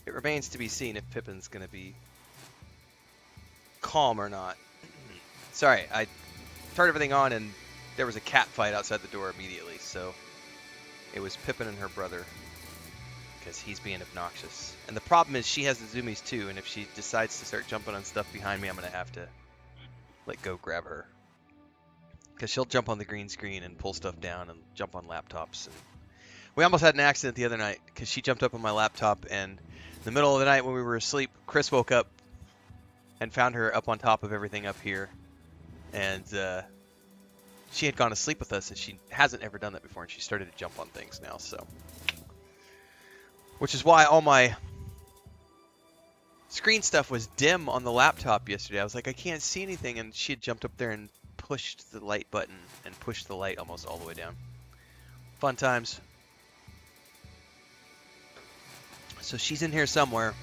It remains to be seen if Pippin's going to be calm or not. Sorry, I turned everything on and there was a cat fight outside the door immediately, so it was Pippin and her brother because he's being obnoxious. And the problem is she has the zoomies too, and if she decides to start jumping on stuff behind me, I'm going to have to let go grab her. Because she'll jump on the green screen and pull stuff down and jump on laptops. And we almost had an accident the other night because she jumped up on my laptop, and in the middle of the night when we were asleep, Chris woke up and found her up on top of everything up here. And she had gone to sleep with us, and she hasn't ever done that before, and she started to jump on things now. So, which is why all my screen stuff was dim on the laptop yesterday. I was like, I can't see anything, and she had jumped up there and pushed the light button and pushed the light almost all the way down. Fun times. So she's in here somewhere.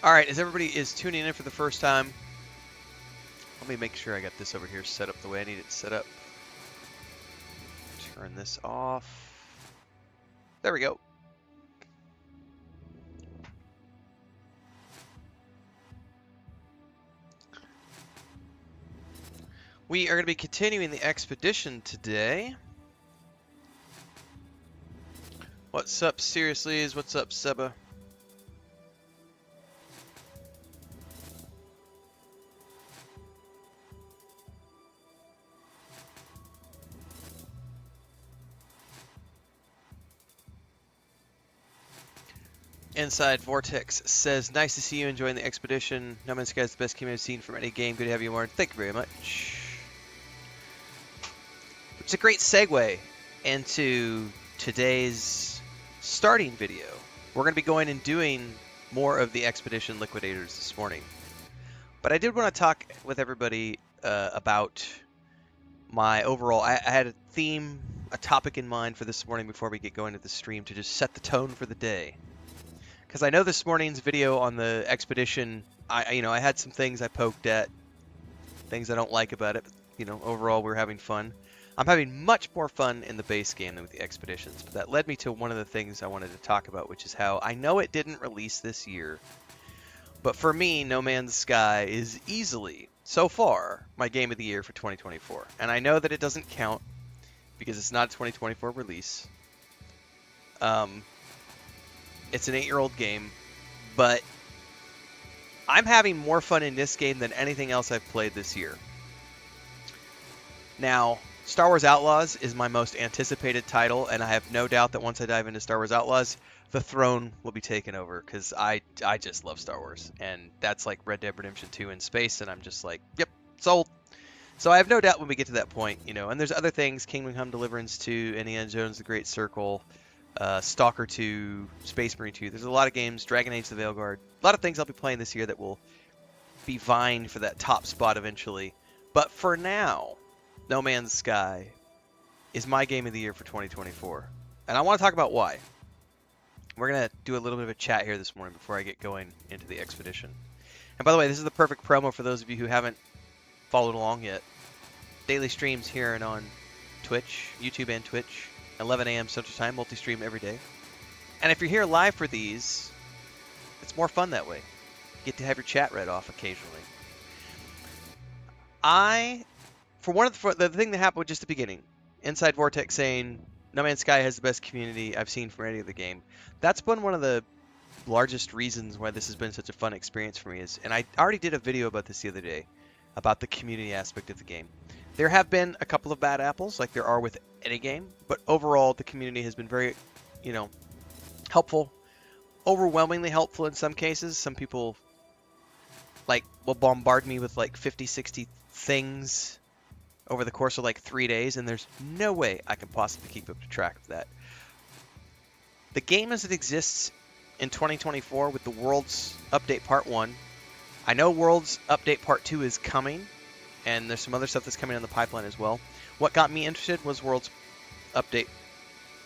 All right, as everybody is tuning in for the first time, let me make sure I got this over here set up the way I need it set up. Turn this off. There we go. We are going to be continuing the expedition today. What's up, seriously? What's up, Seba? Inside Vortex says, nice to see you enjoying the expedition. No Man's Sky is the best game I've seen from any game. Good to have you, Warren. Thank you very much. It's a great segue into today's starting video. We're going to be going and doing more of the Expedition Liquidators this morning. But I did want to talk with everybody about my overall... I had a theme, a topic in mind for this morning before we get going to the stream to just set the tone for the day. Because I know this morning's video on the Expedition, I had some things I poked at, things I don't like about it. But, overall we're having fun. I'm having much more fun in the base game than with the Expeditions, but that led me to one of the things I wanted to talk about, which is how I know it didn't release this year, but for me, No Man's Sky is easily, so far, my game of the year for 2024. And I know that it doesn't count because it's not a 2024 release. It's an 8-year-old game, but I'm having more fun in this game than anything else I've played this year. Now, Star Wars Outlaws is my most anticipated title, and I have no doubt that once I dive into Star Wars Outlaws, the throne will be taken over, because I just love Star Wars, and that's like Red Dead Redemption 2 in space, and I'm just like, yep, sold. So I have no doubt when we get to that point, and there's other things, Kingdom Come Deliverance 2, Indiana Jones The Great Circle, Stalker 2, Space Marine 2. There's a lot of games, Dragon Age The Veilguard, a lot of things I'll be playing this year that will be vying for that top spot eventually. But for now, No Man's Sky is my game of the year for 2024. And I want to talk about why. We're going to do a little bit of a chat here this morning before I get going into the expedition. And by the way, this is the perfect promo for those of you who haven't followed along yet. Daily streams here and on Twitch, YouTube and Twitch. 11 a.m. Central Time, multi-stream every day. And if you're here live for these, it's more fun that way. You get to have your chat read off occasionally. The thing that happened just at the beginning, Inside Vortex saying, No Man's Sky has the best community I've seen from any other game. That's been one of the largest reasons why this has been such a fun experience for me. And I already did a video about this the other day, about the community aspect of the game. There have been a couple of bad apples, like there are with any game, but overall the community has been very, helpful, overwhelmingly helpful in some cases. Some people, will bombard me with 50, 60 things over the course of 3 days, and there's no way I can possibly keep up to track of that. The game as it exists in 2024 with the Worlds Update Part 1, I know Worlds Update Part 2 is coming, and there's some other stuff that's coming in the pipeline as well. What got me interested was Worlds Update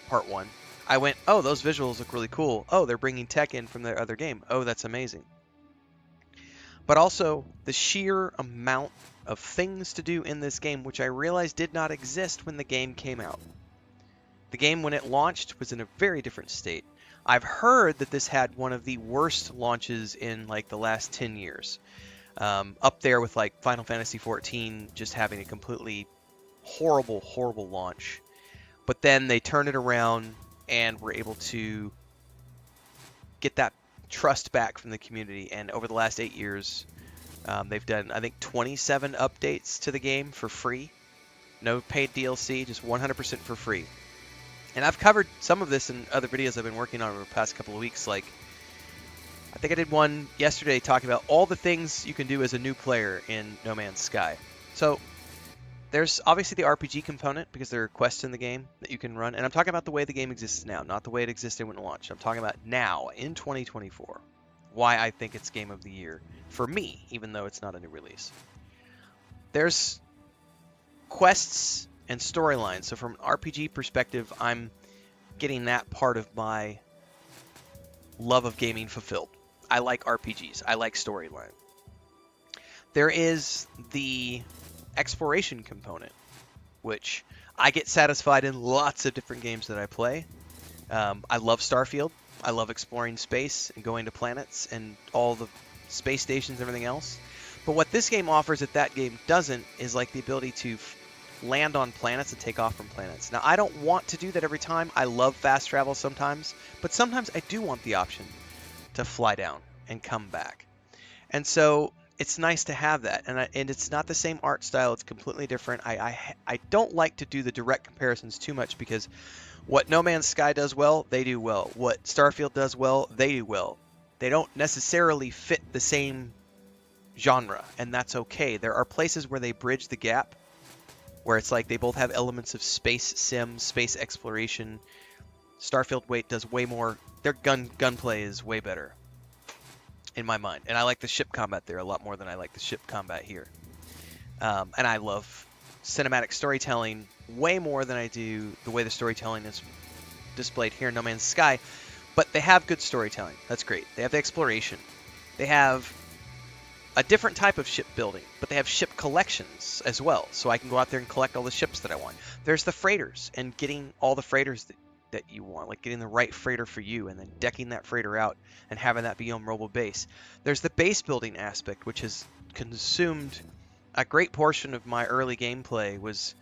Part 1. I went, oh, those visuals look really cool. Oh, they're bringing tech in from their other game. Oh, that's amazing. But also, the sheer amount of things to do in this game, which I realized did not exist when the game came out. The game, when it launched, was in a very different state. I've heard that this had one of the worst launches in the last 10 years. Up there with Final Fantasy XIV just having a completely horrible, horrible launch. But then they turned it around and were able to get that trust back from the community. And over the last 8 years, they've done, I think, 27 updates to the game for free. No paid DLC, just 100% for free. And I've covered some of this in other videos I've been working on over the past couple of weeks. I think I did one yesterday talking about all the things you can do as a new player in No Man's Sky. So there's obviously the RPG component because there are quests in the game that you can run. And I'm talking about the way the game exists now, not the way it existed when it launched. I'm talking about now in 2024. Why I think it's game of the year for me, even though it's not a new release. There's quests and storylines. So from an RPG perspective, I'm getting that part of my love of gaming fulfilled. I like RPGs. I like storyline. There is the exploration component, which I get satisfied in lots of different games that I play. I love Starfield. I love exploring space and going to planets and all the space stations and everything else. But what this game offers that game doesn't is the ability to land on planets and take off from planets. Now, I don't want to do that every time. I love fast travel sometimes, but sometimes I do want the option to fly down and come back. And so it's nice to have that. And it's not the same art style. It's completely different. I don't like to do the direct comparisons too much because what No Man's Sky does well, they do well. What Starfield does well, they do well. They don't necessarily fit the same genre, and that's okay. There are places where they bridge the gap, where it's like they both have elements of space sim, space exploration. Starfield does way more. Their gunplay is way better, in my mind. And I like the ship combat there a lot more than I like the ship combat here. And I love cinematic storytelling way more than I do the way the storytelling is displayed here in No Man's Sky. But they have good storytelling. That's great. They have the exploration. They have a different type of ship building, but they have ship collections as well. So I can go out there and collect all the ships that I want. There's the freighters and getting all the freighters that you want, like getting the right freighter for you and then decking that freighter out and having that be your mobile base. There's the base building aspect, which has consumed a great portion of my early gameplay, was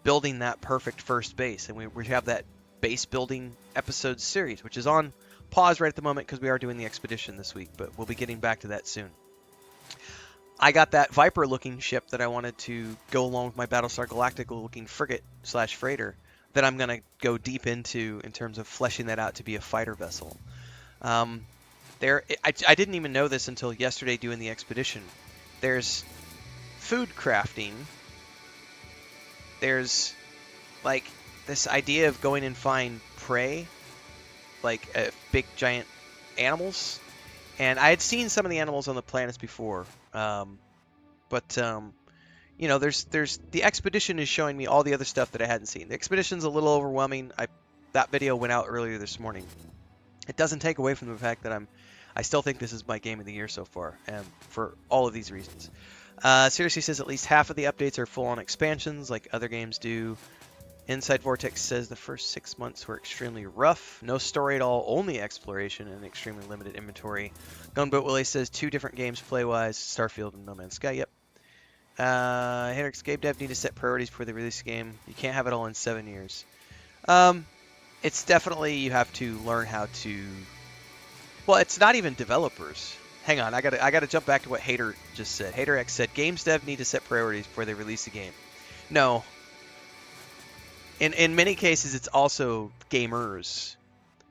building that perfect first base. And we have that base building episode series, which is on pause right at the moment because we are doing the expedition this week, but we'll be getting back to that soon. I got that Viper looking ship that I wanted to go along with my Battlestar Galactica looking frigate / freighter that I'm going to go deep into in terms of fleshing that out to be a fighter vessel. I didn't even know this until yesterday doing the expedition. There's food crafting. There's like this idea of going and find prey, like big giant animals. And I had seen some of the animals on the planets before, but you know, there's the expedition is showing me all the other stuff that I hadn't seen. The expedition's a little overwhelming. That video went out earlier this morning. It doesn't take away from the fact that I still think this is my game of the year so far, and for all of these reasons. Seriously says at least half of the updates are full-on expansions, like other games do. Inside Vortex says the first 6 months were extremely rough. No story at all, only exploration and extremely limited inventory. Gunboat Willie says 2 different games play-wise, Starfield and No Man's Sky. Yep. Hendrix, game dev need to set priorities before they release the game. You can't have it all in 7 years. It's definitely, you have to learn how to... Well, it's not even developers. Hang on, I gotta jump back to what Hater just said. Hater X said, games dev need to set priorities before they release the game. No. In many cases, it's also gamers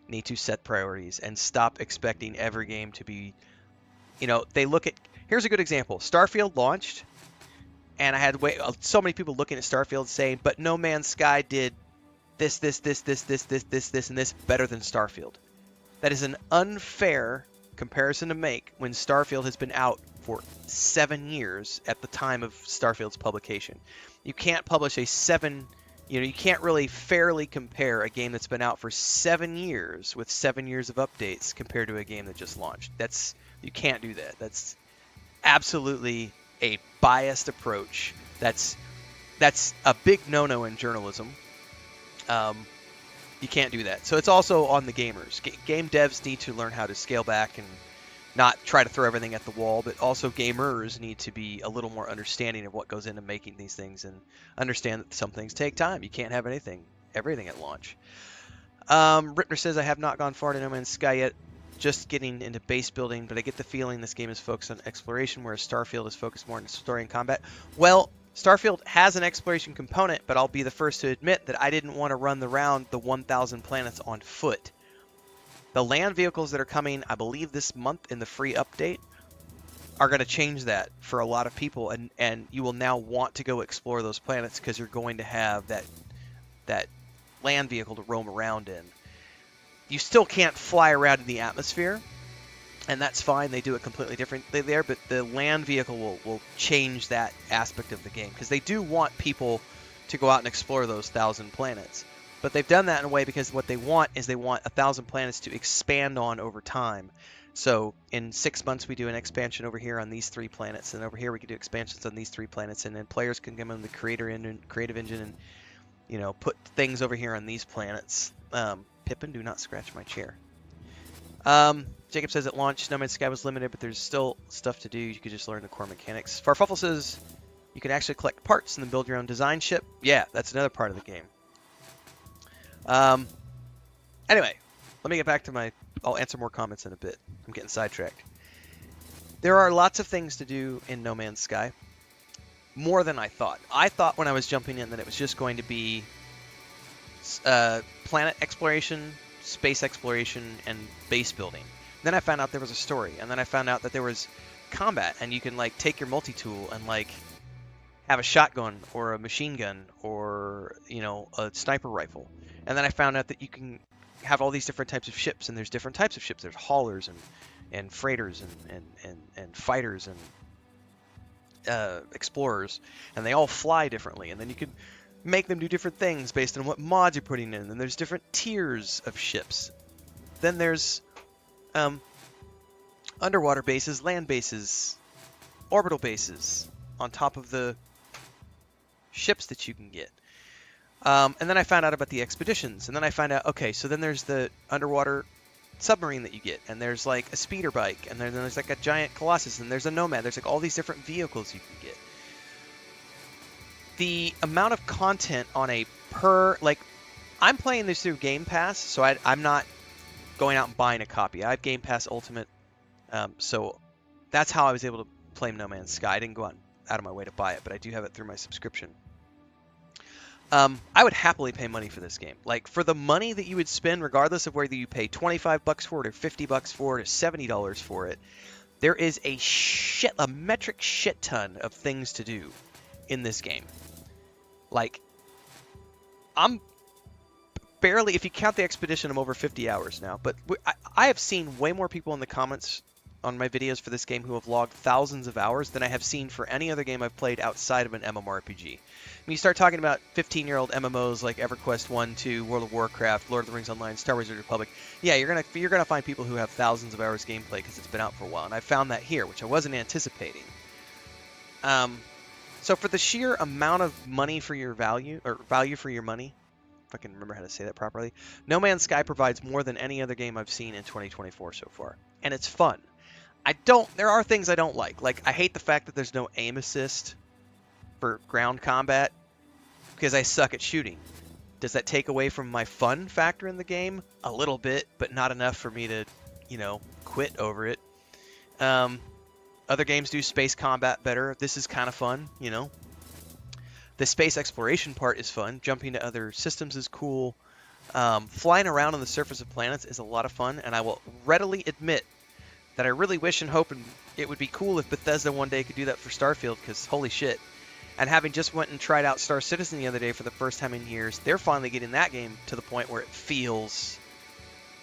need to set priorities and stop expecting every game to be, you know, they look at, here's a good example. Starfield launched, and I had so many people looking at Starfield saying, but No Man's Sky did this, and this better than Starfield. That is an unfair comparison to make when Starfield has been out for 7 years at the time of Starfield's publication. You can't publish you can't really fairly compare a game that's been out for 7 years with 7 years of updates compared to a game that just launched. You can't do that. That's absolutely a biased approach. That's a big no-no in journalism. You can't do that. So it's also on the gamers. Game devs need to learn how to scale back and not try to throw everything at the wall, but also gamers need to be a little more understanding of what goes into making these things and understand that some things take time. You can't have everything at launch. Ripner says, I have not gone far to No Man's Sky yet, just getting into base building, but I get the feeling this game is focused on exploration, whereas Starfield is focused more on story and combat. Well, Starfield has an exploration component, but I'll be the first to admit that I didn't want to run the 1,000 planets on foot. The land vehicles that are coming, I believe this month in the free update, are going to change that for a lot of people, and you will now want to go explore those planets because you're going to have that land vehicle to roam around in. You still can't fly around in the atmosphere, and that's fine. They do it completely differently there, but the land vehicle will change that aspect of the game because they do want people to go out and explore those 1,000 planets. But they've done that in a way because what they want is they want 1,000 planets to expand on over time. So in 6 months, we do an expansion over here on these 3 planets, and over here we can do expansions on these 3 planets, and then players can come in the creative engine and, you know, put things over here on these planets. Pippin, do not scratch my chair. Jacob says at launch, No Man's Sky was limited, but there's still stuff to do. You could just learn the core mechanics. Farfuffle says, You can actually collect parts and then build your own design ship. Yeah, that's another part of the game. Anyway, let me get back to my... I'll answer more comments in a bit. I'm getting sidetracked. There are lots of things to do in No Man's Sky. More than I thought. I thought when I was jumping in that it was just going to be planet exploration, space exploration, and base building. Then I found out there was a story, and then I found out that there was combat, and you can like take your multi-tool and like have a shotgun or a machine gun or a sniper rifle. And then I found out that you can have all these different types of ships, and there's different types of ships. There's haulers and freighters and fighters and explorers, and they all fly differently. And then you can make them do different things based on what mods you're putting in. And there's different tiers of ships. Then there's underwater bases, land bases, orbital bases on top of the ships that you can get. And then I found out about the expeditions, and then I found out, okay, so then there's the underwater submarine that you get, and there's like a speeder bike, and then there's like a giant Colossus, and there's a Nomad. There's like all these different vehicles you can get. The amount of content on a I'm playing this through Game Pass, so I'm not going out and buying a copy. I have Game Pass Ultimate, so that's how I was able to play No Man's Sky. I didn't go out of my way to buy it, but I do have it through my subscription. I would happily pay money for this game. Like, for the money that you would spend, regardless of whether you pay $25 for it or $50 for it or $70 for it, there is a metric shit ton of things to do in this game. Like, I'm barely, if you count the expedition, I'm over 50 hours now. But I have seen way more people in the comments on my videos for this game who have logged thousands of hours than I have seen for any other game I've played outside of an MMORPG. When you start talking about 15-year-old MMOs like EverQuest 1, 2, World of Warcraft, Lord of the Rings Online, Star Wars: The Republic, yeah, you're gonna find people who have thousands of hours gameplay because it's been out for a while, and I found that here, which I wasn't anticipating. So for the sheer amount of money for your value, or value for your money, if I can remember how to say that properly, No Man's Sky provides more than any other game I've seen in 2024 so far, and it's fun. There are things I don't like. Like, I hate the fact that there's no aim assist for ground combat because I suck at shooting. Does that take away from my fun factor in the game? A little bit, but not enough for me to, quit over it. Other games do space combat better. This is kind of fun, The space exploration part is fun. Jumping to other systems is cool. Flying around on the surface of planets is a lot of fun, and I will readily admit that I really wish and hope it would be cool if Bethesda one day could do that for Starfield, because holy shit. And having just went and tried out Star Citizen the other day for the first time in years, they're finally getting that game to the point where it feels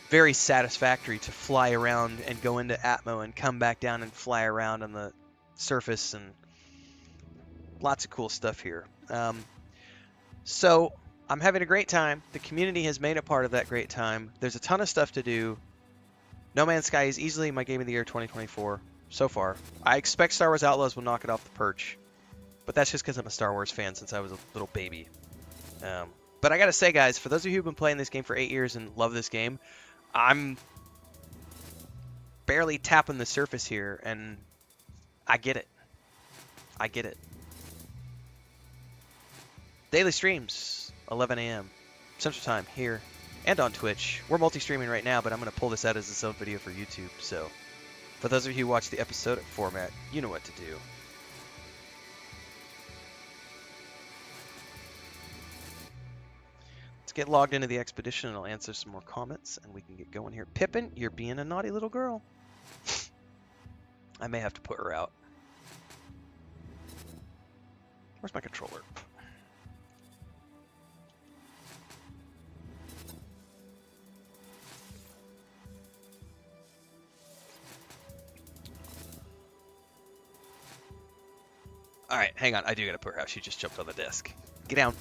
very satisfactory to fly around and go into Atmo and come back down and fly around on the surface, and lots of cool stuff here. So I'm having a great time. The community has made it part of that great time. There's a ton of stuff to do. No Man's Sky is easily my game of the year 2024 so far. I expect Star Wars Outlaws will knock it off the perch, but that's just because I'm a Star Wars fan since I was a little baby. But I gotta say, guys, for those of you who've been playing this game for 8 years and love this game, I'm barely tapping the surface here, and I get it. I get it. Daily streams, 11 a.m. Central Time here and on Twitch. We're multi-streaming right now, but I'm going to pull this out as its own video for YouTube. So for those of you who watch the episodic format, you know what to do. Let's get logged into the expedition, and I'll answer some more comments, and we can get going here. Pippin, you're being a naughty little girl. I may have to put her out. Where's my controller? Alright, hang on. I do gotta put her out. She just jumped on the desk. Get down.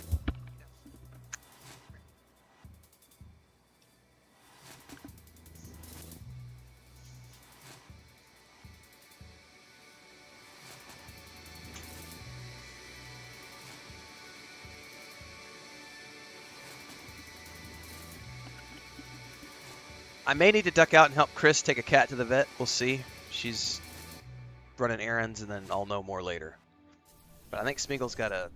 I may need to duck out and help Chris take a cat to the vet. We'll see. She's running errands, and then I'll know more later. But I think Smeagol's got a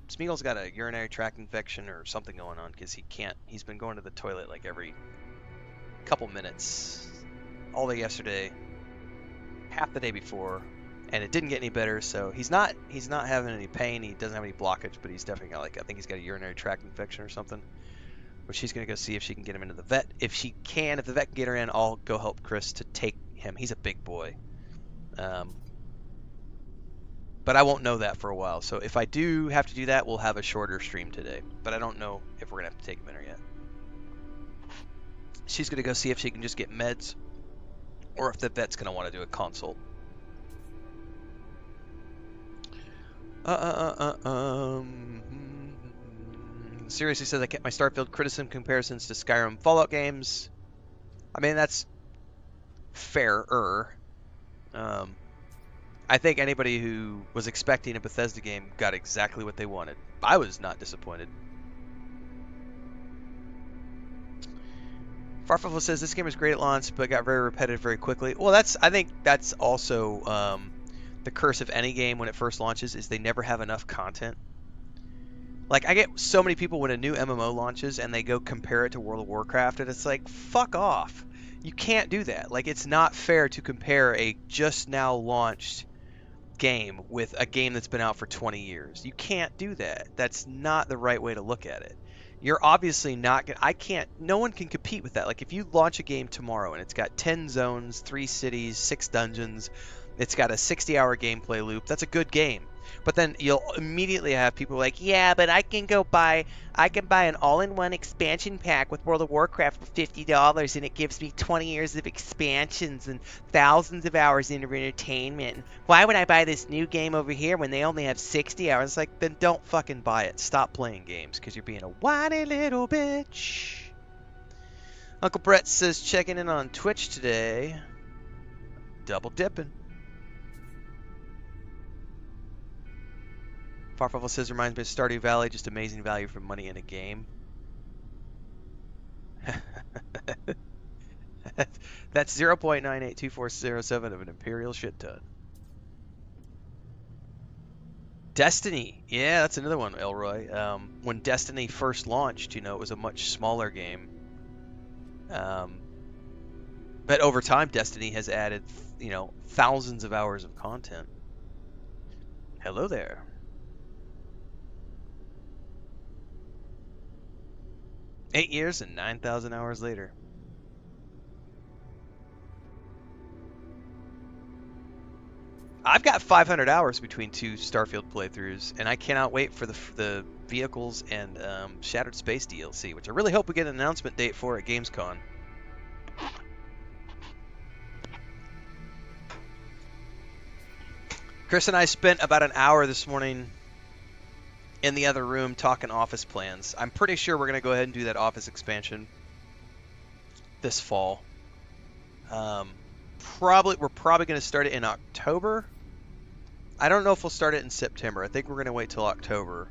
urinary tract infection or something going on because he can't. He's been going to the toilet like every couple minutes, all day yesterday, half the day before, and it didn't get any better. So he's not having any pain. He doesn't have any blockage, but he's definitely got I think he's got a urinary tract infection or something. Which she's gonna go see if she can get him into the vet. If the vet can get her in, I'll go help Chris to take him. He's a big boy. But I won't know that for a while. So if I do have to do that, we'll have a shorter stream today. But I don't know if we're going to have to take him in or yet. She's going to go see if she can just get meds or if the vet's going to want to do a consult. Seriously says I kept my Starfield criticism comparisons to Skyrim Fallout games. I mean, that's fairer. I think anybody who was expecting a Bethesda game got exactly what they wanted. I was not disappointed. Farfel says this game is great at launch, but got very repetitive very quickly. Well, I think that's also the curse of any game when it first launches is they never have enough content. Like, I get so many people when a new MMO launches and they go compare it to World of Warcraft, and it's like, fuck off. You can't do that. Like, it's not fair to compare a just now launched game with a game that's been out for 20 years. You can't do that. That's not the right way to look at it. You're obviously not gonna, no one can compete with that. Like, if you launch a game tomorrow and it's got 10 zones, 3 cities, 6 dungeons, it's got a 60-hour gameplay loop, that's a good game. But then you'll immediately have people like, yeah, but I can buy an all-in-one expansion pack with World of Warcraft for $50 and it gives me 20 years of expansions and thousands of hours into entertainment. Why would I buy this new game over here when they only have 60 hours? Like, then don't fucking buy it. Stop playing games because you're being a whiny little bitch. Uncle Brett says checking in on Twitch today. Double dipping. Farfel says reminds me of Stardew Valley, just amazing value for money in a game. That's 0.982407 of an Imperial shit ton. Destiny. Yeah, that's another one, Elroy. When Destiny first launched, it was a much smaller game. But over time, Destiny has added, thousands of hours of content. Hello there. Eight years and 9,000 hours later. I've got 500 hours between 2 Starfield playthroughs, and I cannot wait for the vehicles and Shattered Space DLC, which I really hope we get an announcement date for at Gamescom. Chris and I spent about an hour this morning in the other room talking office plans. I'm pretty sure we're going to go ahead and do that office expansion this fall. We're probably going to start it in October. I don't know if we'll start it in September. I think we're going to wait till October.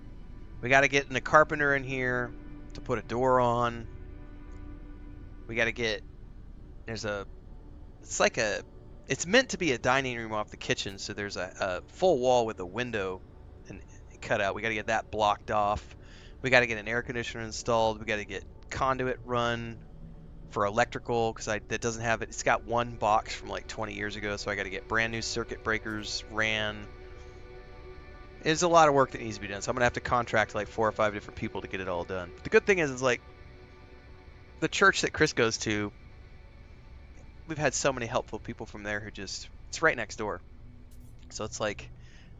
We got to get a carpenter in here to put a door on. We got to get, it's meant to be a dining room off the kitchen, so there's a full wall with a window and cut out. We got to get that blocked off. We got to get an air conditioner installed. We got to get conduit run for electrical because that doesn't have it. It's got one box from like 20 years ago, so I got to get brand new circuit breakers ran. There's a lot of work that needs to be done, so I'm gonna have to contract like 4 or 5 different people to get it all done. But the good thing is like the church that Chris goes to, we've had so many helpful people from there who it's right next door. So it's like,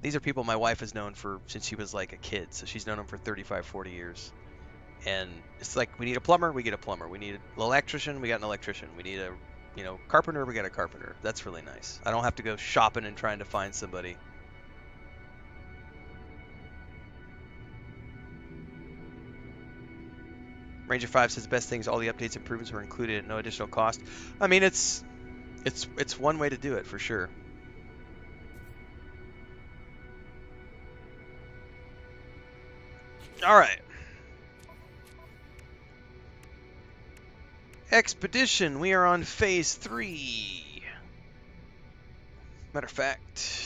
these are people my wife has known since she was like a kid. So she's known them for 35, 40 years. And it's like, we need a plumber, we get a plumber. We need an electrician, we got an electrician. We need a, carpenter, we got a carpenter. That's really nice. I don't have to go shopping and trying to find somebody. Ranger 5 says the best things, all the updates and improvements were included at no additional cost. I mean, it's one way to do it for sure. All right. Expedition, we are on phase 3. Matter of fact,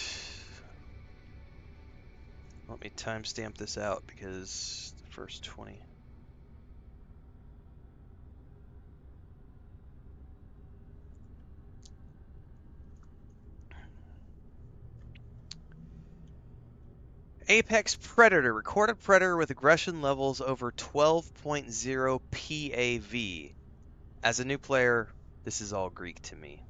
Let me timestamp this out because the first 20. Apex Predator. Recorded predator with aggression levels over 12.0 PAV. As a new player, this is all Greek to me.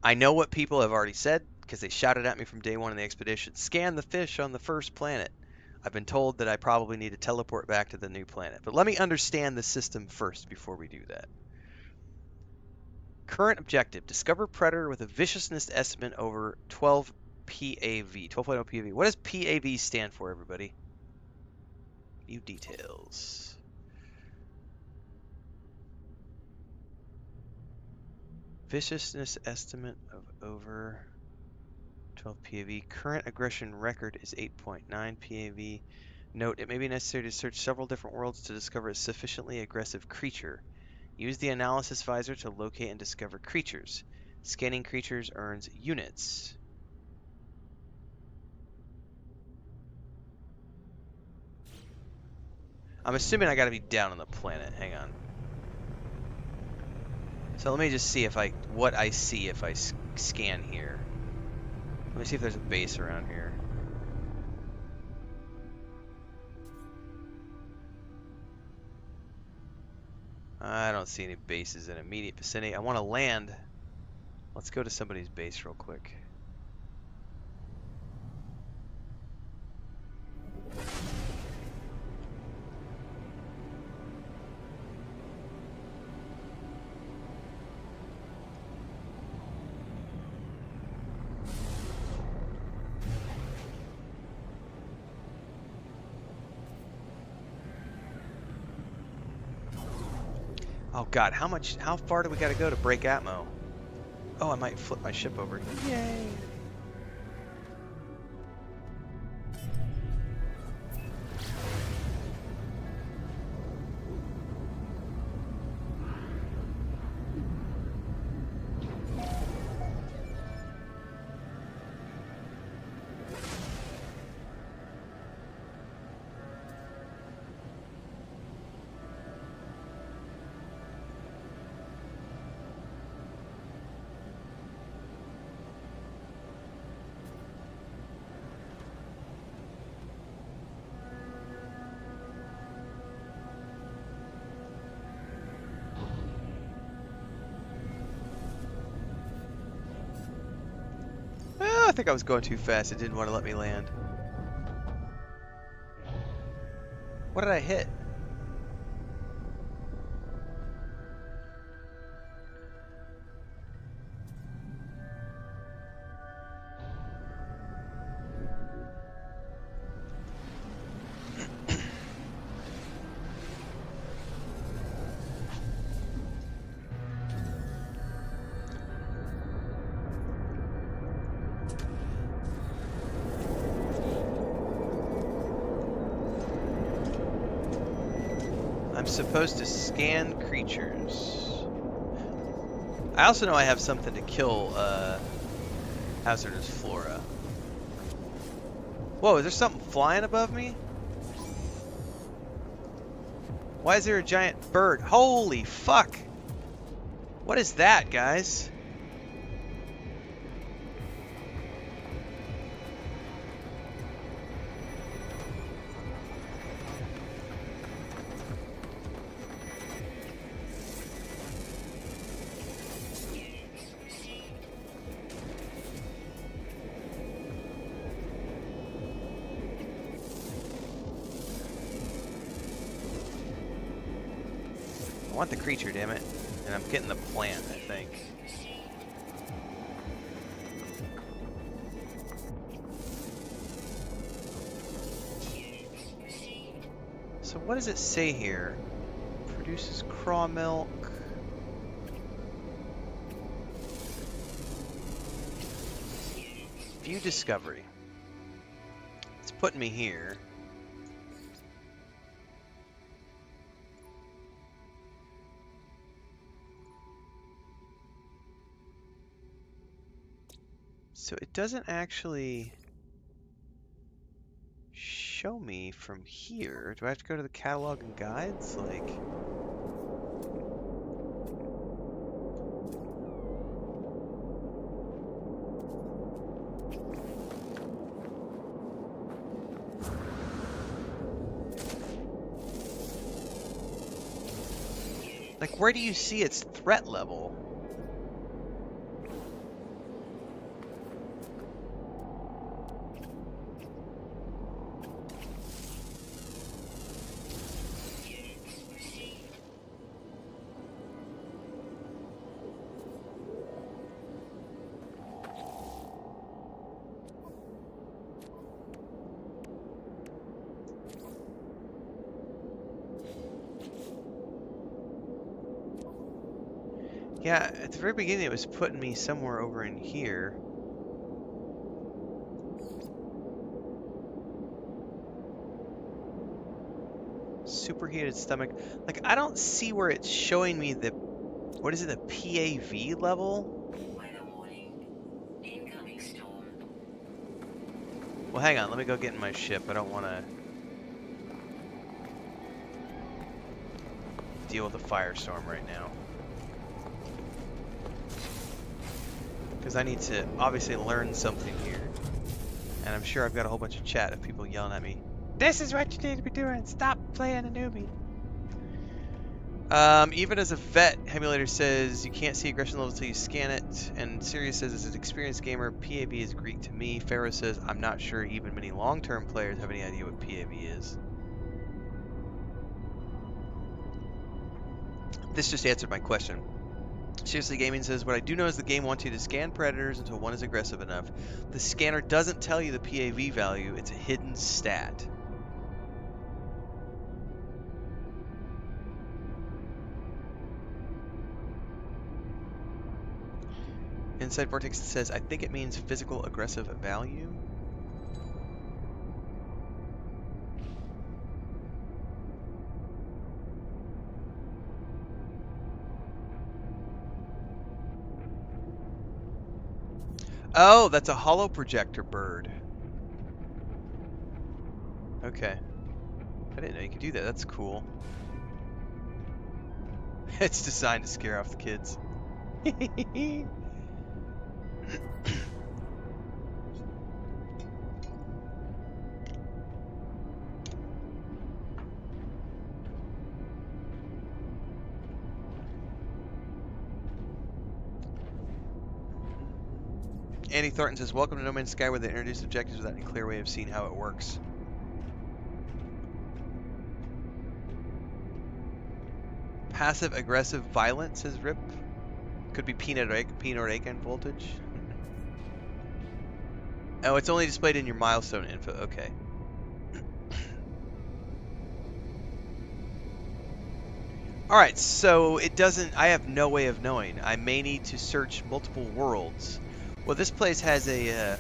I know what people have already said because they shouted at me from day one in the expedition. Scan the fish on the first planet. I've been told that I probably need to teleport back to the new planet. But let me understand the system first before we do that. Current objective. Discover predator with a viciousness estimate over 12 PAV. 12.0 PAV. What does PAV stand for, everybody? View details. Viciousness estimate of over 12 PAV. Current aggression record is 8.9 PAV. Note, it may be necessary to search several different worlds to discover a sufficiently aggressive creature. Use the analysis visor to locate and discover creatures. Scanning creatures earns units. I'm assuming I gotta be down on the planet. Hang on. So let me just see what I see if I scan here. Let me see if there's a base around here. I don't see any bases in immediate vicinity. I want to land. Let's go to somebody's base real quick. Oh god, how far do we gotta go to break Atmo? Oh, I might flip my ship over. Yay! Oh, I think I was going too fast. It didn't want to let me land. What did I hit? I'm supposed to scan creatures. I also know I have something to kill hazardous flora. Whoa, is there something flying above me? Why is there a giant bird? Holy fuck! What is that, guys? I want the creature, damn it. And I'm getting the plant, I think. So what does it say here? Produces craw milk. View discovery. It's putting me here. So it doesn't actually... show me from here? Do I have to go to the catalog and guides? Like, where do you see its threat level? Yeah, at the very beginning it was putting me somewhere over in here. Superheated stomach. Like, I don't see where it's showing me the, what is it, the PAV level? Weather warning. Incoming storm. Well, hang on, let me go get in my ship. I don't want to deal with a firestorm right now. Because I need to obviously learn something here. And I'm sure I've got a whole bunch of chat of people yelling at me. This is what you need to be doing. Stop playing a newbie. Even as a vet, Emulator says you can't see aggression levels until you scan it. And Sirius says, as an experienced gamer, PAV is Greek to me. Pharaoh says, I'm not sure even many long-term players have any idea what PAV is. This just answered my question. Seriously Gaming says, what I do know is the game wants you to scan predators until one is aggressive enough. The scanner doesn't tell you the PAV value, it's a hidden stat. Inside Vortex says, I think it means physical aggressive value. Oh, that's a hollow projector bird. Okay. I didn't know you could do that. That's cool. It's designed to scare off the kids. Andy Thornton says, welcome to No Man's Sky, where they introduce objectives without any clear way of seeing how it works. Passive aggressive violence, says Rip. Could be peanut Aiken voltage. Oh, it's only displayed in your milestone info. Okay. Alright, so it doesn't... I have no way of knowing. I may need to search multiple worlds. Well, this place has a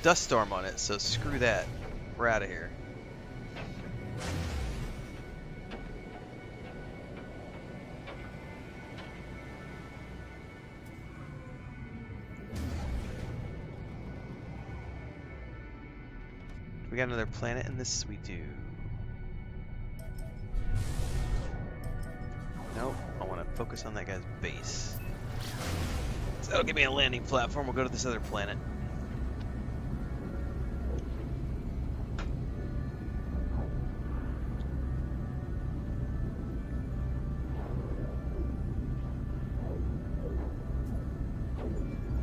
dust storm on it, so screw that. We're out of here. We got another planet in this? We do. Nope, I want to focus on that guy's base. So that'll give me a landing platform. We'll go to this other planet.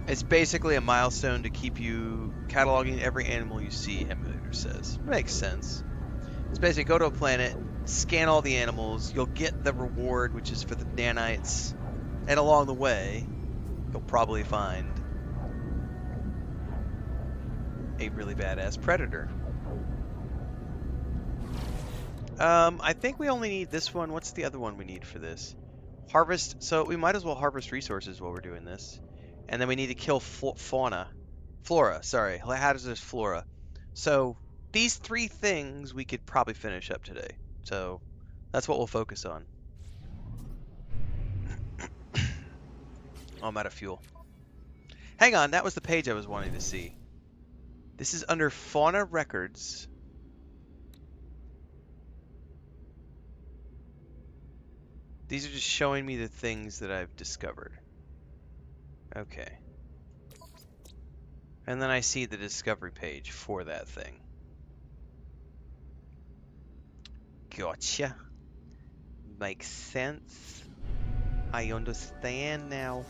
It's basically a milestone to keep you cataloging every animal you see, Emulator says. Makes sense. It's basically go to a planet, scan all the animals, you'll get the reward, which is for the nanites, and along the way, you'll probably find a really badass predator. I think we only need this one. What's the other one we need for this? Harvest. So we might as well harvest resources while we're doing this. And then we need to kill flora, sorry, hazardous flora. So these three things we could probably finish up today. So that's what we'll focus on. Oh, I'm out of fuel. Hang on, that was the page I was wanting to see. This is under fauna records. These are just showing me the things that I've discovered. Okay. And then I see the discovery page for that thing. Gotcha. Makes sense. I understand now.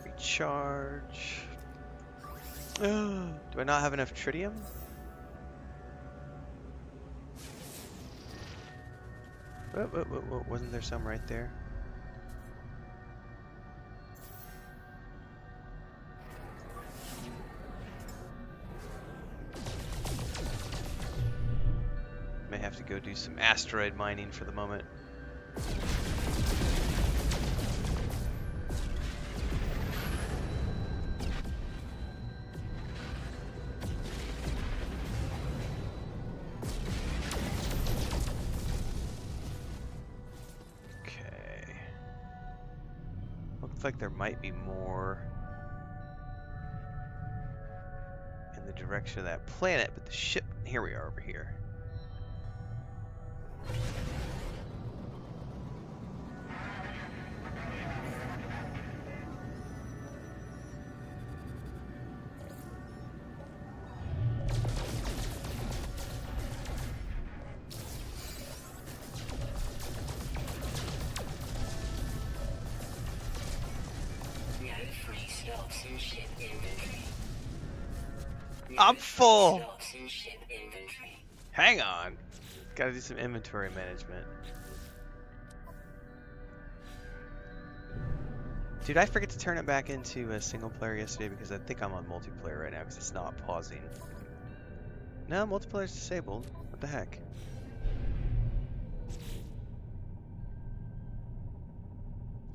Recharge. Do I not have enough tritium? Whoa, wasn't there some right there? May have to go do some asteroid mining for the moment. Okay. Looks like there might be more in the direction of that planet, but the ship... Here we are over here. I'm full! Hang on. Gotta do some inventory management. Dude, I forget to turn it back into a single player yesterday because I think I'm on multiplayer right now because it's not pausing. No, multiplayer's disabled. What the heck?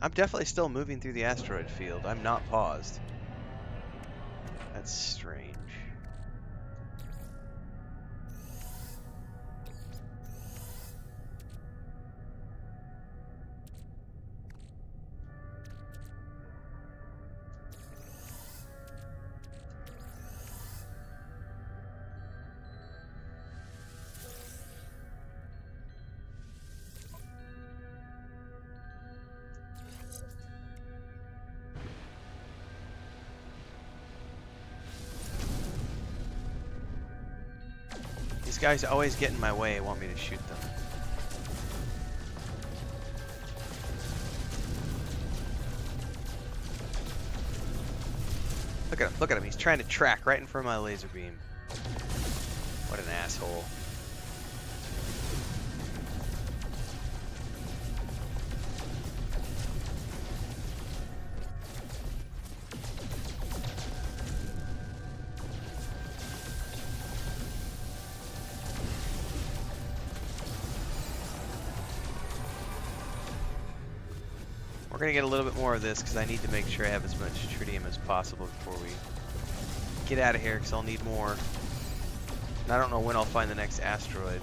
I'm definitely still moving through the asteroid field. I'm not paused. That's strange. These guys always get in my way and want me to shoot them. Look at him, he's trying to track right in front of my laser beam. What an asshole. We're going to get a little bit more of this because I need to make sure I have as much tritium as possible before we get out of here because I'll need more. And I don't know when I'll find the next asteroid.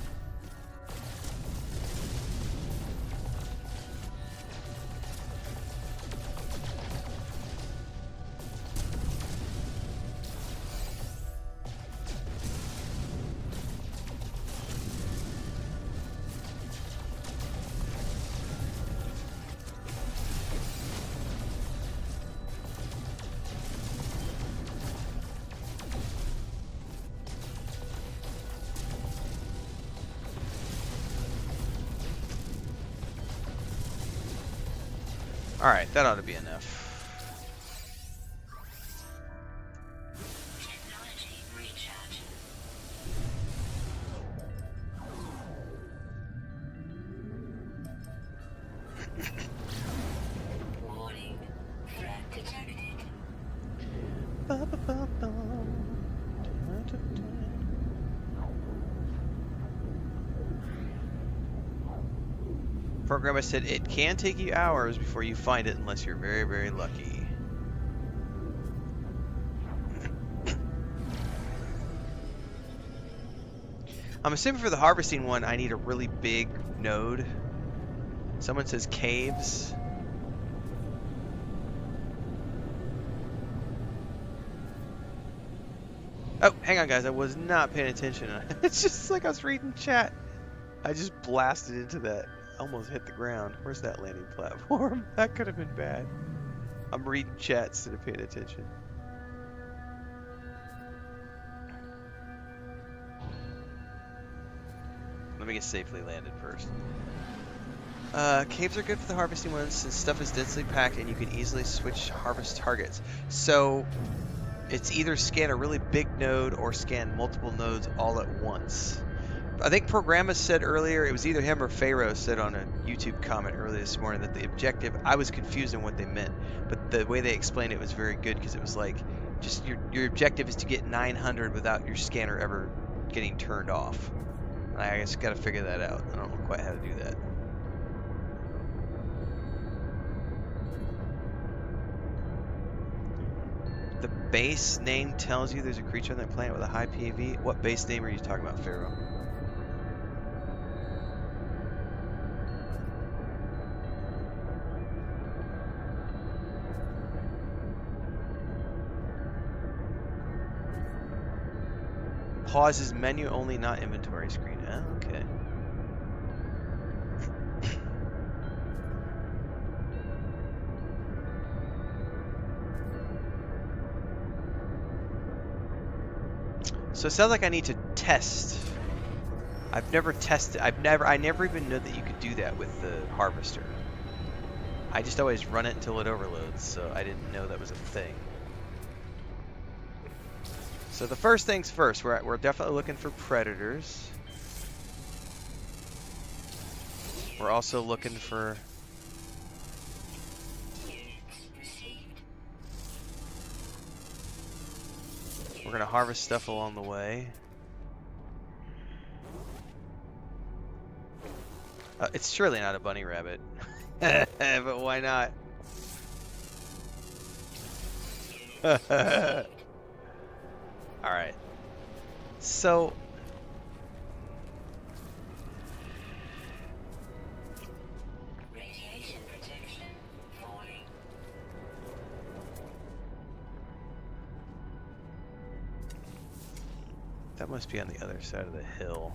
Alright, that ought to be enough. Technology recharge. Warning. Threat detected. Programmer said it can take you hours before you find it unless you're very, very lucky. I'm assuming for the harvesting one, I need a really big node. Someone says caves. Oh, hang on, guys. I was not paying attention. It's just like I was reading chat. I just blasted into that. Almost hit the ground. Where's that landing platform? That could have been bad. I'm reading chat instead of paying attention. Let me get safely landed first. Caves are good for the harvesting ones since stuff is densely packed and you can easily switch harvest targets. So it's either scan a really big node or scan multiple nodes all at once. I think Programma said earlier, it was either him or Pharaoh said on a YouTube comment earlier this morning that the objective, I was confused on what they meant, but the way they explained it was very good because it was like, just your objective is to get 900 without your scanner ever getting turned off. And I just got to figure that out. I don't know quite how to do that. The base name tells you there's a creature on that planet with a high PAV. What base name are you talking about, Pharaoh? Pauses menu only, not inventory screen. Oh, okay. So it sounds like I need to test. I've never tested. I never even knew that you could do that with the harvester. I just always run it until it overloads, so I didn't know that was a thing. So the first things first, we're definitely looking for predators. We're also looking for... We're going to harvest stuff along the way. It's surely not a bunny rabbit. But why not? Alright. So... Radiation protection falling. That must be on the other side of the hill.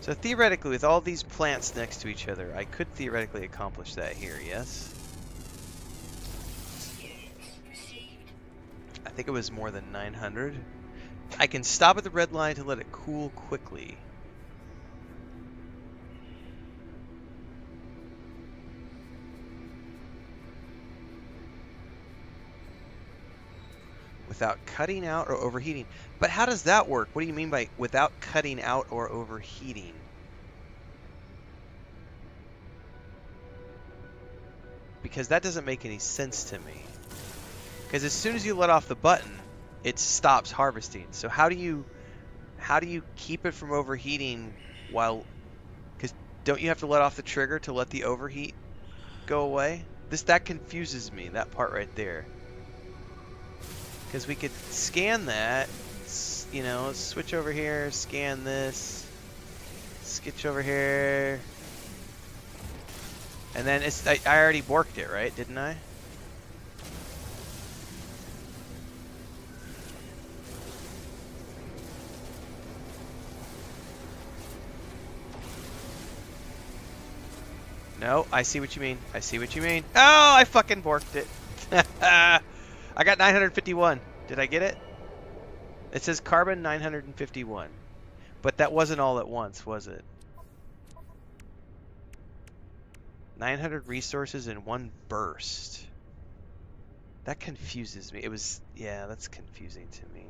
So theoretically, with all these plants next to each other, I could theoretically accomplish that here, yes? I think it was more than 900. I can stop at the red line to let it cool quickly. Without cutting out or overheating. But how does that work? What do you mean by without cutting out or overheating? Because that doesn't make any sense to me. Because as soon as you let off the button, it stops harvesting. So how do you keep it from overheating while... Because don't you have to let off the trigger to let the overheat go away? That confuses me, that part right there. Because we could scan that, you know, switch over here, scan this, sketch over here, and then I already borked it, right? Didn't I? No, I see what you mean. I see what you mean. Oh, I fucking borked it. I got 951. Did I get it? It says carbon 951. But that wasn't all at once, was it? 900 resources in one burst. That confuses me. It was... Yeah, that's confusing to me.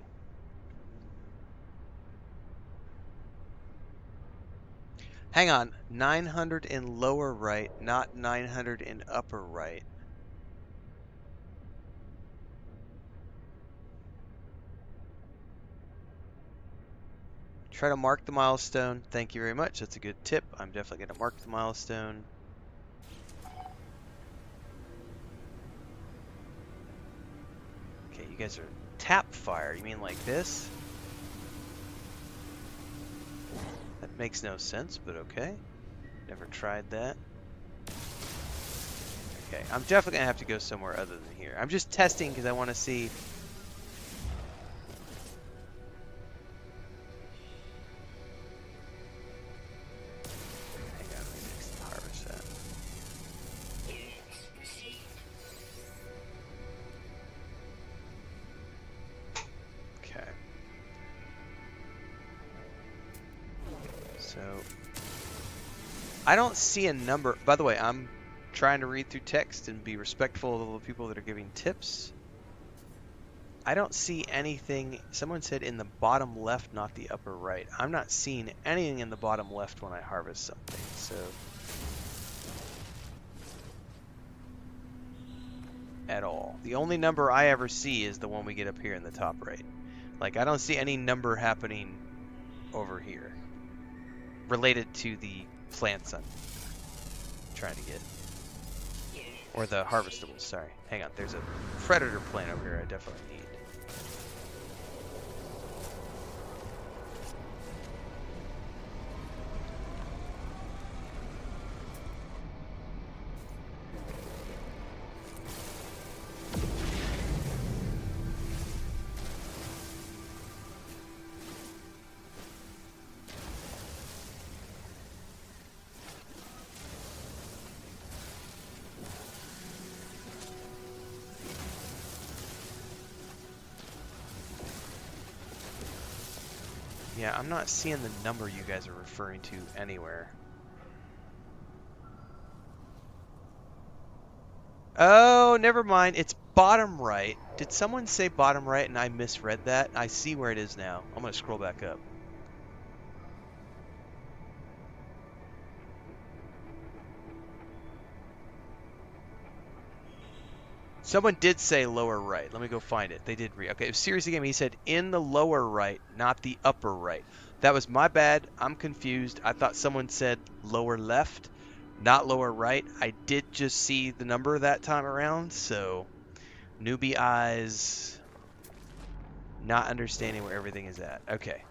Hang on. 900 in lower right, not 900 in upper right. Try to mark the milestone. Thank you very much. That's a good tip. I'm definitely going to mark the milestone. Okay, you guys are tap fire. You mean like this? That makes no sense, but okay. Never tried that. Okay, I'm definitely gonna have to go somewhere other than here. I'm just testing because I want to see. Hang on, let me fix the harvest that. Units received. Okay. So I don't see a number. By the way, I'm trying to read through text and be respectful of the people that are giving tips. I don't see anything. Someone said in the bottom left, not the upper right. I'm not seeing anything in the bottom left when I harvest something. So at all. The only number I ever see is the one we get up here in the top right. Like, I don't see any number happening over here related to the plants I'm trying to get. Or the harvestables, sorry. Hang on, there's a predator plant over here I definitely need. Yeah, I'm not seeing the number you guys are referring to anywhere. Oh, never mind. It's bottom right. Did someone say bottom right and I misread that? I see where it is now. I'm going to scroll back up. Someone did say lower right. Let me go find it. They did read. Okay, seriously, game. He said in the lower right, not the upper right. That was my bad. I'm confused. I thought someone said lower left, not lower right. I did just see the number that time around, so newbie eyes, not understanding where everything is at. Okay,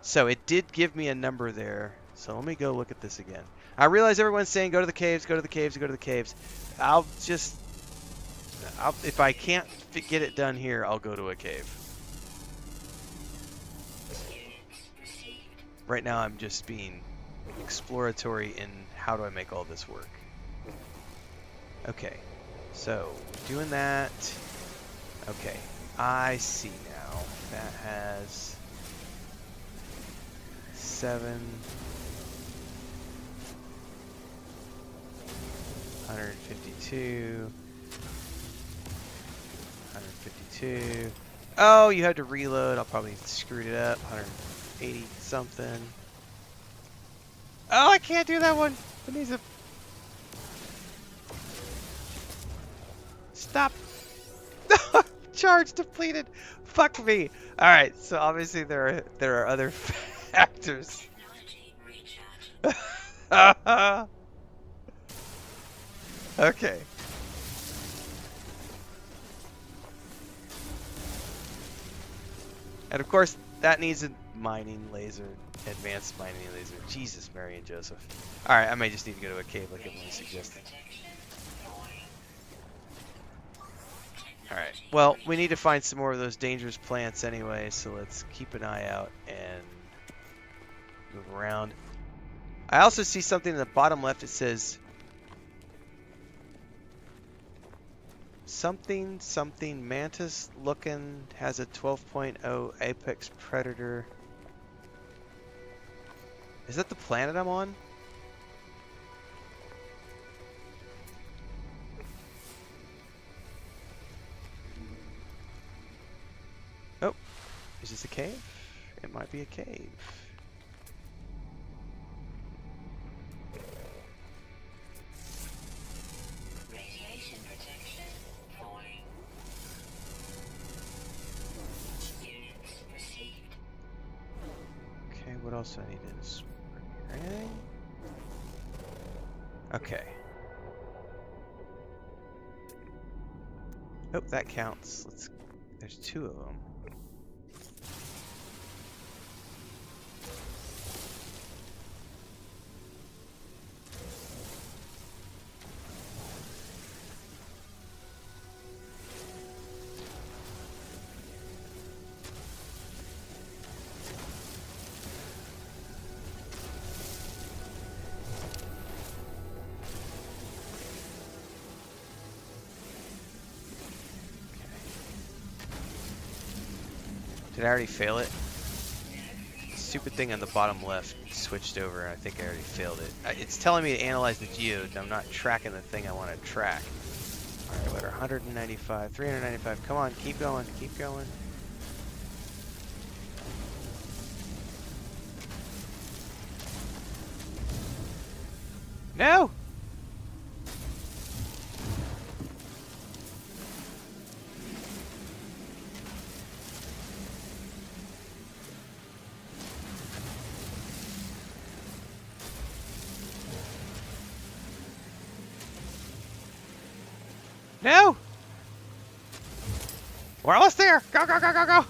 so it did give me a number there. So let me go look at this again. I realize everyone's saying go to the caves, go to the caves, go to the caves. If I can't get it done here, I'll go to a cave. Right now I'm just being exploratory in how do I make all this work. Okay, so doing that. Okay, I see now. That has 7. 152. 152. Oh, you had to reload. I'll probably screwed it up. 180 something. Oh, I can't do that one. It needs a... Stop. Charge depleted. Fuck me. All right. So obviously there are other factors. Technology recharging. Okay. And of course, that needs a mining laser, advanced mining laser. Jesus, Mary and Joseph. Alright, I may just need to go to a cave like everyone suggested. Alright, well, we need to find some more of those dangerous plants anyway, so let's keep an eye out and move around. I also see something in the bottom left. It says something mantis looking, has a 12.0 apex predator. Is that the planet I'm on? Oh, is this a cave? It might be a cave. Radiation protection falling. Units received. Okay, what else do I need in this? Anything? Okay. Oh, that counts. There's 2 of them. Did I already fail it? Stupid thing on the bottom left switched over, and I think I already failed it. It's telling me to analyze the geode, and I'm not tracking the thing I want to track. Alright, what are 195, 395, come on, keep going, keep going. No! No! We're almost there! Go, go, go, go, go!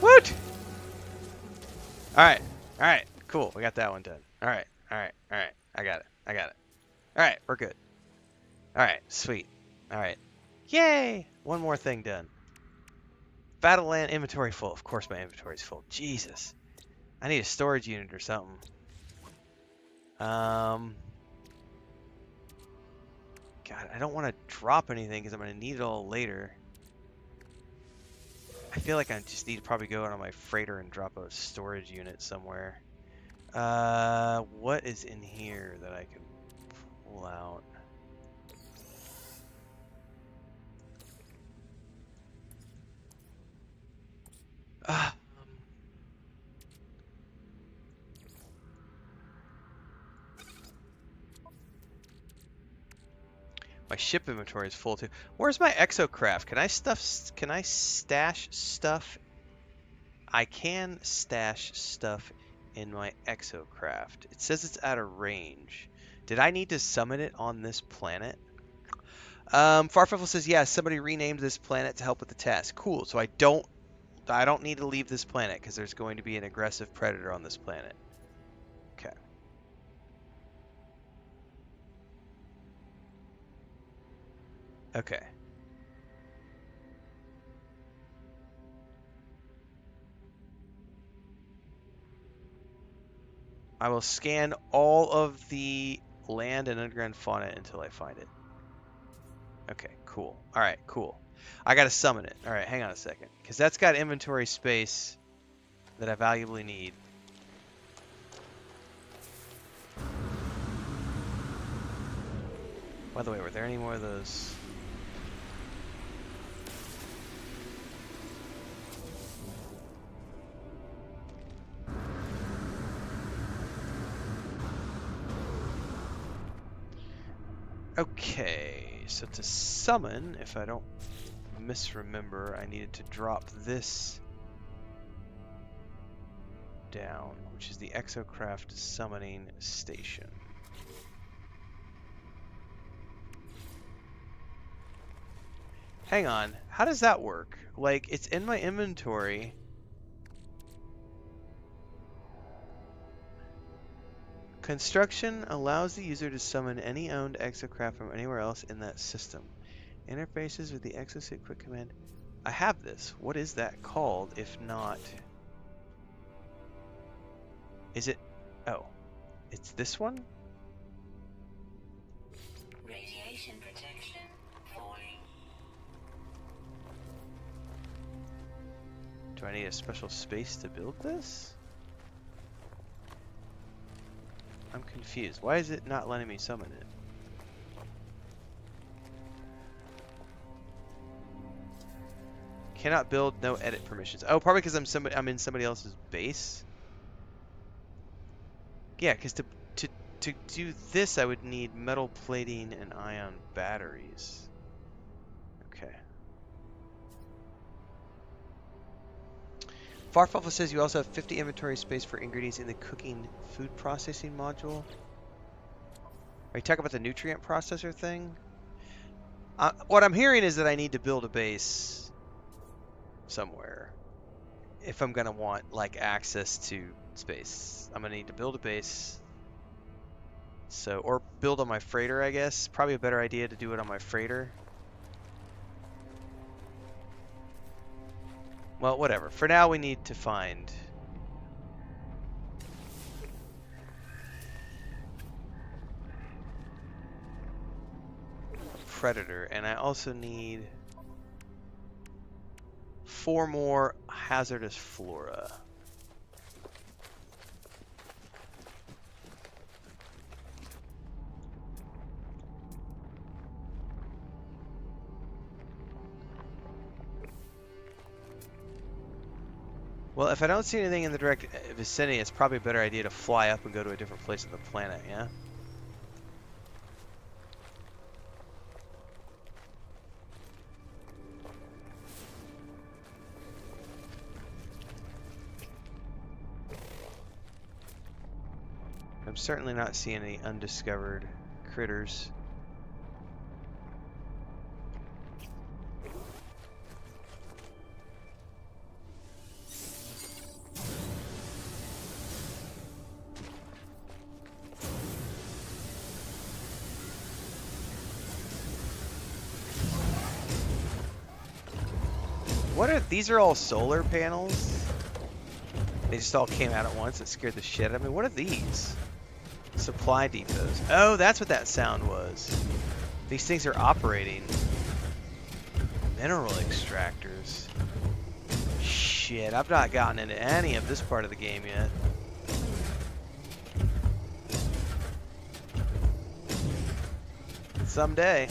Woot! Alright, alright, cool, we got that one done. Alright, alright, alright, I got it, I got it. Alright, we're good. Alright, sweet. Alright. Yay! One more thing done. Battleland inventory full. Of course my inventory's full. Jesus. I need a storage unit or something. God, I don't want to drop anything because I'm going to need it all later. I feel like I just need to probably go out on my freighter and drop a storage unit somewhere. What is in here that I can pull out? My ship inventory is full too. Where's my exocraft? Can I stash stuff? I can stash stuff in my exocraft. It says it's out of range. Did I need to summon it on this planet? Farfetchel says, yeah, somebody renamed this planet to help with the task. Cool. So I don't need to leave this planet because there's going to be an aggressive predator on this planet. Okay. Okay. I will scan all of the land and underground fauna until I find it. Okay, cool. All right, cool. I gotta summon it. All right, hang on a second, because that's got inventory space that I valuably need. By the way, were there any more of those? Okay, so to summon, if I don't misremember, I needed to drop this down, which is the Exocraft Summoning Station. Hang on, how does that work? Like, it's in my inventory. Construction allows the user to summon any owned exocraft from anywhere else in that system. Interfaces with the exosuit quick command. I have this. What is that called, if not... Is it... Oh. It's this one? Radiation protection falling. Do I need a special space to build this? I'm confused. Why is it not letting me summon it? Cannot build, no edit permissions. Oh, probably because I'm in somebody else's base. Yeah, because to do this, I would need metal plating and ion batteries. Okay. Farfalfa says you also have 50 inventory space for ingredients in the cooking food processing module. Are you talking about the nutrient processor thing? What I'm hearing is that I need to build a base somewhere if I'm gonna want like access to space. I'm gonna need to build a base. So, or build on my freighter, I guess. Probably a better idea to do it on my freighter. Well, whatever. For now, we need to find... predator, and I also need 4 more hazardous flora. Well, if I don't see anything in the direct vicinity, it's probably a better idea to fly up and go to a different place on the planet, yeah? I'm certainly not seeing any undiscovered critters. What are these? Are all solar panels? They just all came out at once. It scared the shit out of me. What are these? Supply depots. Oh, that's what that sound was. These things are operating. Mineral extractors. Shit, I've not gotten into any of this part of the game yet. Someday.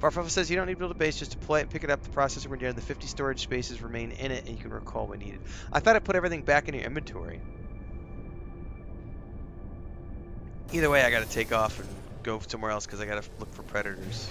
Farfalfa says you don't need to build a base, just deploy it and pick it up. The processor when you're in the 50 storage spaces remain in it and you can recall when needed. I thought I put everything back in your inventory. Either way, I gotta take off and go somewhere else because I gotta look for predators.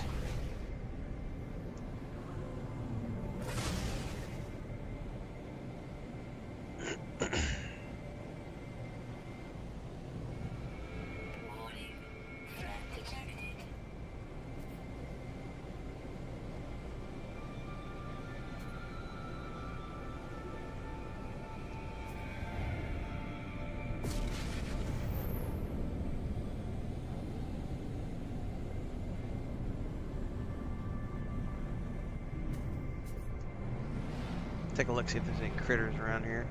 Take a look, see if there's any critters around here.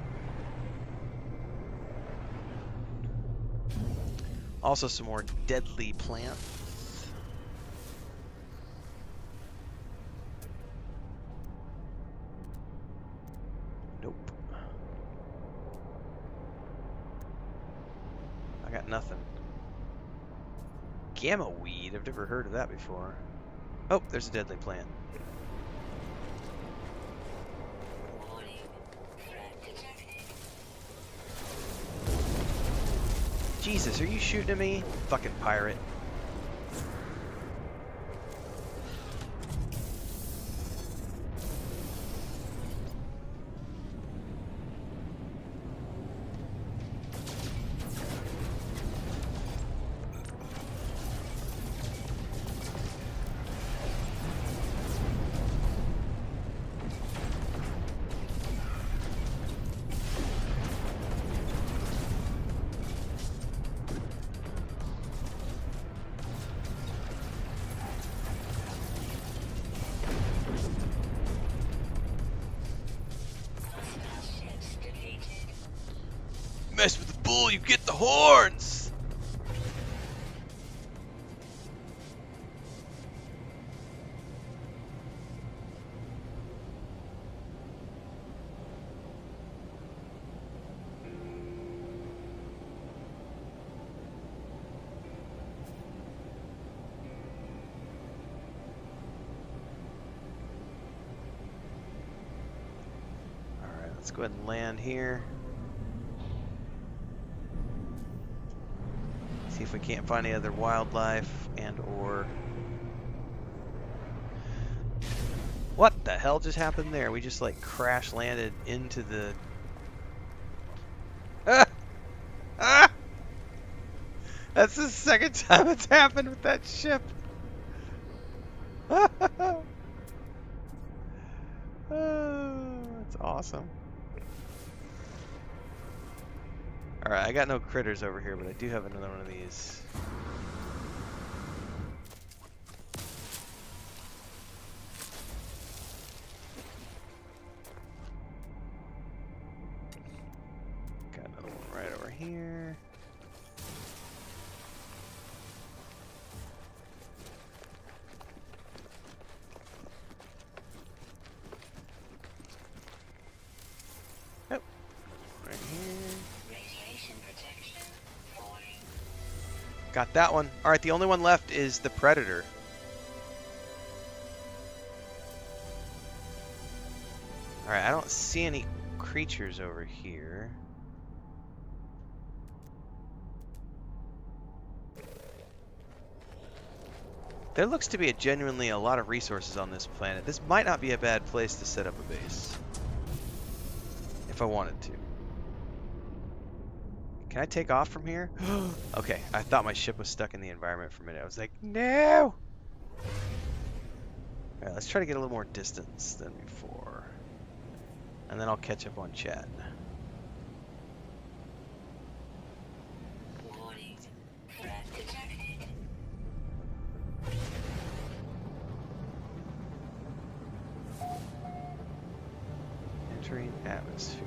Also some more deadly plants. Nope. I got nothing. Gamma weed, I've never heard of that before. Oh, there's a deadly plant. Jesus, are you shooting at me? Fucking pirate. Mess with the bull, you get the horns! Alright, let's go ahead and land here. See if we can't find any other wildlife and or... What the hell just happened there? We just like crash landed into the... Ah! Ah! That's the second time it's happened with that ship. Oh, that's awesome. Alright, I got no critters over here, but I do have another one of these. here. Oh, right here. Radiation protection falling. Got that one. All right, the only one left is the predator. All right, I don't see any creatures over here. There looks to be genuinely a lot of resources on this planet. This might not be a bad place to set up a base. If I wanted to. Can I take off from here? Okay, I thought my ship was stuck in the environment for a minute. I was like, no! Alright, let's try to get a little more distance than before. And then I'll catch up on chat. Warning. Threat detected. Entering atmosphere.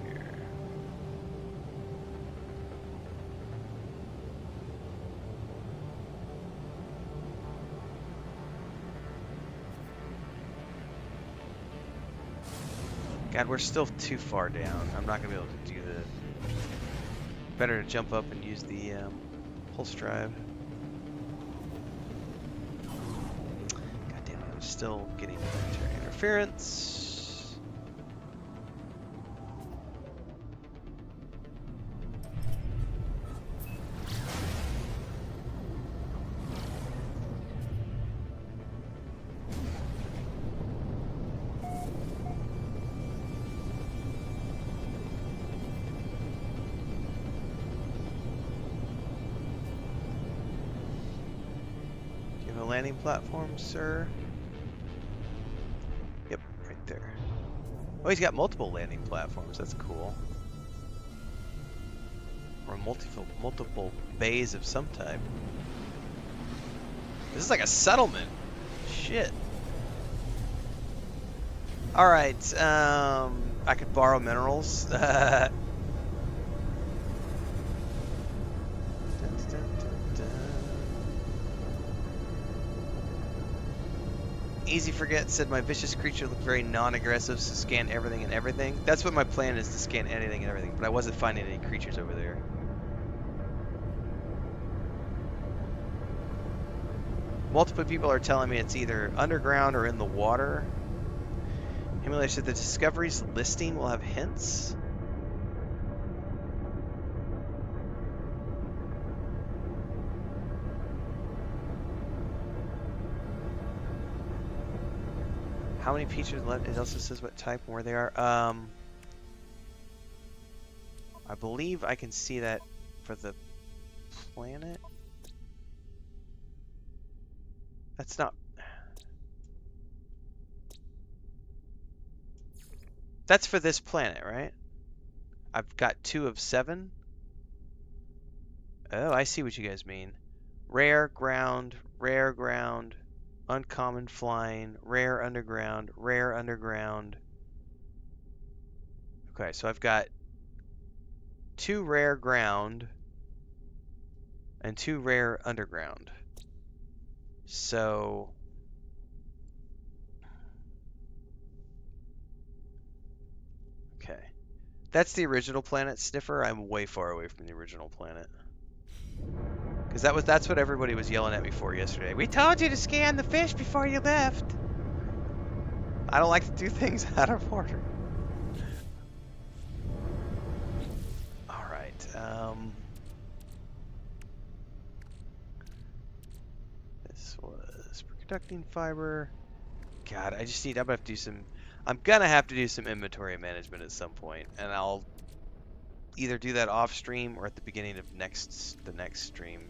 God, we're still too far down. I'm not gonna be able to do the. Better to jump up and use the pulse drive. God damn it! I'm still getting planetary interference. Landing platform, sir? Yep, right there. Oh, he's got multiple landing platforms. That's cool. Or multiple bays of some type. This is like a settlement. Shit. All right. I could borrow minerals. Easy Forget said my vicious creature looked very non-aggressive, so scan everything and everything. That's what my plan is, to scan anything and everything, but I wasn't finding any creatures over there. Multiple people are telling me it's either underground or in the water. Emulator said the Discovery's listing will have hints. How many features left? It also says what type and where they are. I believe I can see that for the planet. That's not. That's for this planet, right? I've got 2 of 7. Oh, I see what you guys mean. Rare ground, uncommon flying, rare underground. Okay, so I've got 2 rare ground and 2 rare underground. So okay. That's the original planet, Sniffer. I'm way far away from the original planet. Because that's what everybody was yelling at me for yesterday. We told you to scan the fish before you left. I don't like to do things out of order. All right. This was conducting fiber. God, I'm gonna have to do some inventory management at some point, and I'll either do that off stream or at the beginning of the next stream.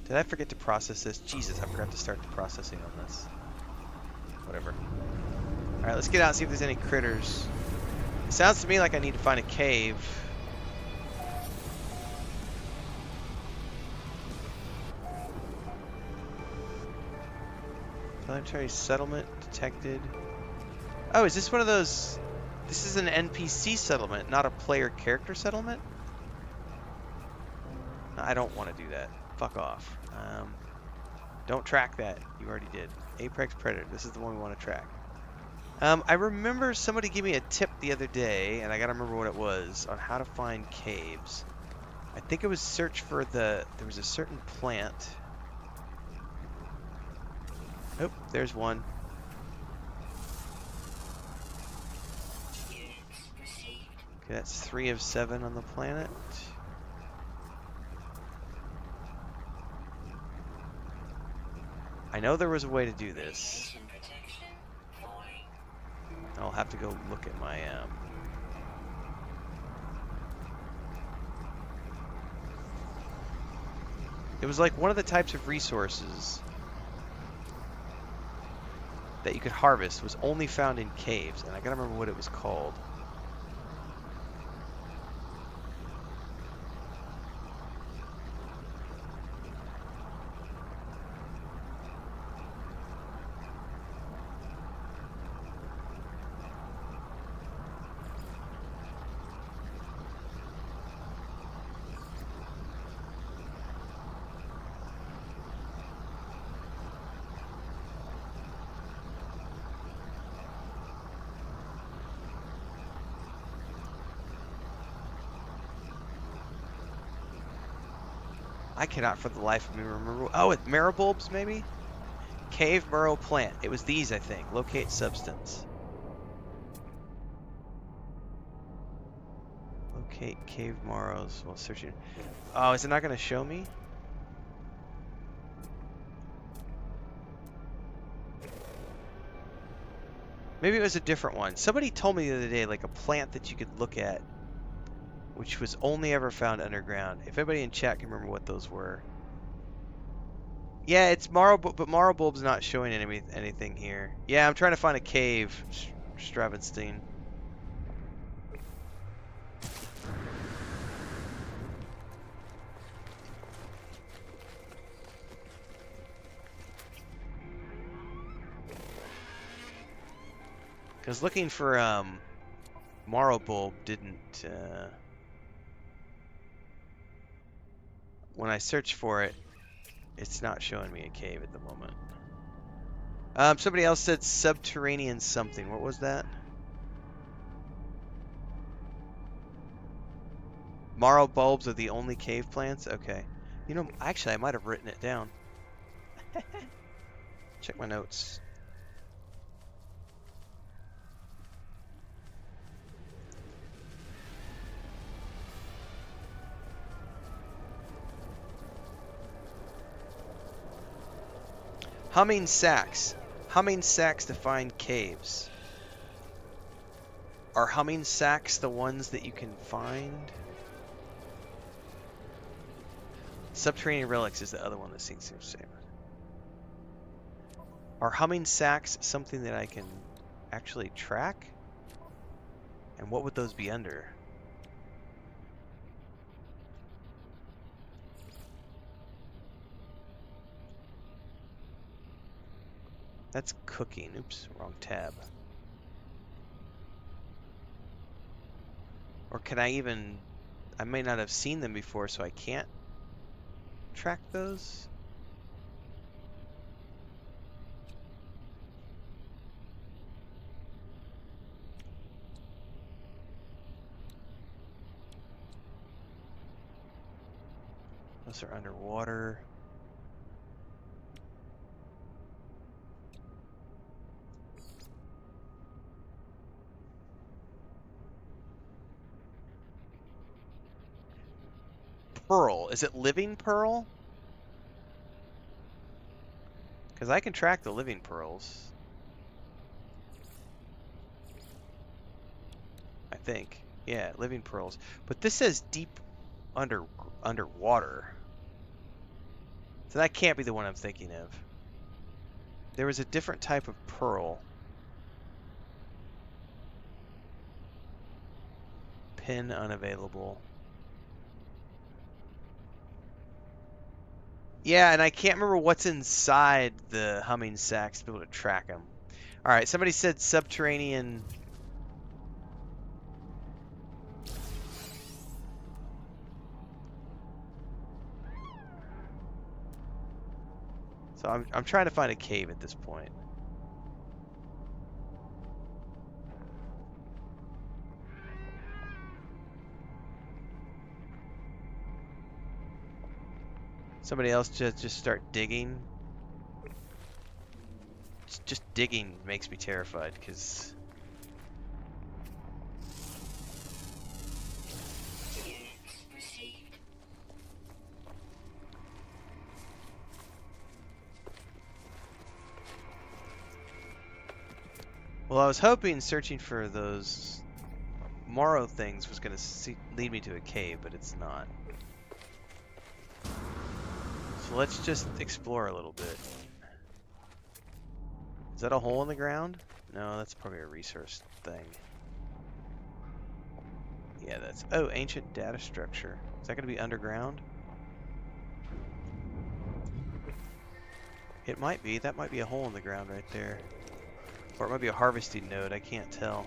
Did I forget to process this? Jesus, I forgot to start the processing on this. Whatever. Alright, let's get out and see if there's any critters. It sounds to me like I need to find a cave. Planetary settlement detected. Oh, is this one of those This is an NPC settlement, not a player character settlement? I don't want to do that. Fuck off. Don't track that. You already did. Apex Predator. This is the one we want to track. I remember somebody gave me a tip the other day, and I gotta remember what it was, on how to find caves. I think it was search for there was a certain plant. Oh, there's one. Units received. Okay, that's 3 of 7 on the planet. I know there was a way to do this. Radiation protection falling. I'll have to go look at my It was like one of the types of resources that you could harvest was only found in caves, and I gotta remember what it was called. I cannot for the life of me remember. Oh, it's marrow bulbs, maybe? Cave marrow plant. It was these, I think. Locate substance. Locate cave marrows while searching. Oh, is it not going to show me? Maybe it was a different one. Somebody told me the other day, like a plant that you could look at, which was only ever found underground. If anybody in chat can remember what those were. Yeah, it's marrow, but marrow bulb's not showing anything here. Yeah, I'm trying to find a cave, Stravenstein. Because looking for marrow bulb didn't. When I search for it, it's not showing me a cave at the moment. Somebody else said subterranean something. What was that? Marrow bulbs are the only cave plants? Okay. You know, actually, I might have written it down. Check my notes. Humming sacks. Humming sacks to find caves. Are humming sacks the ones that you can find? Subterranean relics is the other one that seems the same. Are humming sacks something that I can actually track? And what would those be under? That's cooking. Oops, wrong tab. Or can I even... I may not have seen them before, so I can't track those? Those are underwater. Pearl. Is it living pearl? Because I can track the living pearls. I think. Yeah, living pearls. But this says deep underwater. So that can't be the one I'm thinking of. There was a different type of pearl. Pin unavailable. Yeah, and I can't remember what's inside the humming sacks to be able to track them. All right, somebody said subterranean So I'm trying to find a cave at this point. Somebody else just start digging. Just digging makes me terrified because Units received. well, I was hoping searching for those Morrow things was going to lead me to a cave, but it's not. So let's just explore a little bit. Is that a hole in the ground? No, that's probably a resource thing. Yeah, that's... Oh, ancient data structure. Is that going to be underground? It might be. That might be a hole in the ground right there. Or it might be a harvesting node. I can't tell.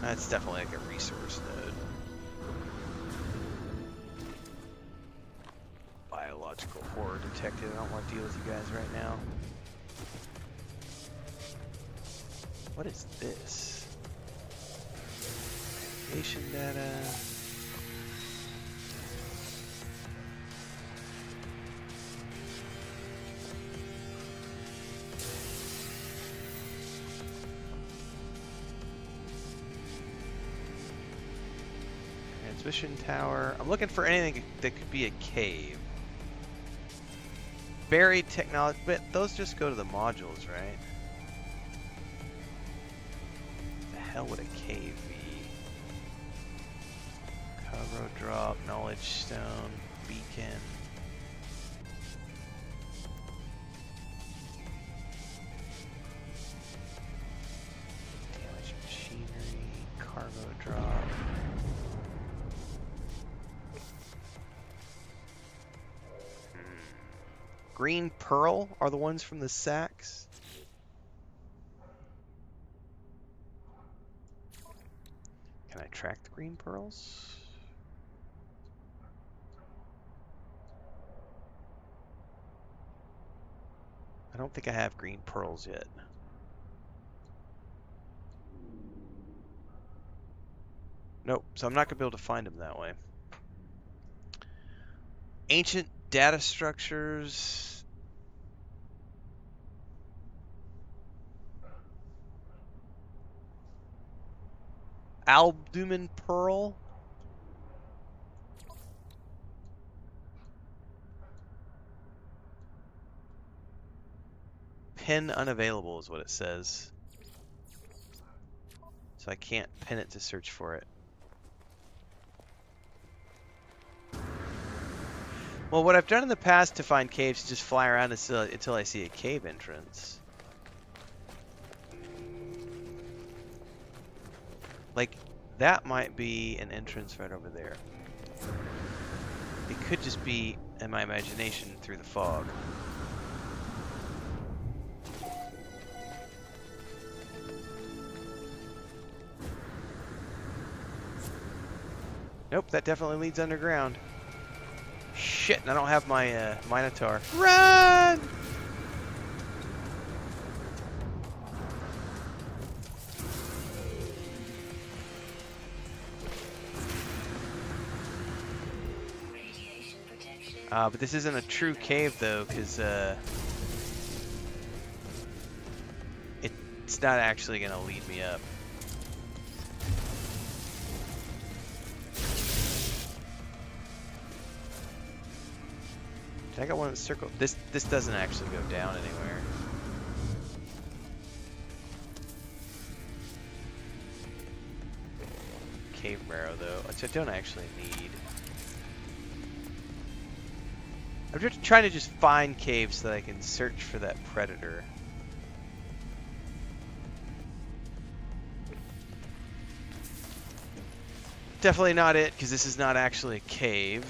That's definitely like a resource node. Biological horror detected. I don't want to deal with you guys right now. What is this? Navigation data. Transmission tower. I'm looking for anything that could be a cave. Buried technology, but those just go to the modules, right? The hell would a cave be? Cargo drop, knowledge stone, beacon. Damaged machinery, cargo drop. Green pearl are the ones from the sacks. Can I track the green pearls? I don't think I have green pearls yet. Nope, so I'm not going to be able to find them that way. Ancient data structures. Albumin pearl. Pin unavailable is what it says. So I can't pin it to search for it. Well, what I've done in the past to find caves is just fly around until I see a cave entrance. Like, that might be an entrance right over there. It could just be in my imagination through the fog. Nope, that definitely leads underground. Shit, and I don't have my Minotaur. Run! Radiation protection. But this isn't a true cave though, because it's not actually gonna lead me up. Did I got one of the circle? This doesn't actually go down anywhere. Cave marrow though, which I don't actually need. I'm just trying to just find caves so that I can search for that predator. Definitely not it, because this is not actually a cave.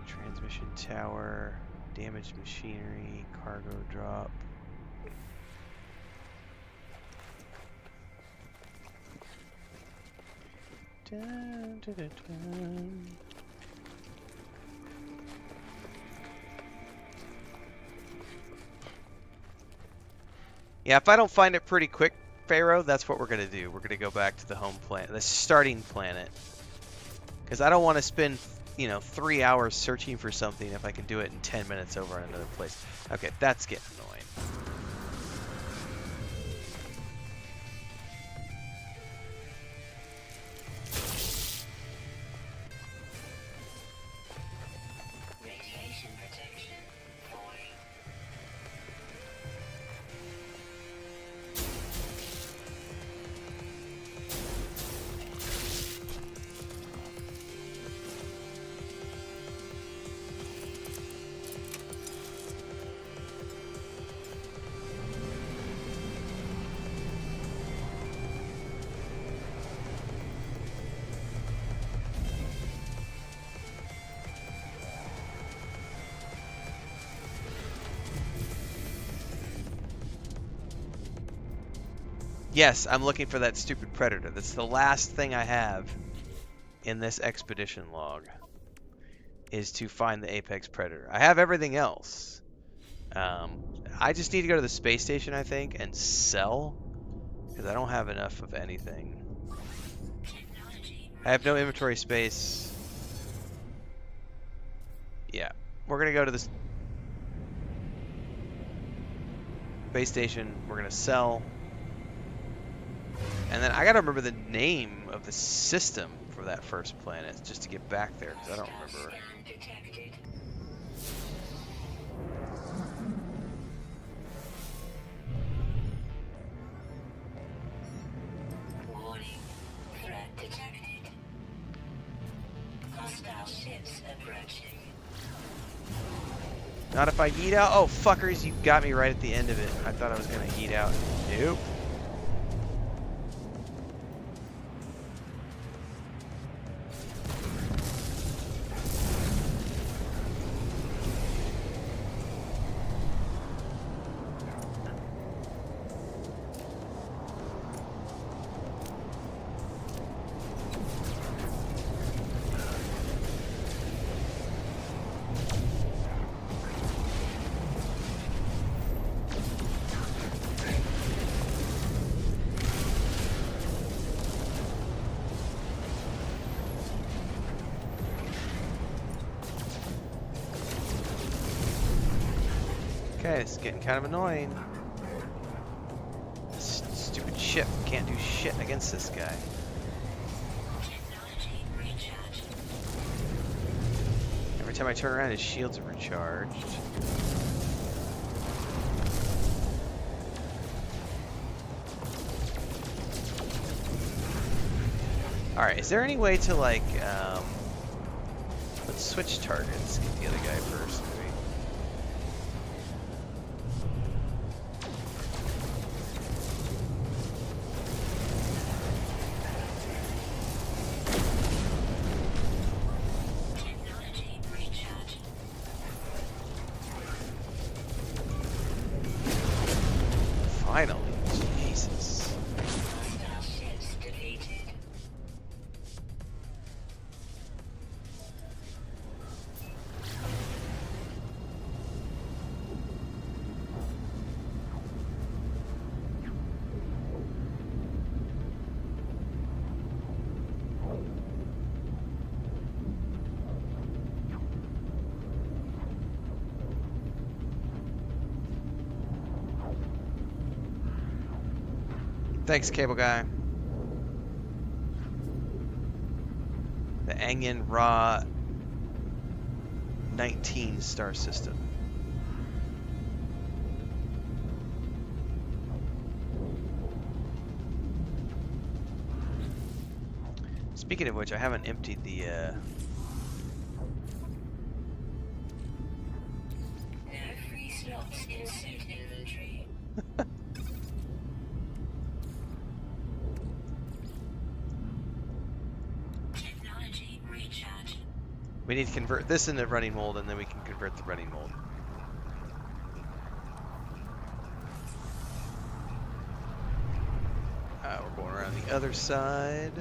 Transmission tower, damaged machinery, cargo drop. Dun, dun, dun, dun. Yeah, if I don't find it pretty quick, Pharaoh, that's what we're gonna do. We're gonna go back to the home planet, the starting planet, because I don't want to spend, 3 hours searching for something if I can do it in 10 minutes over on another place. Okay, that's getting annoying. Radiation protection falling. Yes, I'm looking for that stupid predator. That's the last thing I have in this expedition log, is to find the apex predator. I have everything else. I just need to go to the space station, I think, and sell, because I don't have enough of anything. Technology. I have no inventory space. Yeah, we're gonna go to the space station. We're gonna sell, and then I gotta remember the name of the system for that first planet just to get back there, because I don't remember. Scan detected. Warning. Threat detected. Hostile ships approaching. Not if I yeet out. Oh, fuckers, you got me right at the end of it. I thought I was gonna yeet out. Nope. Okay, it's getting kind of annoying. This stupid ship can't do shit against this guy. Technology recharged. Every time I turn around, his shields are recharged. Alright, is there any way to, like, let's switch targets. Get the other guy first, maybe. Technology recharged. Finally. Jesus. Hostile ships defeated. Thanks, cable guy. The Angan Ra 19 star system. Speaking of which, I haven't emptied the No free slots in suit inventory. Technology recharged. we need to convert this into running mold, and then we can convert the running mold. We're going around the other side.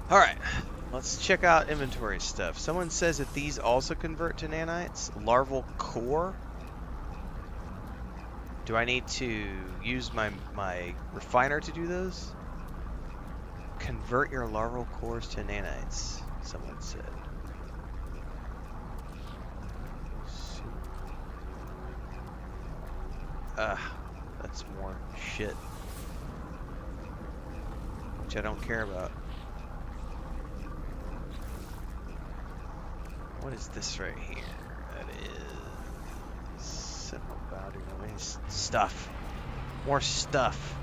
All right, let's check out inventory stuff. Someone says that these also convert to nanites. Larval core. Do I need to use my refiner to do those? Convert your larval cores to nanites, someone said. That's more shit. Which I don't care about. What is this right here? That is Sentinel boundary domains. Stuff. More stuff.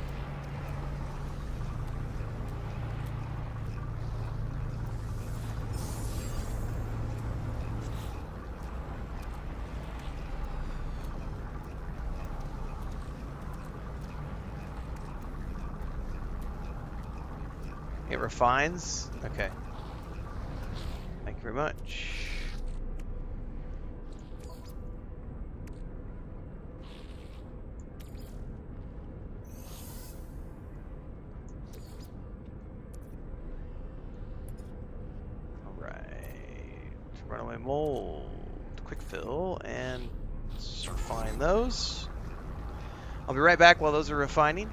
It refines? Okay. Thank you very much. Runaway mold, quick fill, and let's refine those. I'll be right back while those are refining.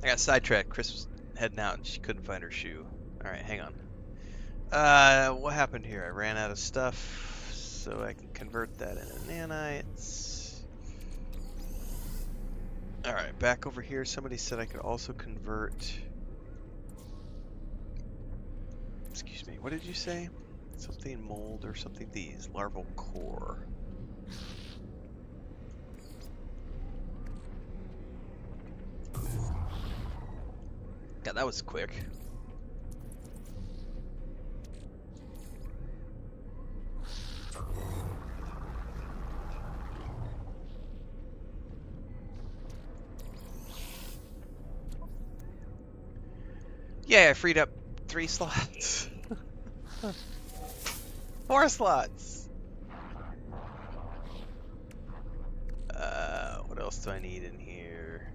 I got sidetracked. Chris was heading out and she couldn't find her shoe. Alright, hang on. What happened here? I ran out of stuff, so I can convert that into nanites. Alright, back over here. Somebody said I could also convert... Excuse me, what did you say? Something mold or something these. Larval core. Yeah, that was quick. Yeah, I freed up 3 slots. 4 slots. What else do I need in here?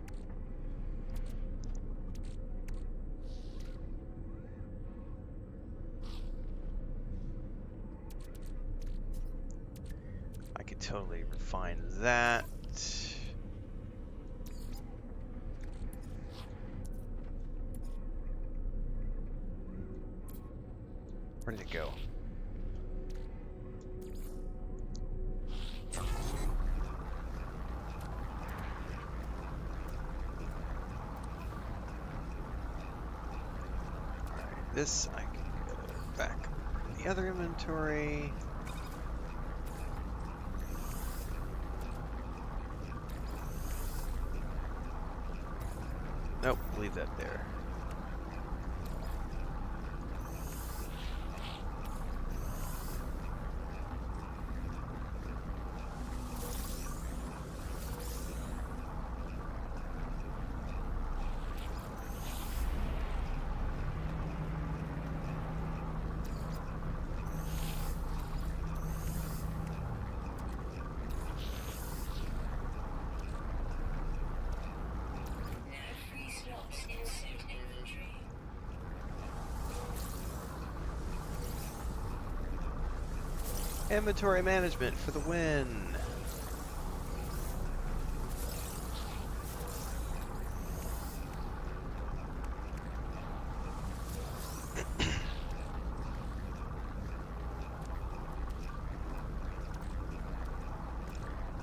I could totally refine that. Where did it go? Alright, this I can go back in the other inventory. Nope, leave that there. Inventory management for the win.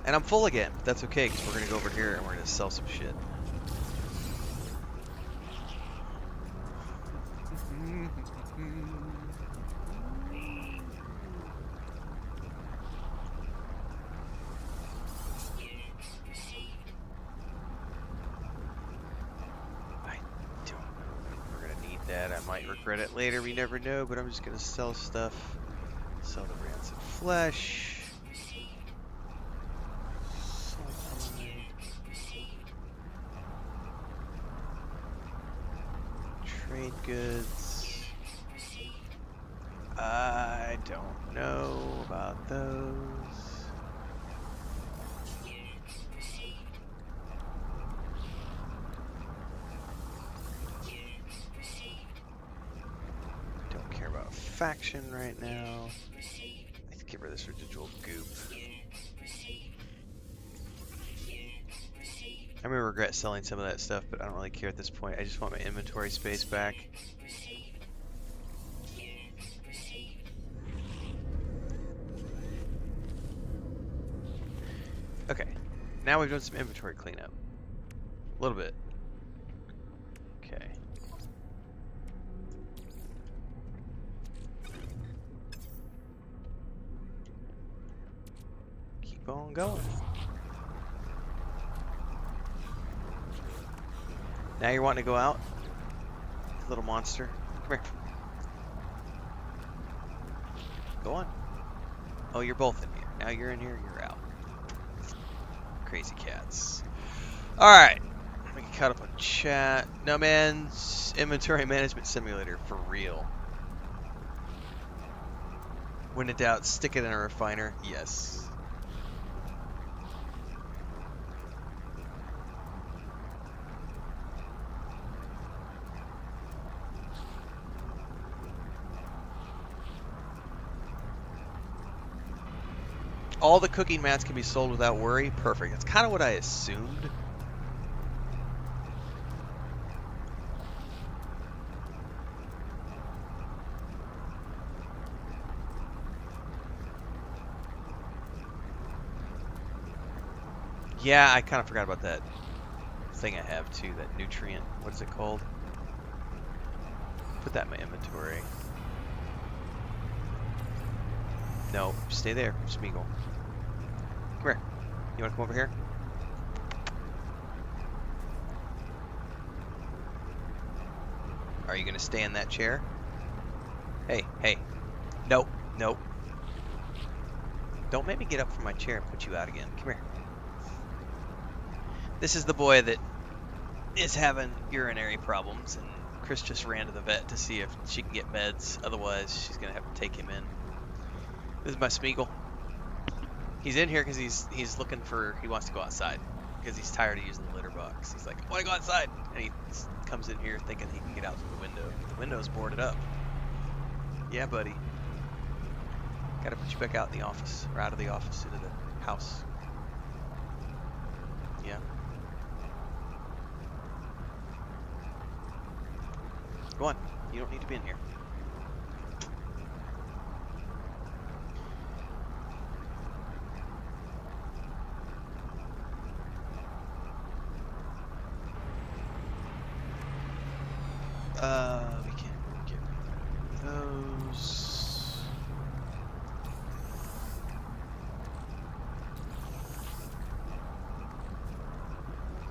And I'm full again, but that's okay because we're going to go over here and we're going to sell some shit. I might regret it later, we never know, but I'm just gonna sell stuff. Sell the rancid flesh. Trade goods. I don't know about those. Faction right now. Let's get rid of this residual goop. I may regret selling some of that stuff, but I don't really care at this point. I just want my inventory space back. Okay, now we've done some inventory cleanup. A little bit. Okay. Keep on going. Now you're wanting to go out? Little monster. Come here. Go on. Oh, you're both in here. Now you're in here, you're out. Crazy cats. Alright. Let me get caught up on chat. No man's inventory management simulator for real. When in doubt, stick it in a refiner. Yes. All the cooking mats can be sold without worry. Perfect. That's kind of what I assumed. Yeah, I kind of forgot about that thing I have too, that nutrient. What is it called? Put that in my inventory. No, stay there, Smeagol. Come here. You want to come over here? Are you going to stay in that chair? Hey, hey. Nope, nope. Don't make me get up from my chair and put you out again. Come here. This is the boy that is having urinary problems, and Chris just ran to the vet to see if she can get meds. Otherwise, she's going to have to take him in. This is my Smeagol. He's in here because he's looking for, he wants to go outside because he's tired of using the litter box. He's like, I want to go outside. And he comes in here thinking he can get out through the window. The window's boarded up. Yeah, buddy. Gotta put you back out in the office, or out of the office into the house. Yeah. Go on. You don't need to be in here. We can get rid of those.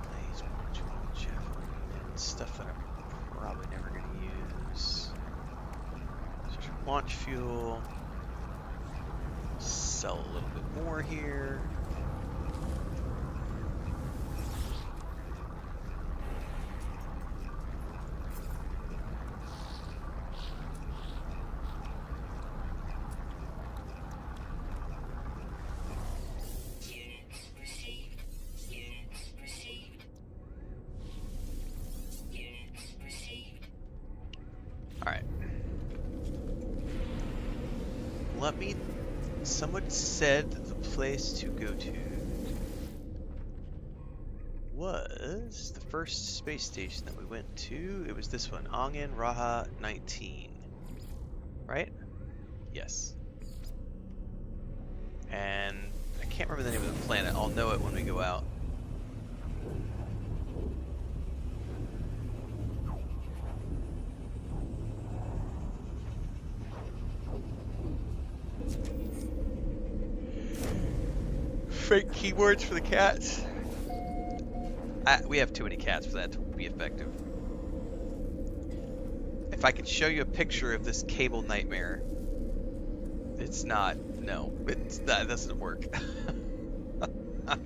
Blaze, javelin, stuff that I'm probably never going to use. Search for launch fuel. Sell a little bit more here. Someone said that the place to go to was the first space station that we went to. It was this one, Angan Raha 19. Right? Yes. And I can't remember the name of the planet. I'll know it when we go out. Fake keywords for the cats. We have too many cats for that to be effective. If I could show you a picture of this cable nightmare, it's not. No, it's not, it doesn't work. At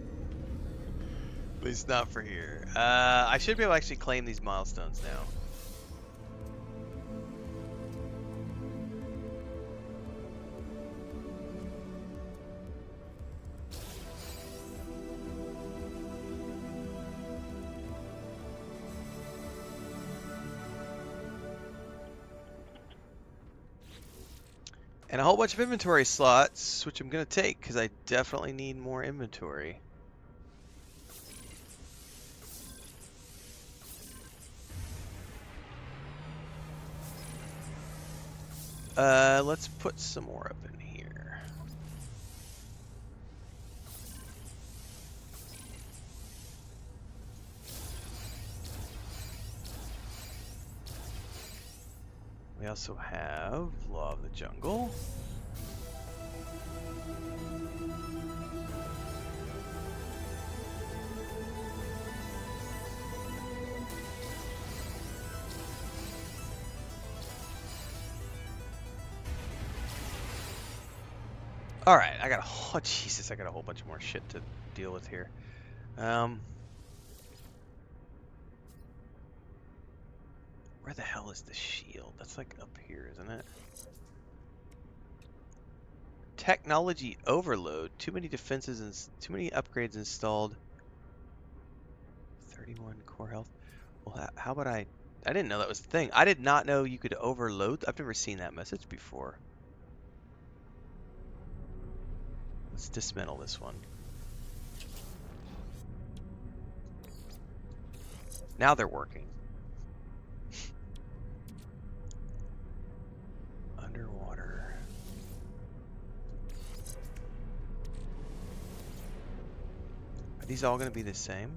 least not for here. I should be able to actually claim these milestones now. And a whole bunch of inventory slots, which I'm going to take because I definitely need more inventory. Let's put some more up in here. We also have Law of the Jungle. All right, I got oh Jesus, I got a whole bunch more shit to deal with here. Where the hell is the shield? That's like up here, isn't it? Technology overload. Too many defenses and too many upgrades installed. 31 core health. Well, how about I didn't know that was the thing. I did not know you could overload. I've never seen that message before. Let's dismantle this one. Now they're working. Underwater. I these all going to be the same?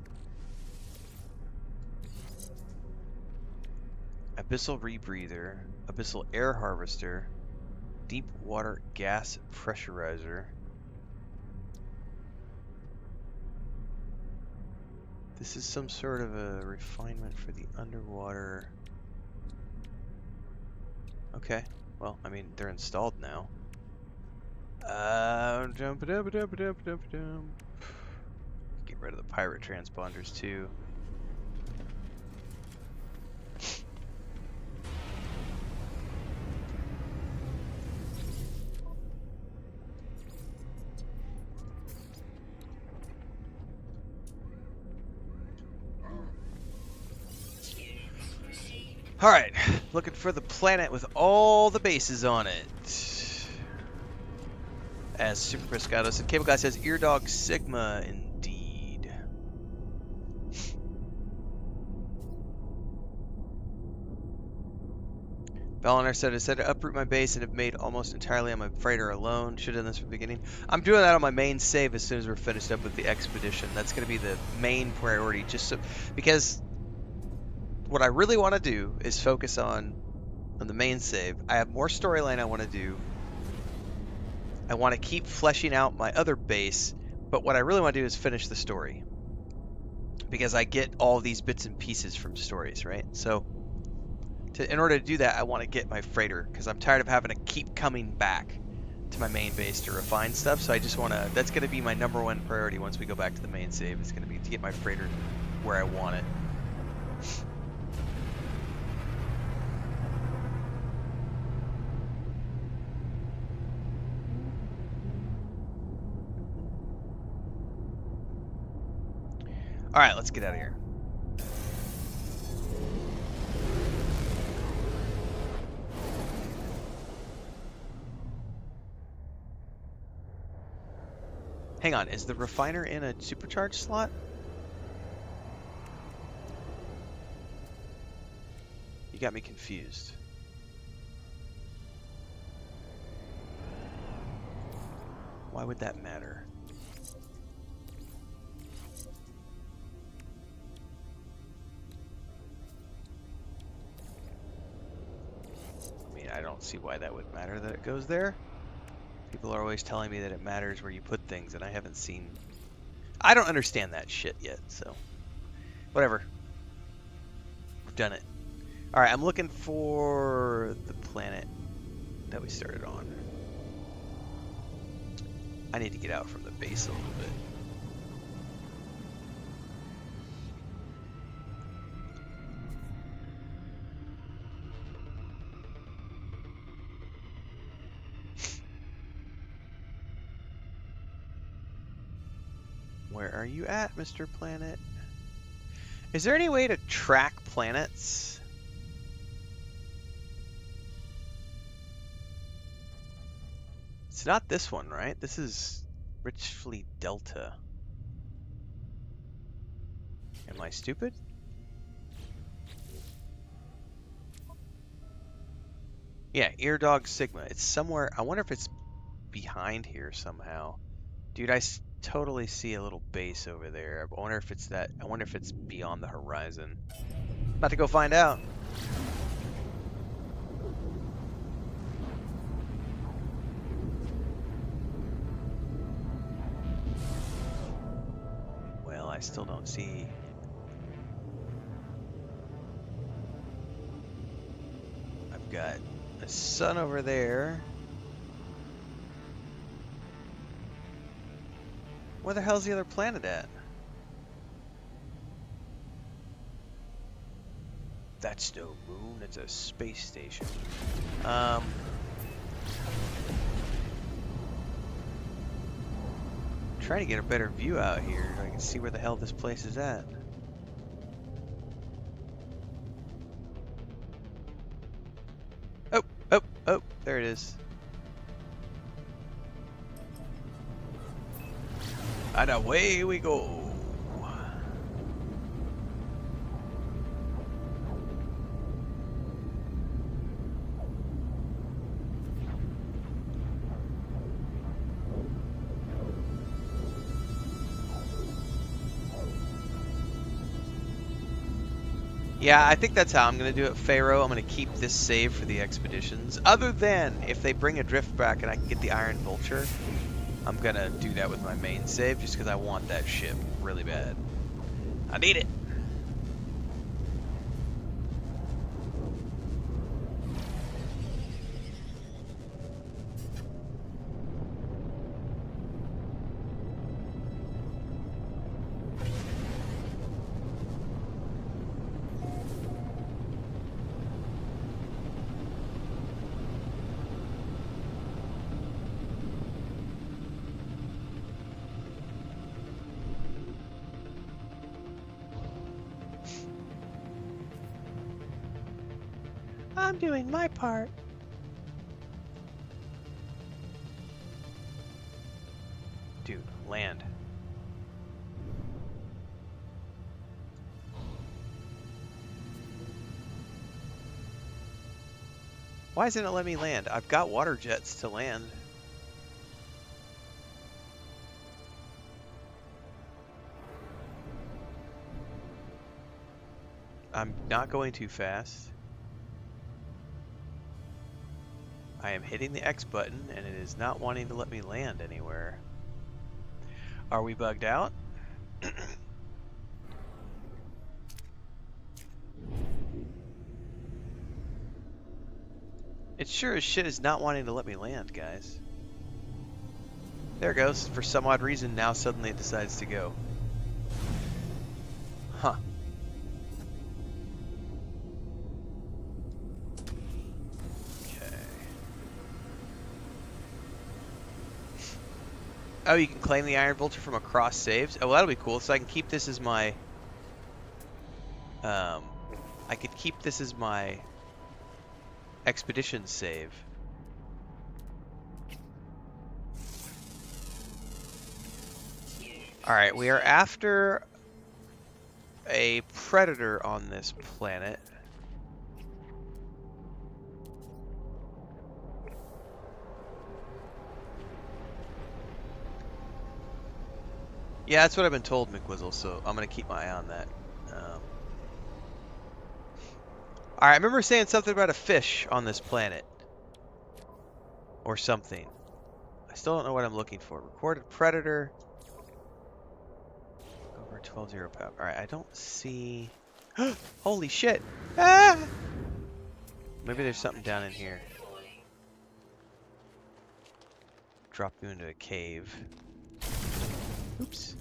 Abyssal rebreather, abyssal air harvester, deep water gas pressurizer. This is some sort of a refinement for the underwater. Okay, well, I mean, they're installed now. Get rid of the pirate transponders too. Alright, looking for the planet with all the bases on it. As Super Pescado said, Cable Guy says, Eardog Sigma, indeed. Balliner said, I said to uproot my base and have made almost entirely on my freighter alone. Should have done this from the beginning. I'm doing that on my main save as soon as we're finished up with the expedition. That's going to be the main priority, just so, because what I really want to do is focus on the main save. I have more storyline I want to do. I want to keep fleshing out my other base, but what I really want to do is finish the story. Because I get all these bits and pieces from stories, right? So, in order to do that, I want to get my freighter, because I'm tired of having to keep coming back to my main base to refine stuff, so I just want to, that's going to be my #1 priority once we go back to the main save. It's going to be to get my freighter where I want it. Alright, let's get out of here. Hang on, is the refiner in a supercharged slot? You got me confused. Why would that matter? I don't see why that would matter that it goes there. People are always telling me that it matters where you put things, and I haven't seen... I don't understand that shit yet, so... Whatever. We've done it. Alright, I'm looking for the planet that we started on. I need to get out from the base a little bit. Where are you at, Mr. Planet? Is there any way to track planets? It's not this one, right? This is Richfleet Delta. Am I stupid? Yeah, Eardog Sigma. It's somewhere. I wonder if it's behind here somehow. Dude, I totally see a little base over there. I wonder if it's that. I wonder if it's beyond the horizon. About to go find out. Well, I still don't see. I've got a sun over there. Where the hell's the other planet at? That's no moon, it's a space station. Trying to get a better view out here so I can see where the hell this place is at. Oh, there it is. And away we go. Yeah, I think that's how I'm going to do it, Pharaoh. I'm going to keep this save for the expeditions. Other than if they bring a drift back and I can get the Iron Vulture, I'm going to do that with my main save just because I want that ship really bad. I need it. I'm doing my part. Dude, land. Why isn't it letting me land? I've got water jets to land. I'm not going too fast. I am hitting the X button and it is not wanting to let me land anywhere. Are we bugged out? It sure as shit is not wanting to let me land, guys. There it goes. For some odd reason, now suddenly it decides to go. Huh. Okay. Oh, you can claim the Iron Vulture from across saves? Oh, well, that'll be cool. So I can keep this as my... I could keep this as my expedition save. Alright, we are after a predator on this planet. Yeah, that's what I've been told, McWizzle, so I'm going to keep my eye on that. Alright, I remember saying something about a fish on this planet. Or something. I still don't know what I'm looking for. Recorded predator. Over 12-0 power. Alright, I don't see... Holy shit! Ah! Maybe there's something down in here. Drop you into a cave. Oops.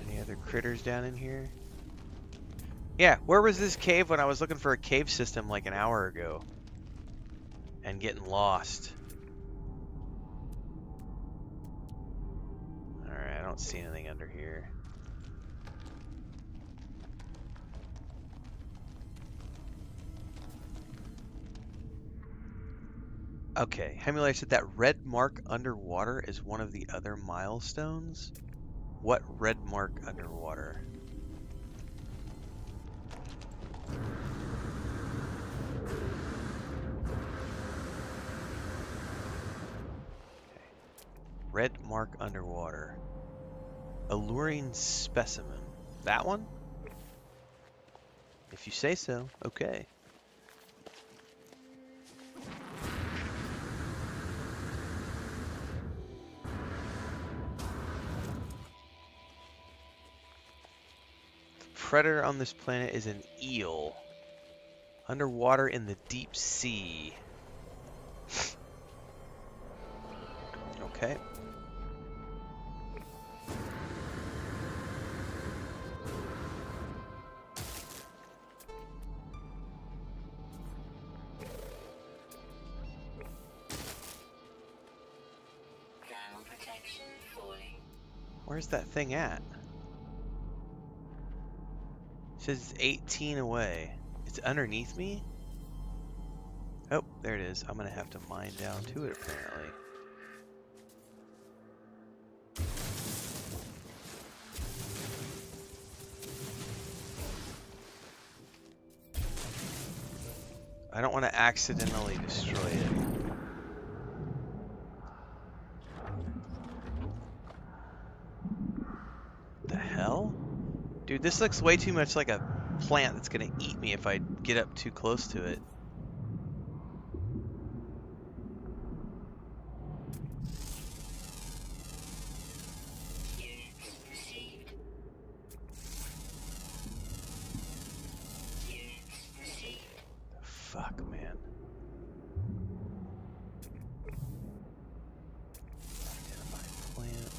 Any other critters down in here? Yeah, where was this cave when I was looking for a cave system like an hour ago? And getting lost. Alright, I don't see anything under here. Okay, Hemulator said that red mark underwater is one of the other milestones? What red mark underwater? Red mark underwater. Alluring specimen. That one? If you say so, okay. The predator on this planet is an eel. Underwater in the deep sea. Okay. Where's that thing at? It says it's 18 away. It's underneath me? Oh, there it is. I'm gonna have to mine down to it apparently. I don't want to accidentally destroy it. Dude, this looks way too much like a plant that's gonna eat me if I get up too close to it. Units received. Units received. Fuck, man. Identify plant.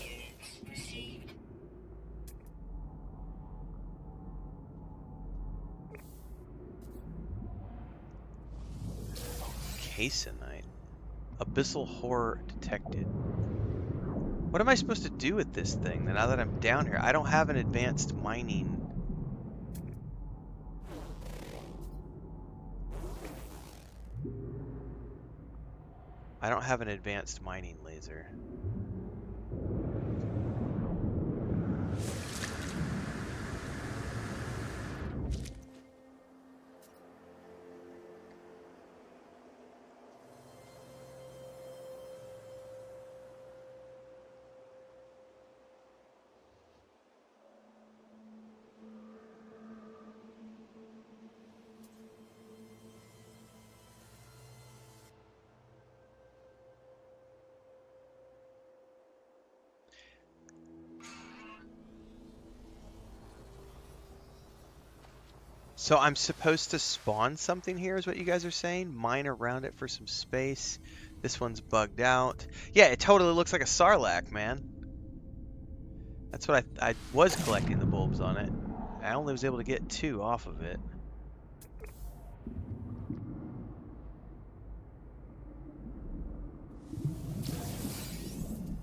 Units received. Caseonite. Abyssal horror detected. What am I supposed to do with this thing now that I'm down here? I don't have an advanced mining. I don't have an advanced mining laser. So I'm supposed to spawn something here is what you guys are saying? Mine around it for some space. This one's bugged out. Yeah, it totally looks like a sarlacc, man. That's what I was collecting the bulbs on it. I only was able to get 2 off of it.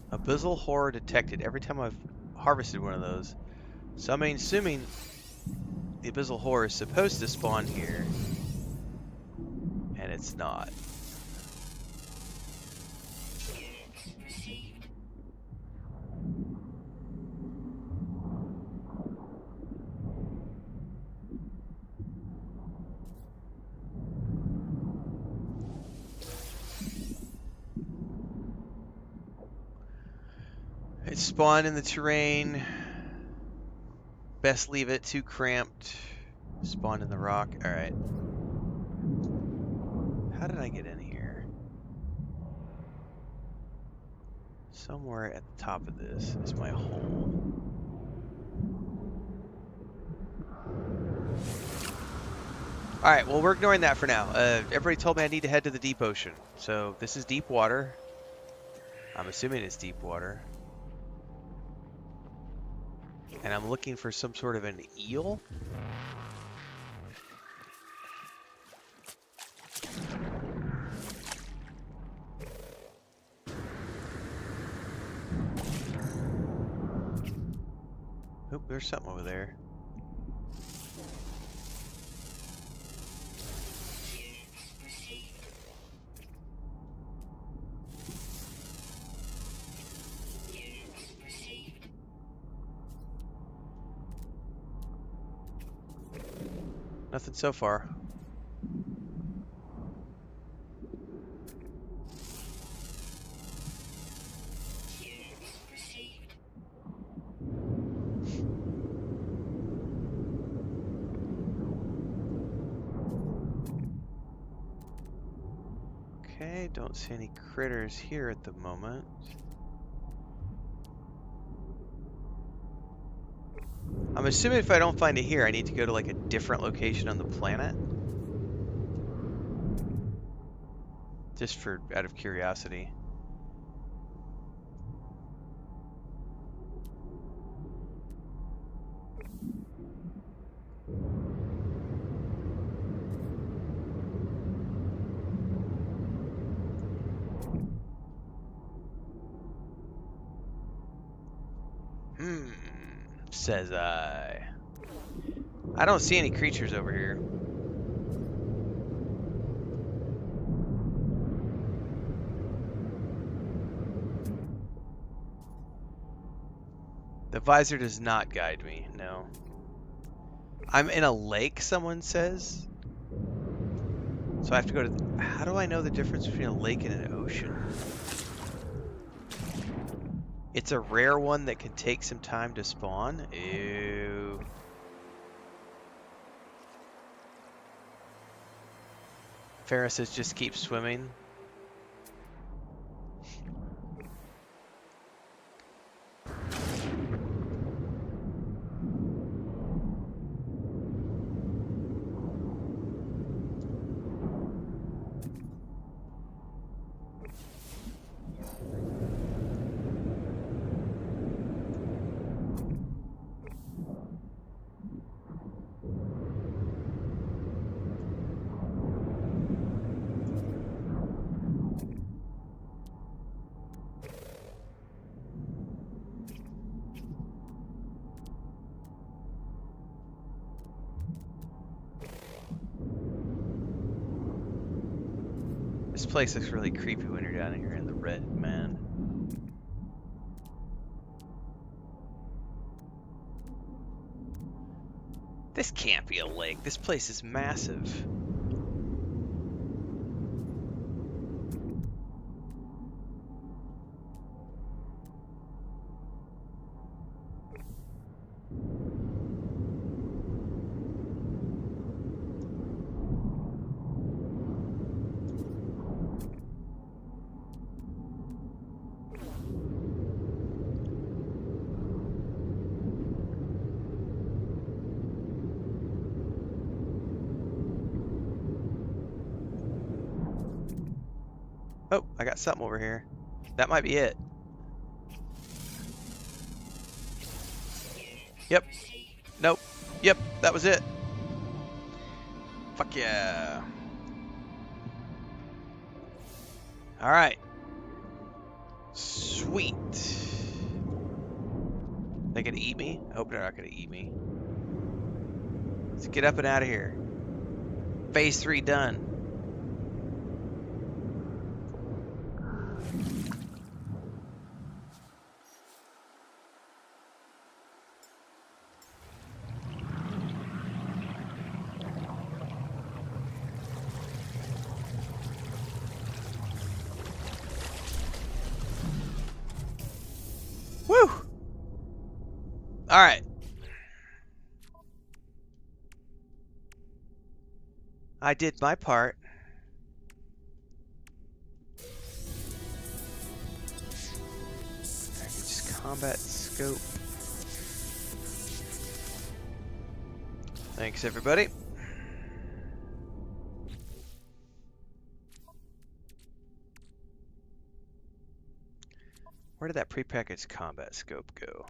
Abyssal horror detected every time I've harvested one of those. So I'm assuming the abyssal horror is supposed to spawn here, and it's not. Units received. It spawned in the terrain. Best leave it too cramped. Spawned in the rock. Alright. How did I get in here? Somewhere at the top of this is my hole. Alright, well, we're ignoring that for now. Everybody told me I need to head to the deep ocean. So this is deep water. I'm assuming it's deep water. And I'm looking for some sort of an eel. Oop, there's something over there. Units received. Units received. Nothing so far. Units received. Okay, don't see any critters here at the moment. I'm assuming if I don't find it here, I need to go to like a different location on the planet. Just for out of curiosity. Says I. I don't see any creatures over here. The visor does not guide me, no. I'm in a lake, someone says. So I have to go to... How do I know the difference between a lake and an ocean? It's a rare one that can take some time to spawn. Ew. Ferris says just keep swimming. This place looks really creepy when you're down here in the red, man. This can't be a lake. This place is massive. Oh, I got something over here. That might be it. Yep. Nope. Yep, that was it. Fuck yeah. Alright. Sweet. They gonna eat me? I hope they're not gonna eat me. Let's get up and out of here. Phase 3 done. Woo! Alright. I did my part. Just combat scope. Thanks, everybody. Where did that prepackaged combat scope go?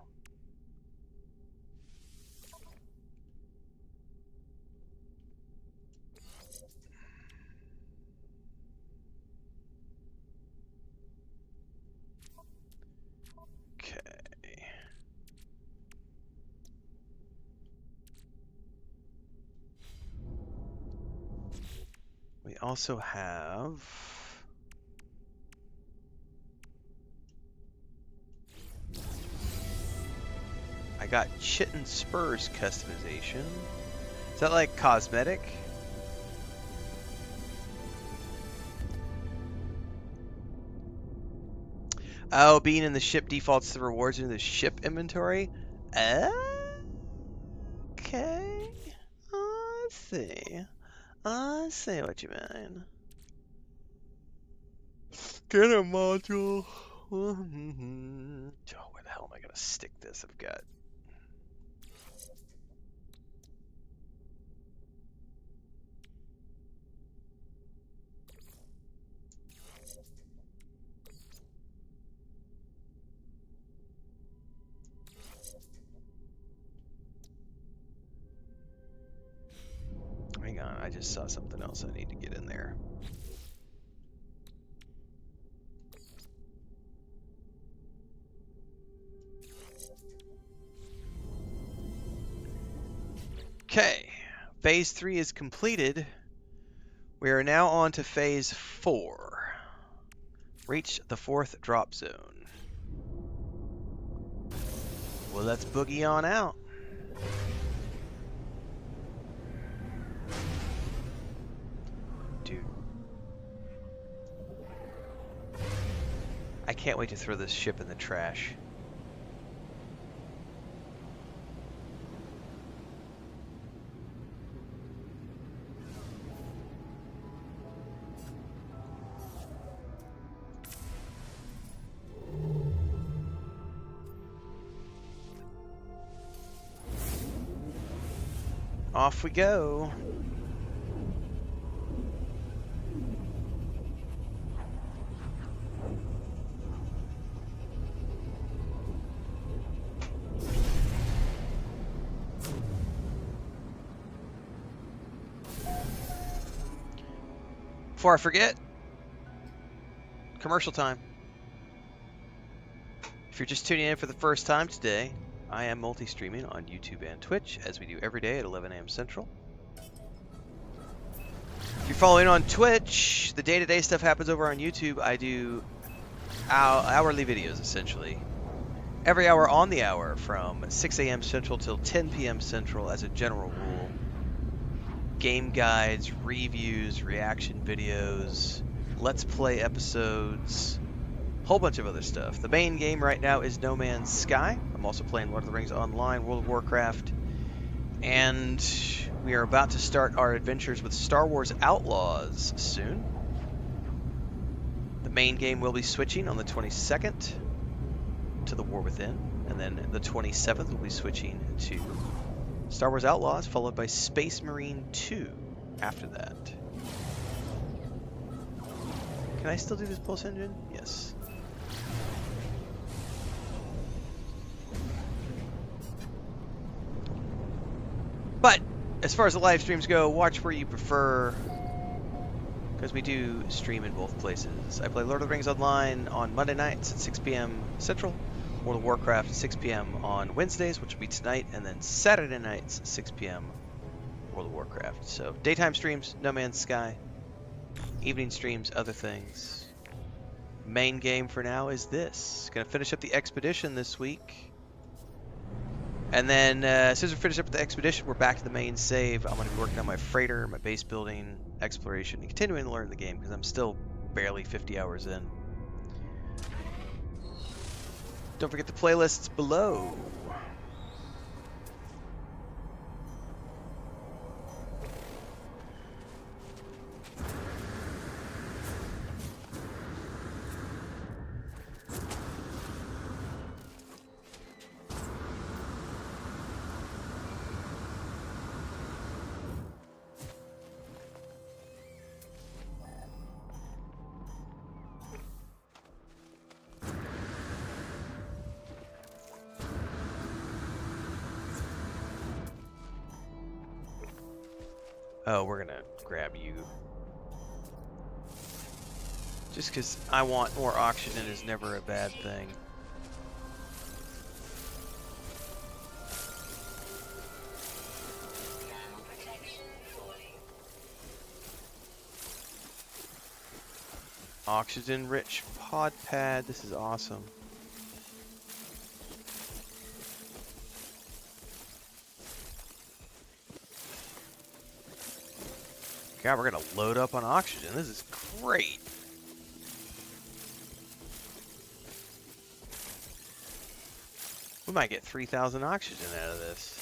Okay. We also have... I got Chitin Spurs customization. Is that like cosmetic? Oh, being in the ship defaults the rewards into the ship inventory? Okay. I see. I see what you mean. Get a module. Oh, where the hell am I gonna stick this? I've got... Hang on, I just saw something else I need to get in there. Okay, phase 3 is completed. We are now on to phase 4. Reach the 4th drop zone. Well, let's boogie on out. Dude. I can't wait to throw this ship in the trash. Off we go. Before I forget, commercial time. If you're just tuning in for the first time today, I am multi-streaming on YouTube and Twitch, as we do every day at 11 a.m. Central. If you're following on Twitch, the day-to-day stuff happens over on YouTube. I do hourly videos, essentially. Every hour on the hour from 6 a.m. Central till 10 p.m. Central as a general rule. Game guides, reviews, reaction videos, Let's Play episodes, whole bunch of other stuff. The main game right now is No Man's Sky. I'm also playing Lord of the Rings Online, World of Warcraft, and we are about to start our adventures with Star Wars Outlaws soon. The main game will be switching on the 22nd to The War Within, and then the 27th will be switching to Star Wars Outlaws, followed by Space Marine 2 after that. Can I still do this pulse engine? Yes. But as far as the live streams go, watch where you prefer, because we do stream in both places. I play Lord of the Rings Online on Monday nights at 6 p.m. Central, World of Warcraft at 6 p.m. on Wednesdays, which will be tonight, and then Saturday nights at 6 p.m. World of Warcraft. So daytime streams, No Man's Sky. Evening streams, other things. Main game for now is this. Gonna finish up the expedition this week. And then as soon as we finish up with the expedition, we're back to the main save. I'm gonna be working on my freighter, my base building, exploration, and continuing to learn the game, because I'm still barely 50 hours in. Don't forget the playlists below. Oh, we're gonna grab you. Just because I want more oxygen is never a bad thing. Oxygen-rich pod pad. This is awesome. God, we're gonna load up on oxygen. This is great. We might get 3,000 oxygen out of this.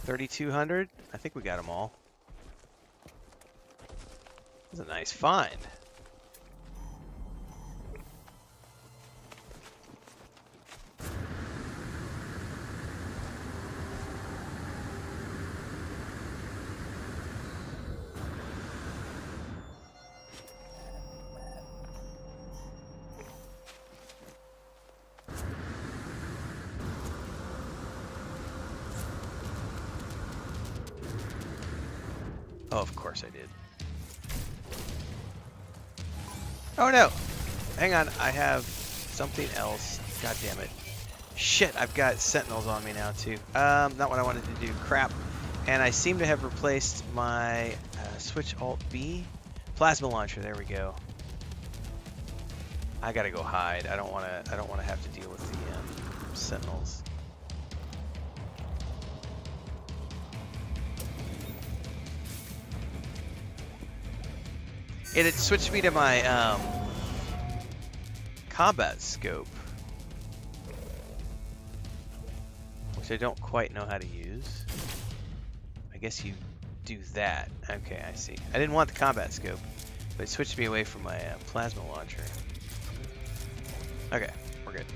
$3,200. I think we got them all. That's a nice find. Oh, of course I did. Oh no! Hang on, I have something else. God damn it. Shit, I've got sentinels on me now too. Not what I wanted to do. Crap. And I seem to have replaced my switch Alt B plasma launcher. There we go. I gotta go hide. I don't wanna have to deal with the sentinels. It had switched me to my combat scope, which I don't quite know how to use. I guess you do that. Okay, I see. I didn't want the combat scope, but it switched me away from my plasma launcher. Okay, we're good.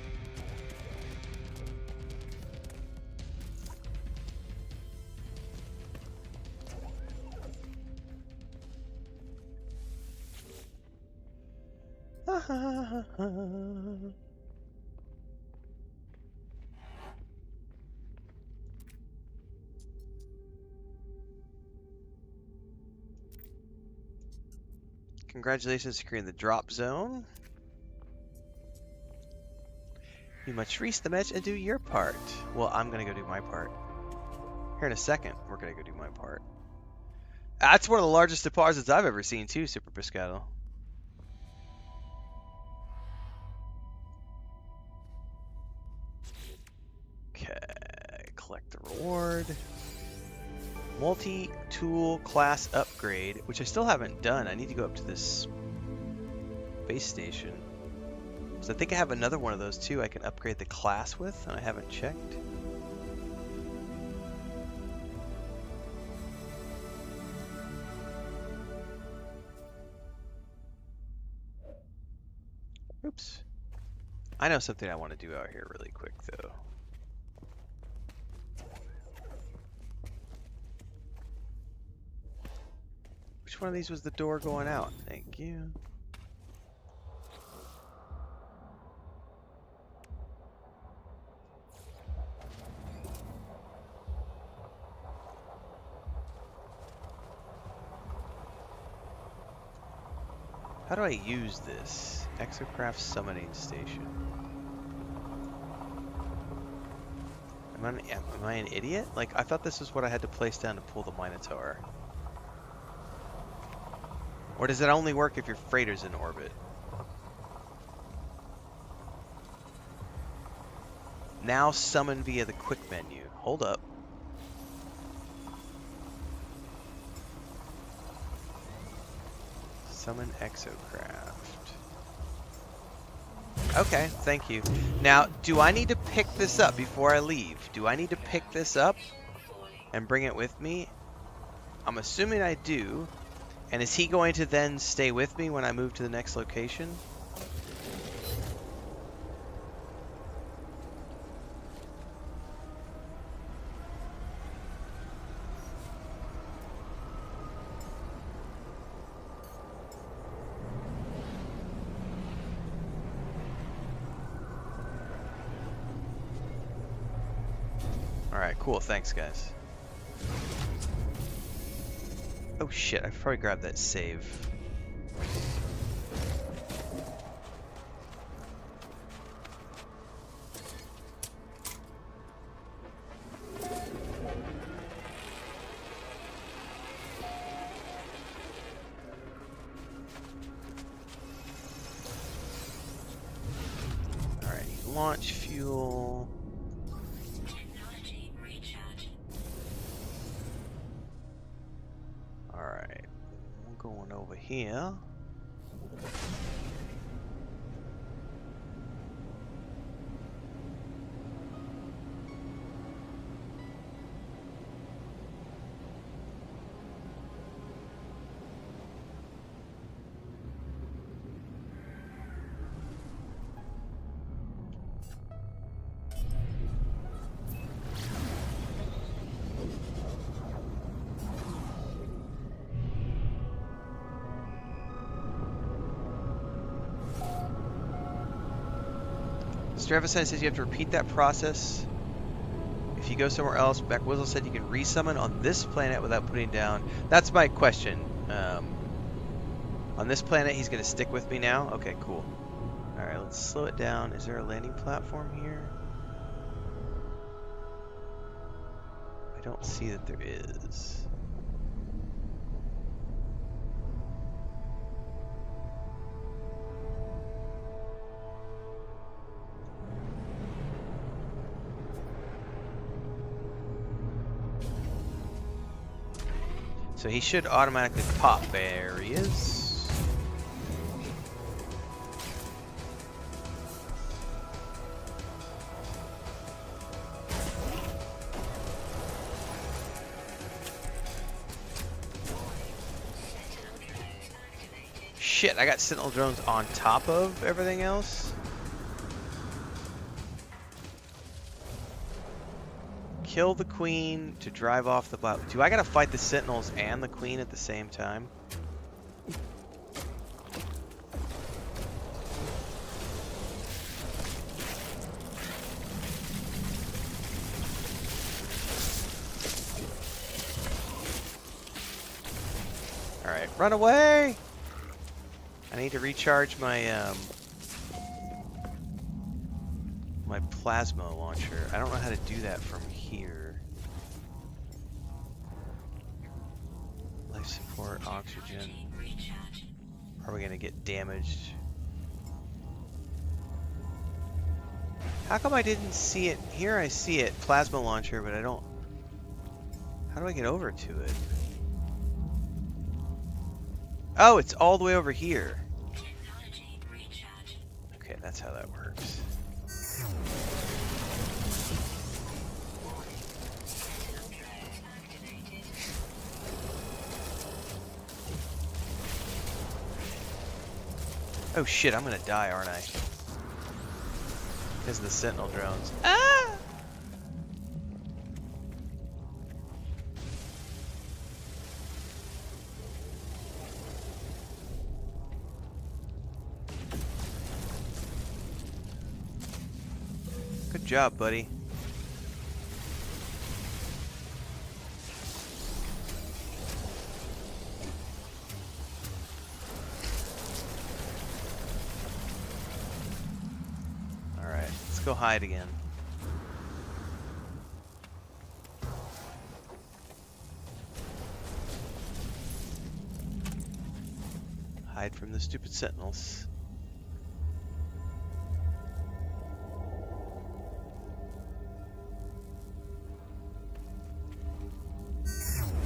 Congratulations on securing the drop zone. You must reach the match and do your part. Well, I'm gonna go do my part. Here in a second, we're gonna go do my part. That's one of the largest deposits I've ever seen too, Super Pescado. Okay, collect the reward. Multi-tool class upgrade, which I still haven't done. I need to go up to this base station. So I think I have another one of those too I can upgrade the class with, and I haven't checked. Oops. I know something I want to do out here really quick though. Which one of these was the door going out? Thank you. How do I use this? Exocraft summoning station. Am I an idiot? Like, I thought this was what I had to place down to pull the Minotaur. Or does it only work if your freighter's in orbit? Now summon via the quick menu. Hold up. Summon exocraft. Okay, thank you. Now, do I need to pick this up before I leave? Do I need to pick this up and bring it with me? I'm assuming I do. And is he going to then stay with me when I move to the next location? Alright, cool. Thanks, guys. Oh shit, I probably grabbed that save. Alright, launch fuel. Alright, we're going over here. Stravisan says you have to repeat that process. If you go somewhere else, Backwizzle said you can resummon on this planet without putting down. That's my question. On this planet, he's going to stick with me now? Okay, cool. Alright, let's slow it down. Is there a landing platform here? I don't see that there is. So he should automatically pop. There he is. Shit, I got Sentinel drones on top of everything else. kill the queen to drive off the bot. Do I gotta fight the sentinels and the queen at the same time? Alright, run away! I need to recharge my my plasma launcher. I don't know how to do that from here. Life support, oxygen. Are we gonna get damaged? How come I didn't see it? Here I see it, plasma launcher, but I don't... How do I get over to it? Oh, it's all the way over here. Okay, that's how that works. Oh shit, I'm gonna die, aren't I? Because of the sentinel drones. Ah! Good job, buddy. Alright, let's go hide again. Hide from the stupid sentinels.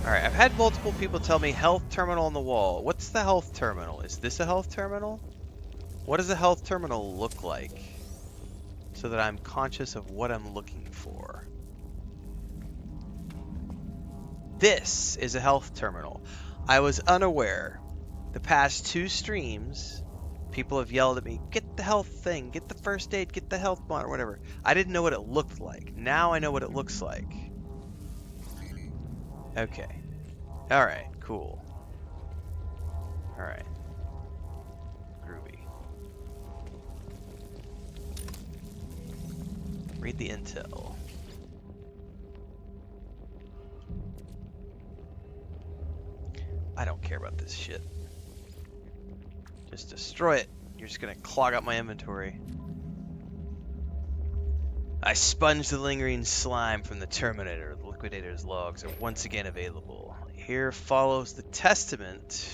Alright, I've had multiple people tell me health terminal on the wall. What's the health terminal? Is this a health terminal? What does a health terminal look like? So that I'm conscious of what I'm looking for. This is a health terminal. I was unaware. The past 2 streams, people have yelled at me, get the health thing, get the first aid, get the health mod, or whatever. I didn't know what it looked like. Now I know what it looks like. Okay. Alright, cool. Alright. Groovy. Read the intel. I don't care about this shit. Just destroy it. You're just gonna clog up my inventory. I sponged the lingering slime from the Terminator. The Liquidators logs are once again available. Here follows the testament.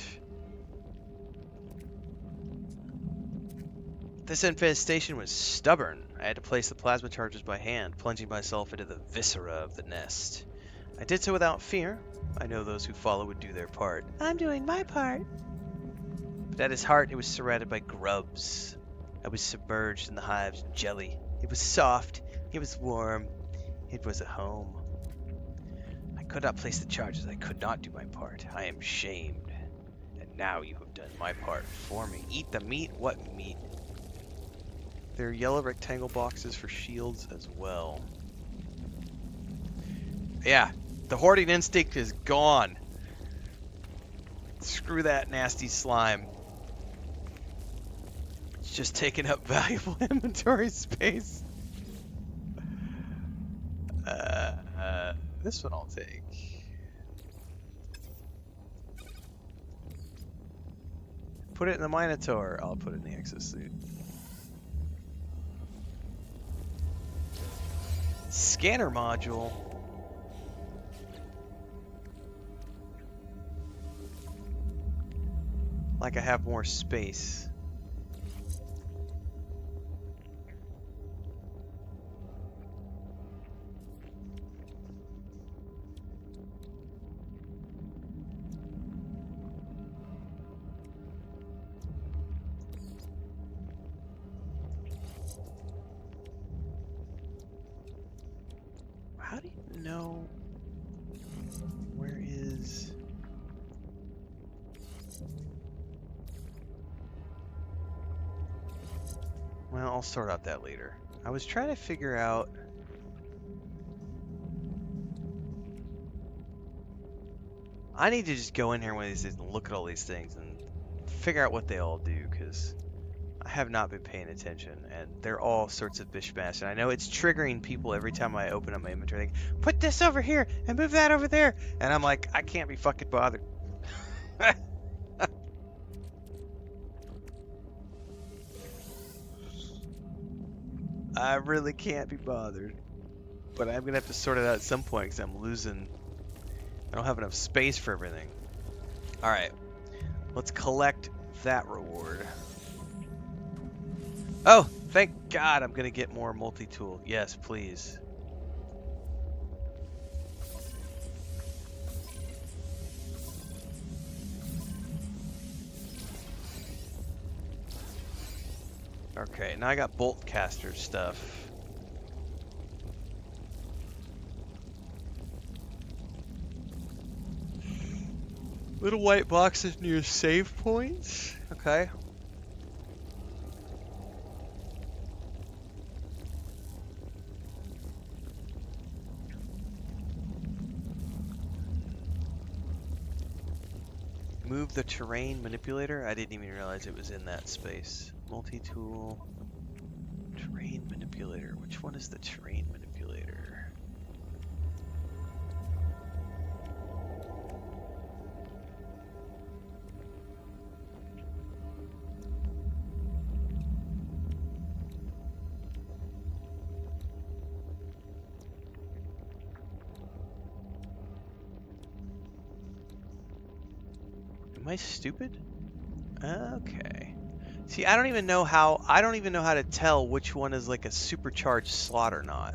This infestation was stubborn. I had to place the plasma charges by hand, plunging myself into the viscera of the nest. I did so without fear. I know those who follow would do their part. I'm doing my part. But at his heart, it was surrounded by grubs. I was submerged in the hive's jelly. It was soft. It was warm. It was a home. I could not place the charges. I could not do my part. I am shamed. And now you have done my part for me. Eat the meat? What meat? There are yellow rectangle boxes for shields as well. Yeah, the hoarding instinct is gone. Screw that nasty slime. It's just taking up valuable inventory space. This one I'll take. Put it in the Minotaur. I'll put it in the exosuit. Scanner module. Like I have more space. How do you know where is... Well, I'll sort out that later. I was trying to figure out I need to just go in here one of these days and look at all these things and figure out what they all do, because I have not been paying attention, and they're all sorts of bishmash. And I know it's triggering people every time I open up my inventory. Like, put this over here and move that over there, and I'm like, I can't be fucking bothered. I really can't be bothered. But I'm gonna have to sort it out at some point because I'm losing. I don't have enough space for everything. All right, let's collect that reward. Oh, thank God I'm gonna get more multi-tool. Yes, please. Okay, now I got bolt caster stuff. Little white boxes near save points. Okay. Move the terrain manipulator? I didn't even realize it was in that space. Multi-tool. Terrain manipulator. Which one is the terrain manipulator? Am I stupid? Okay. See, I don't even know how to tell which one is like a supercharged slot or not.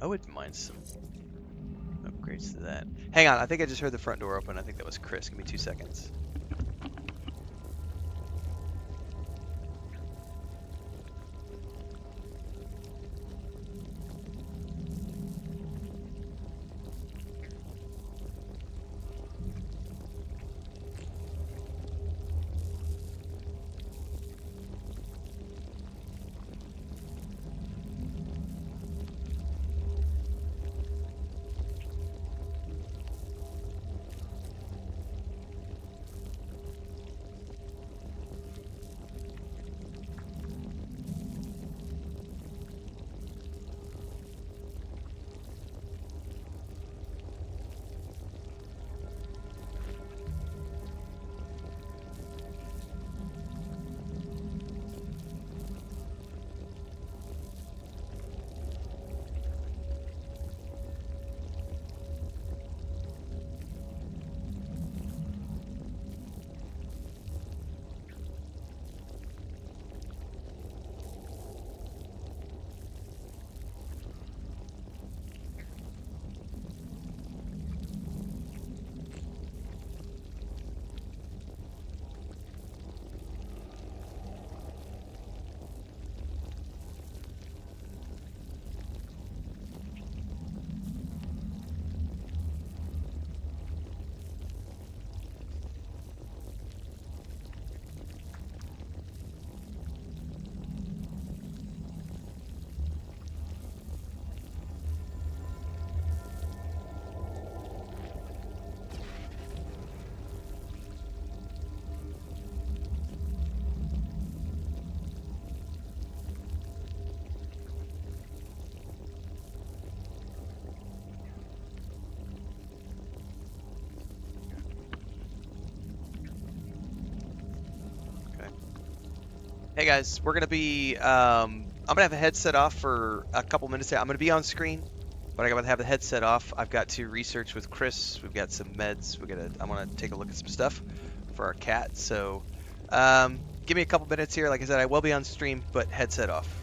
I wouldn't mind some upgrades to that. Hang on, I think I just heard the front door open. I think that was Chris. Give me 2 seconds. Hey guys, we're gonna be, I'm gonna have the headset off for a couple minutes. I'm gonna be on screen, but I gotta have the headset off. I've got to research with Chris. We've got some meds. I wanna take a look at some stuff for our cat. So, give me a couple minutes here. Like I said, I will be on stream, but headset off.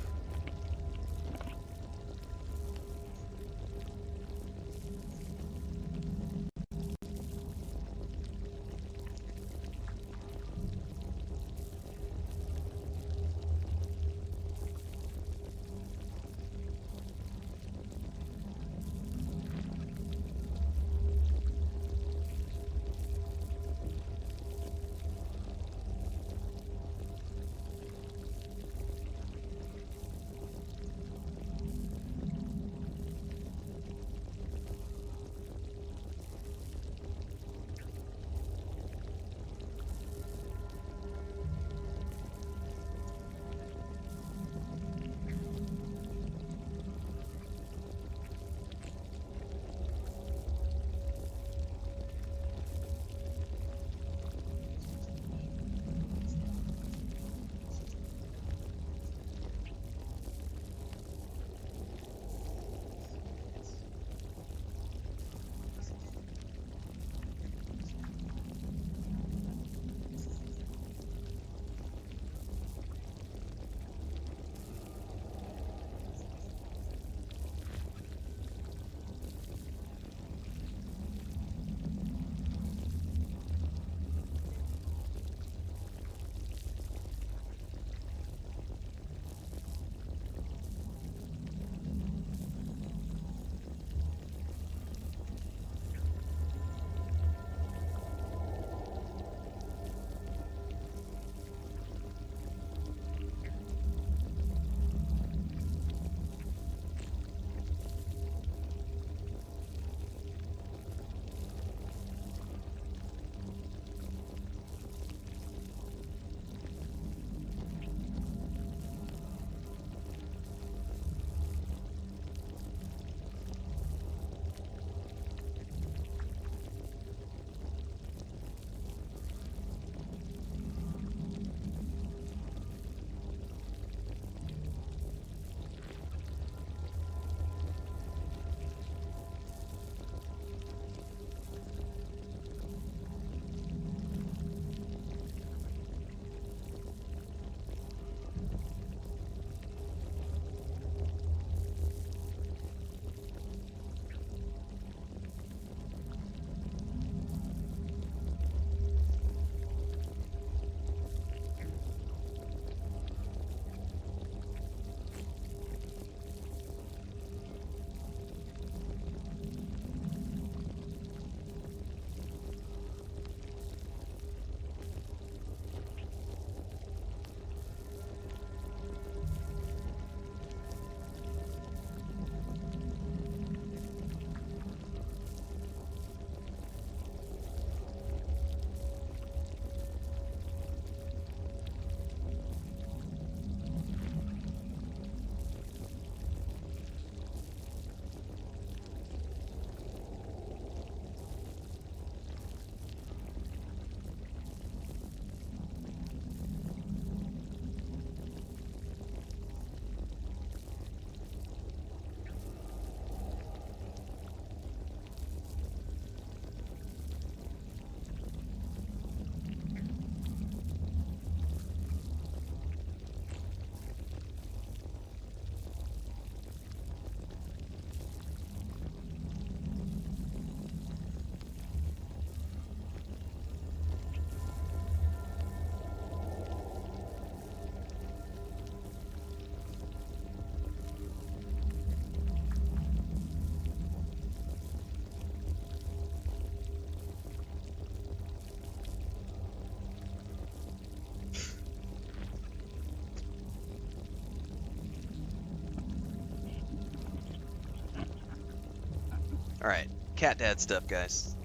Alright, cat dad stuff, guys.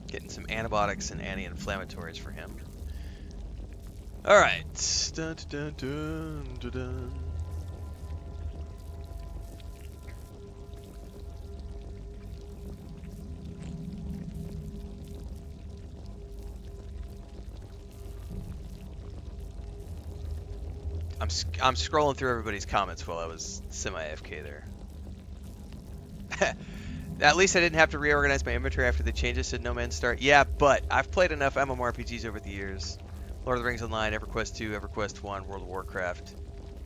Getting some antibiotics and anti-inflammatories for him. Alright. Dun, dun, dun, dun, dun. I'm scrolling through everybody's comments while I was semi-AFK there. At least I didn't have to reorganize my inventory after the changes to No Man's Start. Yeah, but I've played enough MMORPGs over the years. Lord of the Rings Online, EverQuest 2, EverQuest 1, World of Warcraft.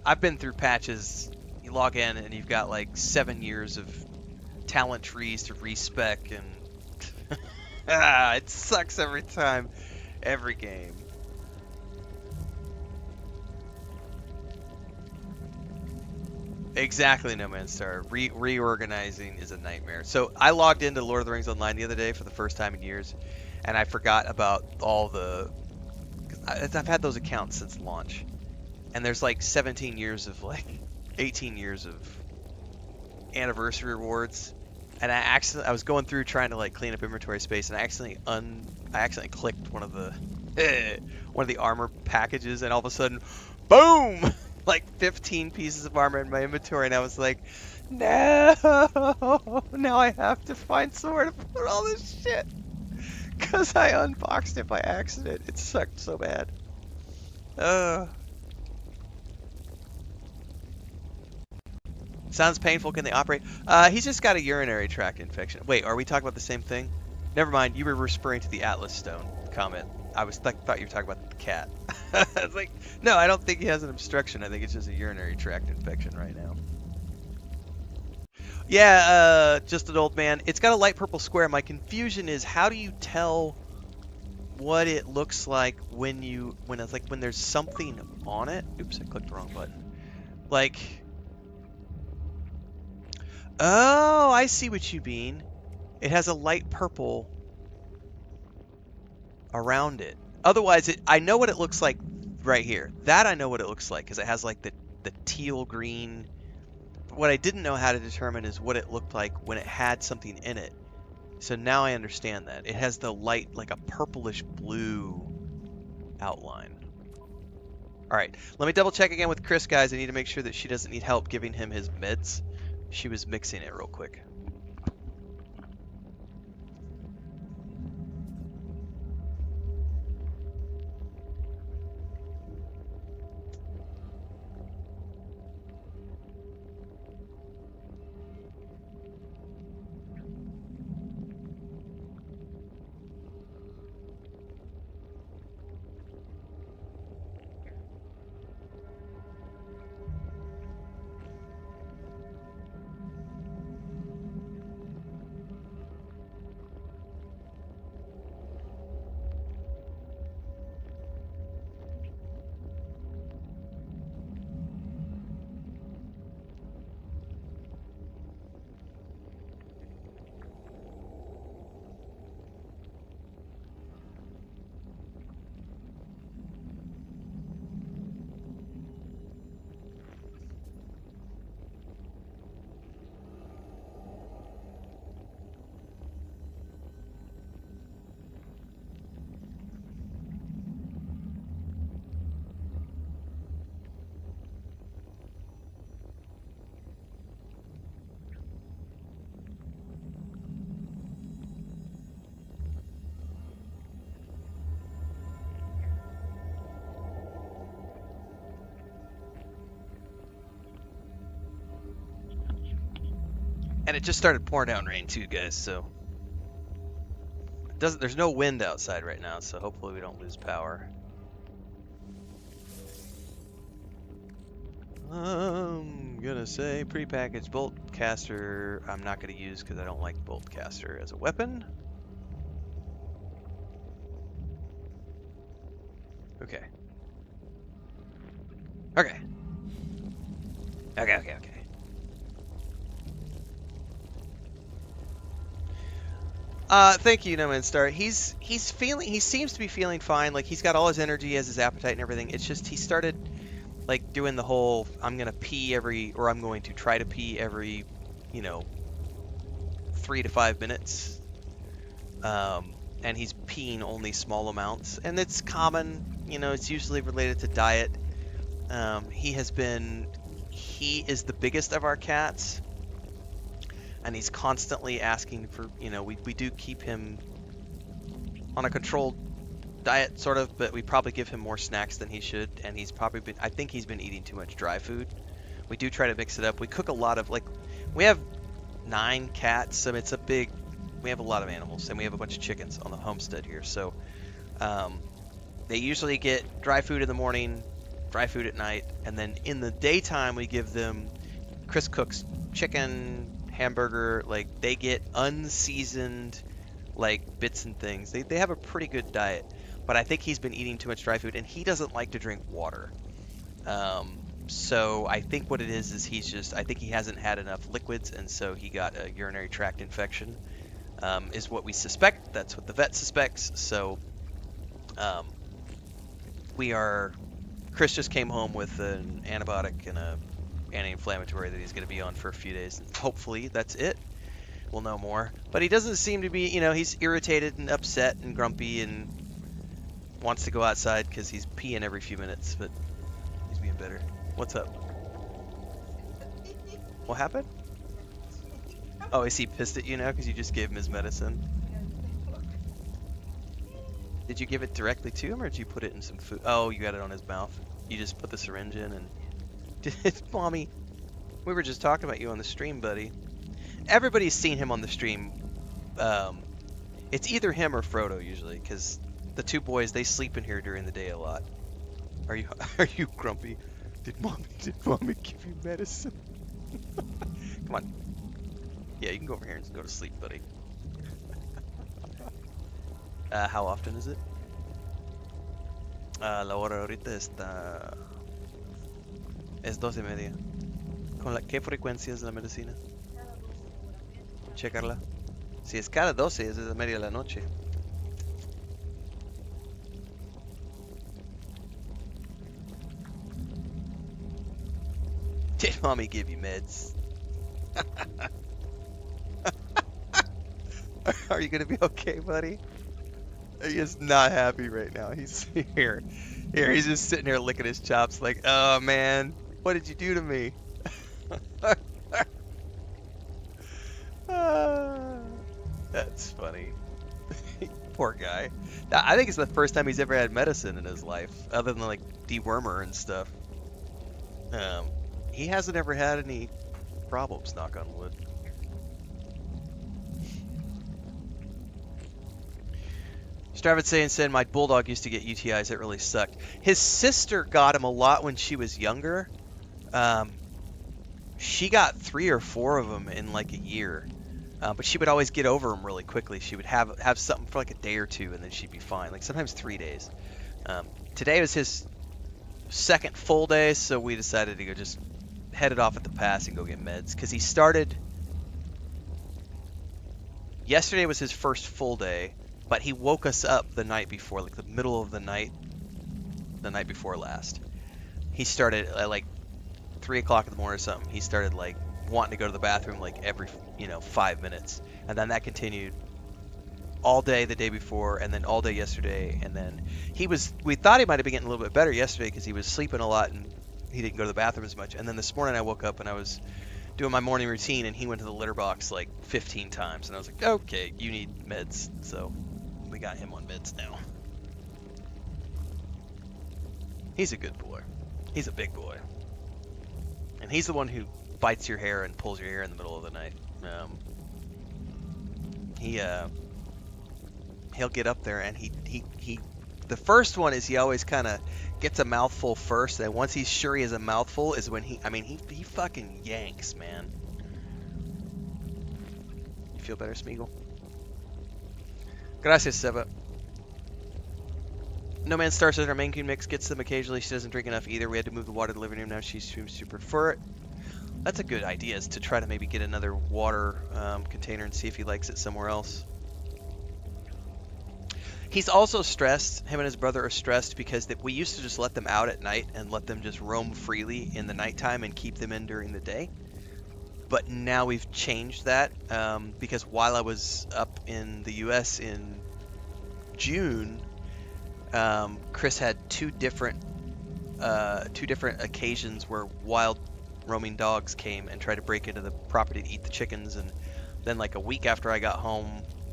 I've been through patches. You log in and you've got like 7 years of talent trees to respec, and it sucks every time, every game. Exactly, No Man's Star. Reorganizing is a nightmare. So I logged into Lord of the Rings Online the other day for the first time in years, and I forgot about all the... I've had those accounts since launch, and there's like 17 years of 18 years of anniversary rewards, and I was going through trying to like clean up inventory space, and I accidentally clicked one of the armor packages, and all of a sudden, boom! Like 15 pieces of armor in my inventory, and I was like, no, now I have to find somewhere to put all this shit, because I unboxed it by accident. It sucked so bad. Sounds painful. Can they operate? He's just got a urinary tract infection. Wait, are we talking about the same thing? Never mind, you were referring to the Atlas Stone comment. I thought you were talking about the cat. I was like, no, I don't think he has an obstruction. I think it's just a urinary tract infection right now. Yeah, just an old man. It's got a light purple square. My confusion is, how do you tell what it looks like when there's something on it? Oops, I clicked the wrong button. Like, oh, I see what you mean. It has a light purple around it. Otherwise, I know what it looks like right here. That I know what it looks like, because it has like the teal green. What I didn't know how to determine is what it looked like when it had something in it. So now I understand that. It has the light, like a purplish blue outline. Alright, let me double check again with Chris, guys. I need to make sure that she doesn't need help giving him his meds. She was mixing it real quick. And it just started pouring down rain too, guys, so there's no wind outside right now, so hopefully we don't lose power. I'm gonna say prepackaged bolt caster I'm not gonna use because I don't like bolt caster as a weapon. Okay. Okay. Okay. Thank you, No Man's Star. He seems to be feeling fine. Like, he's got all his energy, has his appetite and everything. It's just he started like doing the whole I'm gonna pee every, or I'm going to try to pee every, you know, 3 to 5 minutes. And he's peeing only small amounts, and it's common. You know, it's usually related to diet. He is the biggest of our cats, and he's constantly asking for, you know, we do keep him on a controlled diet sort of, but we probably give him more snacks than he should, and I think he's been eating too much dry food. We do try to mix it up. We cook a lot of, like, we have 9 cats, so we have a lot of animals, and we have a bunch of chickens on the homestead here, so they usually get dry food in the morning, dry food at night, and then in the daytime we give them Chris cooks chicken, hamburger, like they get unseasoned like bits and things. They have a pretty good diet, but I think he's been eating too much dry food, and he doesn't like to drink water. So I think what it is I think he hasn't had enough liquids, and so he got a urinary tract infection, is what we suspect. That's what the vet suspects. So Chris just came home with an antibiotic and a anti-inflammatory that he's going to be on for a few days. And hopefully that's it. We'll know more. But he doesn't seem to be, you know, he's irritated and upset and grumpy and wants to go outside because he's peeing every few minutes, but he's being better. What's up? What happened? Oh, is he pissed at you now because you just gave him his medicine? Did you give it directly to him, or did you put it in some food? Oh, you got it on his mouth. You just put the syringe in and... Mommy, we were just talking about you on the stream, buddy. Everybody's seen him on the stream. It's either him or Frodo, usually, because the two boys, they sleep in here during the day a lot. Are you grumpy? Did mommy give you medicine? Come on. Yeah, you can go over here and go to sleep, buddy. How often is it? La hora ahorita está... Es 12:30. ¿Qué frecuencia es la medicina? Checarla. Si es cada 12, es de media de la noche. Did mommy give you meds? Are you gonna be okay, buddy? He is not happy right now. He's here. He's just sitting here licking his chops like, oh man, what did you do to me? That's funny. Poor guy. I think it's the first time he's ever had medicine in his life, other than like dewormer and stuff. He hasn't ever had any problems, knock on wood. Stravid said my bulldog used to get UTIs. It really sucked. His sister got him a lot when she was younger. She got 3 or 4 of them in like a year. But she would always get over them really quickly. She would have something for like a day or two, and then she'd be fine. Like sometimes 3 days. Today was his second full day, so we decided to go just head it off at the pass and go get meds. Because he started... Yesterday was his first full day, but he woke us up the night before, like the middle of the night before last. He started at like 3 o'clock in the morning or something. He started like wanting to go to the bathroom like every 5 minutes, and then that continued all day the day before, and then all day yesterday. And then we thought he might have been getting a little bit better yesterday because he was sleeping a lot and he didn't go to the bathroom as much. And then this morning I woke up and I was doing my morning routine, and he went to the litter box like 15 times, and I was like, okay, you need meds. So we got him on meds now. He's a good boy. He's a big boy. And he's the one who bites your hair and pulls your hair in the middle of the night. He'll get up there, and he the first one is he always kind of gets a mouthful first, and once he's sure he has a mouthful is when he fucking yanks, man. You feel better, Smeagol? Gracias, Seba. No Man Star says our Maine Coon mix gets them occasionally. She doesn't drink enough either. We had to move the water to the living room. Now she seems to prefer it. That's a good idea, is to try to maybe get another water container and see if he likes it somewhere else. He's also stressed. Him and his brother are stressed because we used to just let them out at night and let them just roam freely in the nighttime and keep them in during the day. But now we've changed that because while I was up in the U.S. in June, Chris had two different occasions where wild roaming dogs came and tried to break into the property to eat the chickens. And then like a week after I got home,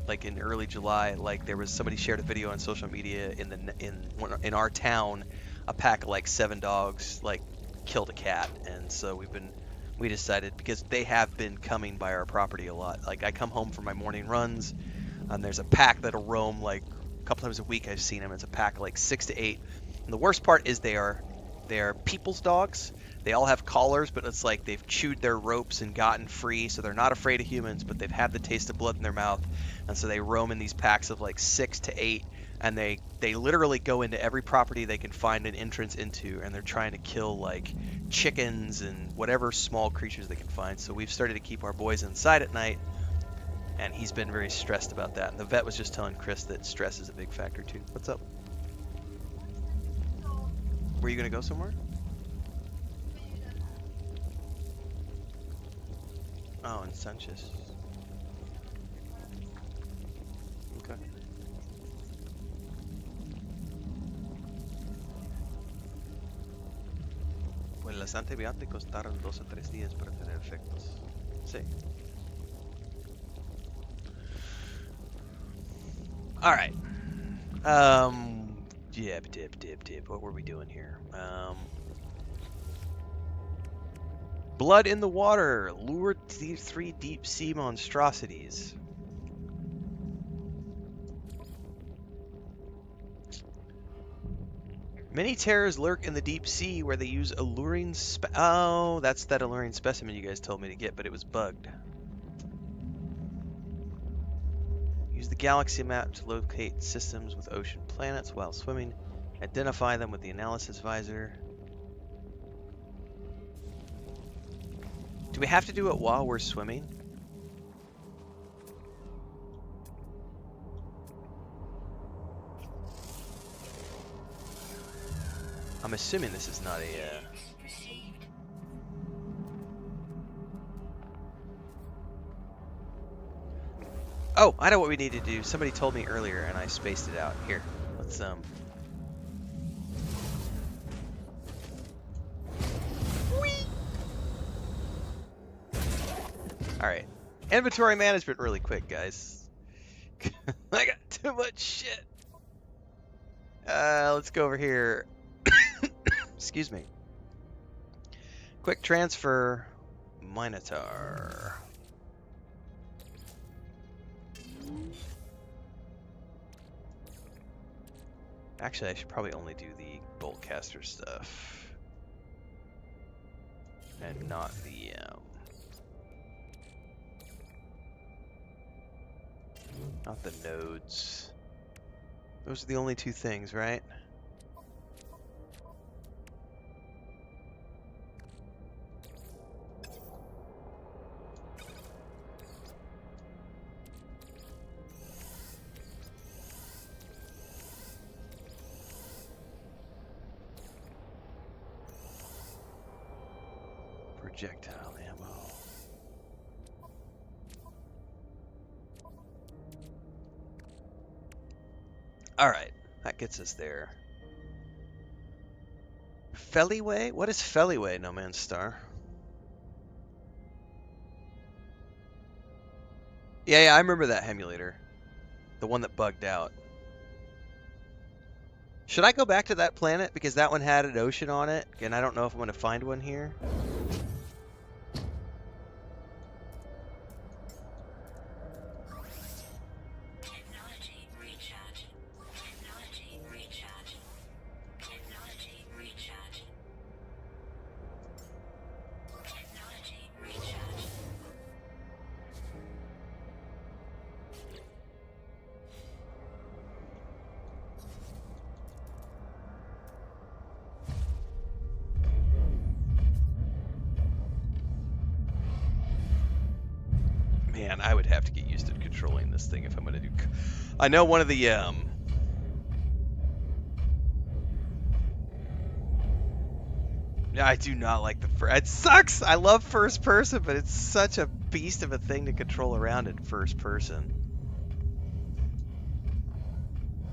like in early July, like there was somebody shared a video on social media in our town, a pack of like 7 dogs like killed a cat. And so we decided, because they have been coming by our property a lot. Like I come home from my morning runs and there's a pack that'll roam like a couple times a week. I've seen them. It's a pack of like 6 to 8. And the worst part is they are people's dogs. They all have collars, but it's like they've chewed their ropes and gotten free, so they're not afraid of humans, but they've had the taste of blood in their mouth, and so they roam in these packs of like 6 to 8, and they literally go into every property they can find an entrance into, and they're trying to kill like chickens and whatever small creatures they can find. So we've started to keep our boys inside at night, and he's been very stressed about that. And the vet was just telling Chris that stress is a big factor too. What's up? Were you gonna go somewhere? Oh, in Sanchez. Okay. Pues las antibióticos tardan 2 o 3 días para tener efectos. Sí. All right. Dip. What were we doing here? Blood in the water. Lure these 3 deep sea monstrosities. Many terrors lurk in the deep sea where they use alluring oh, that's that alluring specimen you guys told me to get, but it was bugged. Use the galaxy map to locate systems with ocean planets while swimming. Identify them with the analysis visor. Do we have to do it while we're swimming? I'm assuming this is not a... Oh, I know what we need to do. Somebody told me earlier and I spaced it out. Here, let's Alright. Inventory management really quick, guys. I got too much shit. Let's go over here. Excuse me. Quick transfer. Minotaur. Actually, I should probably only do the boltcaster stuff. And not the, not the nodes. Those are the only 2 things, right? Projectile ammo. Alright, that gets us there. Feliway? What is Feliway, No Man's Star? Yeah, I remember that emulator. The one that bugged out. Should I go back to that planet? Because that one had an ocean on it, and I don't know if I'm going to find one here. Man, I would have to get used to controlling this thing if I'm going to do... I know one of the Yeah, I do not like the first. It sucks. I love first person, but it's such a beast of a thing to control around in first person.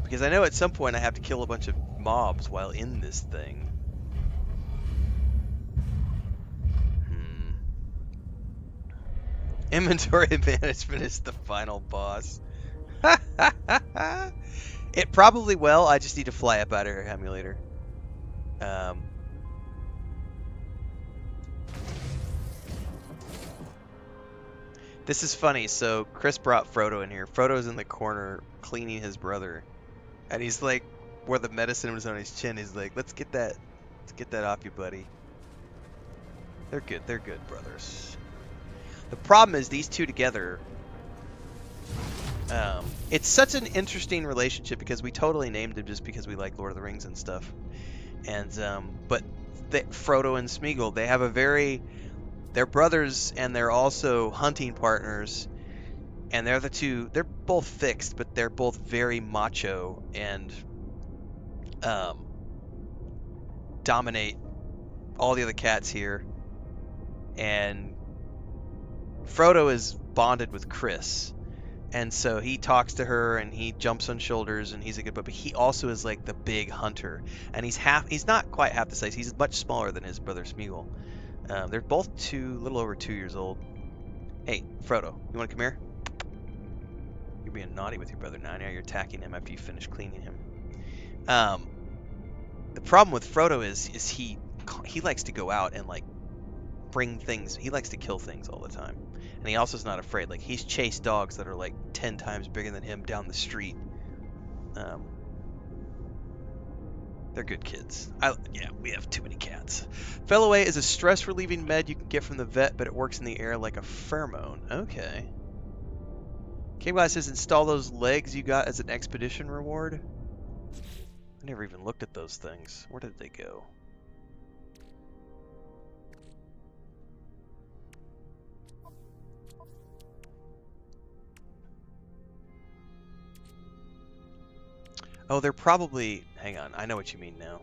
Because I know at some point I have to kill a bunch of mobs while in this thing. Hmm. Inventory management is the final boss. It probably will. I just need to fly up out of here, emulator. This is funny. So Chris brought Frodo in here. Frodo's in the corner cleaning his brother, and he's like, where the medicine was on his chin. He's like, let's get that off you, buddy. They're good. They're good brothers. The problem is these two together. It's such an interesting relationship because we totally named him just because we like Lord of the Rings and stuff. And but Frodo and Smeagol, they have a they're brothers and they're also hunting partners. And they're they're both fixed, but they're both very macho and dominate all the other cats here. And Frodo is bonded with Chris. And so he talks to her and he jumps on shoulders and he's a good but he also is like the big hunter. And he's not quite half the size. He's much smaller than his brother Smeagol. They're both a little over 2 years old. Hey, Frodo, you want to come here? You're being naughty with your brother now. Now you're attacking him after you finish cleaning him. The problem with Frodo is he likes to go out and like bring things. He likes to kill things all the time. And he also is not afraid. Like he's chased dogs that are like 10 times bigger than him down the street. They're good kids. Yeah, we have too many cats. Fellaway is a stress relieving med you can get from the vet, but it works in the air like a pheromone. Okay. Cable Guy says install those legs you got as an expedition reward. I never even looked at those things. Where did they go? Oh, they're probably... Hang on, I know what you mean now.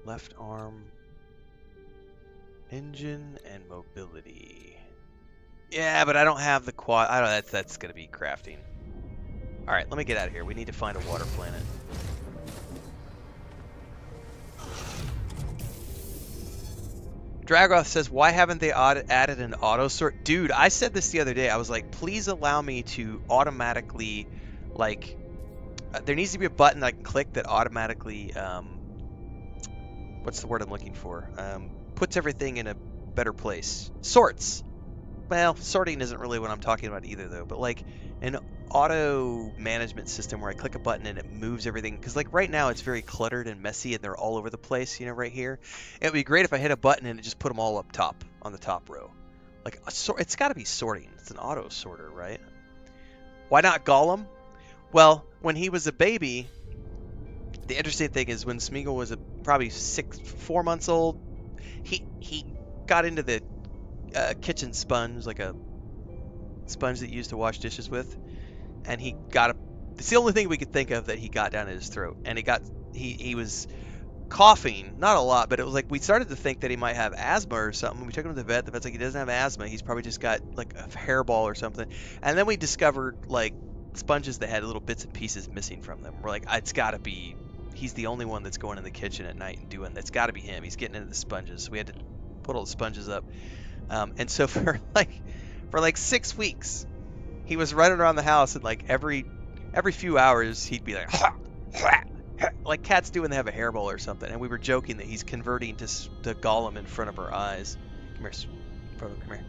Left arm... Engine and mobility. Yeah, but I don't have the quad... I don't... That's gonna be crafting. Alright, let me get out of here. We need to find a water planet. Dragoth says, why haven't they added an auto sort? Dude, I said this the other day. I was like, please allow me to automatically, like, there needs to be a button I can click that automatically, what's the word I'm looking for? Puts everything in a better place. Sorts. Well, sorting isn't really what I'm talking about either, though. But, like, an auto management system where I click a button and it moves everything. Because, like, right now it's very cluttered and messy and they're all over the place, you know, right here. It would be great if I hit a button and it just put them all up top on the top row. Like, it's got to be sorting. It's an auto sorter, right? Why not Gollum? Well, when he was a baby, the interesting thing is when Smeagol was probably 4 months old, he got into the kitchen sponge, like a sponge that you used to wash dishes with, and he got it's the only thing we could think of that he got down his throat, and he was coughing, not a lot, but it was like we started to think that he might have asthma or something. We took him to the vet. The vet's like, he doesn't have asthma. He's probably just got like a hairball or something. And then we discovered like sponges that had little bits and pieces missing from them. We're like, it's got to be. He's the only one that's going in the kitchen at night and doing. That's got to be him. He's getting into the sponges. So we had to put all the sponges up. And so for like 6 weeks, he was running around the house and like every few hours he'd be like, like cats do when they have a hairball or something. And we were joking that he's converting to Gollum in front of our eyes. Come here, Frodo. Come here.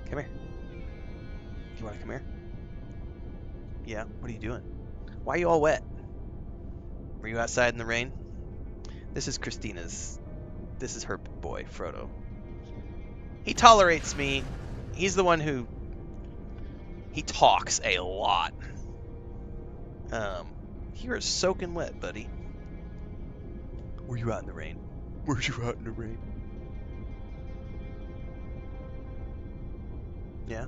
Come here. Do you want to come here? Yeah. What are you doing? Why are you all wet? Were you outside in the rain? This is Christina's. This is her boy, Frodo. He tolerates me. He's the one who... He talks a lot. You're soaking wet, buddy. Were you out in the rain? Were you out in the rain? Yeah.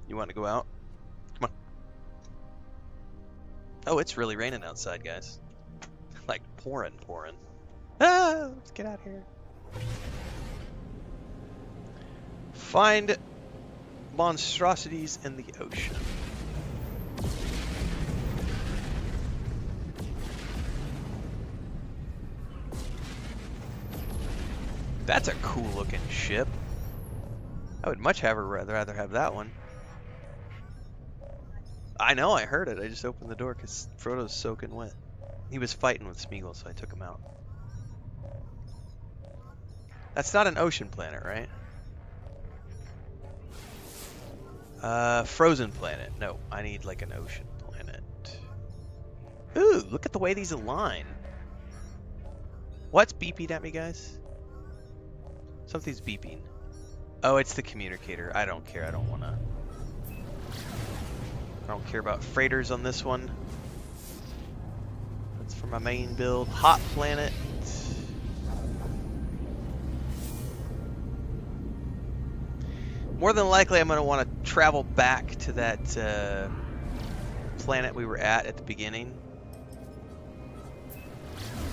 You want to go out? Come on. Oh, it's really raining outside, guys. Like pouring. Ah, let's get out of here. Find monstrosities in the ocean. That's a cool looking ship. I would much rather have that one. I know, I heard it. I just opened the door because Frodo's soaking wet. He was fighting with Smeagol, so I took him out. That's not an ocean planet, right? Frozen planet. No, I need like an ocean planet. Ooh, look at the way these align. What's beeping at me, guys? Something's beeping. Oh, it's the communicator. I don't care. I don't care about freighters on this one. That's for my main build. Hot planet. More than likely, I'm going to want to travel back to that planet we were at the beginning.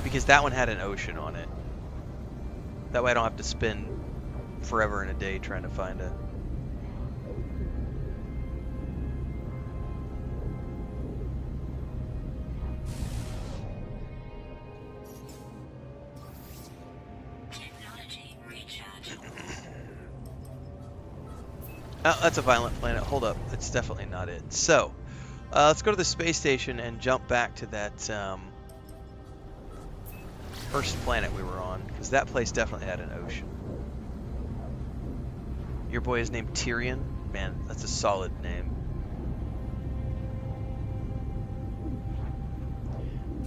Because that one had an ocean on it. That way I don't have to spend forever and a day trying to find a... Technology recharge. Oh, that's a violent planet. Hold up. That's definitely not it. So, let's go to the space station and jump back to that first planet we were on, because that place definitely had an ocean. Your boy is named Tyrion? Man, that's a solid name.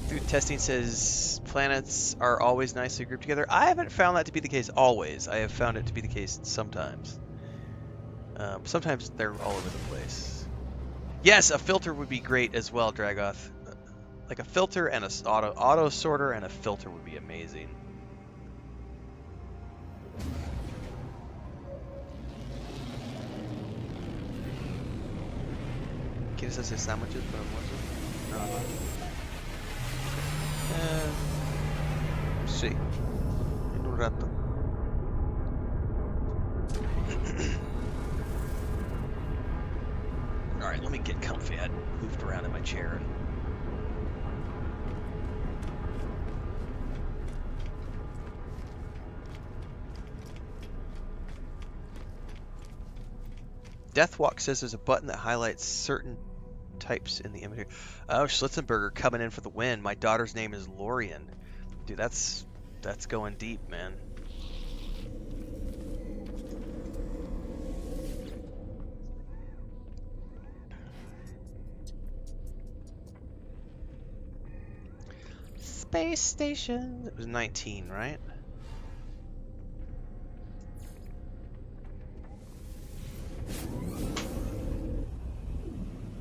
Food testing says planets are always nicely grouped together. I haven't found that to be the case always. I have found it to be the case sometimes. Sometimes they're all over the place. Yes, a filter would be great as well, Dragoth. Like a filter and a auto sorter and a filter would be amazing. ¿Quieres hacer sandwiches para almuerzo? No. Sí. En un rato. Alright, let me get comfy. I moved around in my chair. Deathwalk says there's a button that highlights certain types in the inventory. Oh, Schlitzenberger coming in for the win. My daughter's name is Lorian. Dude, that's going deep, man. Space station. It was 19, right?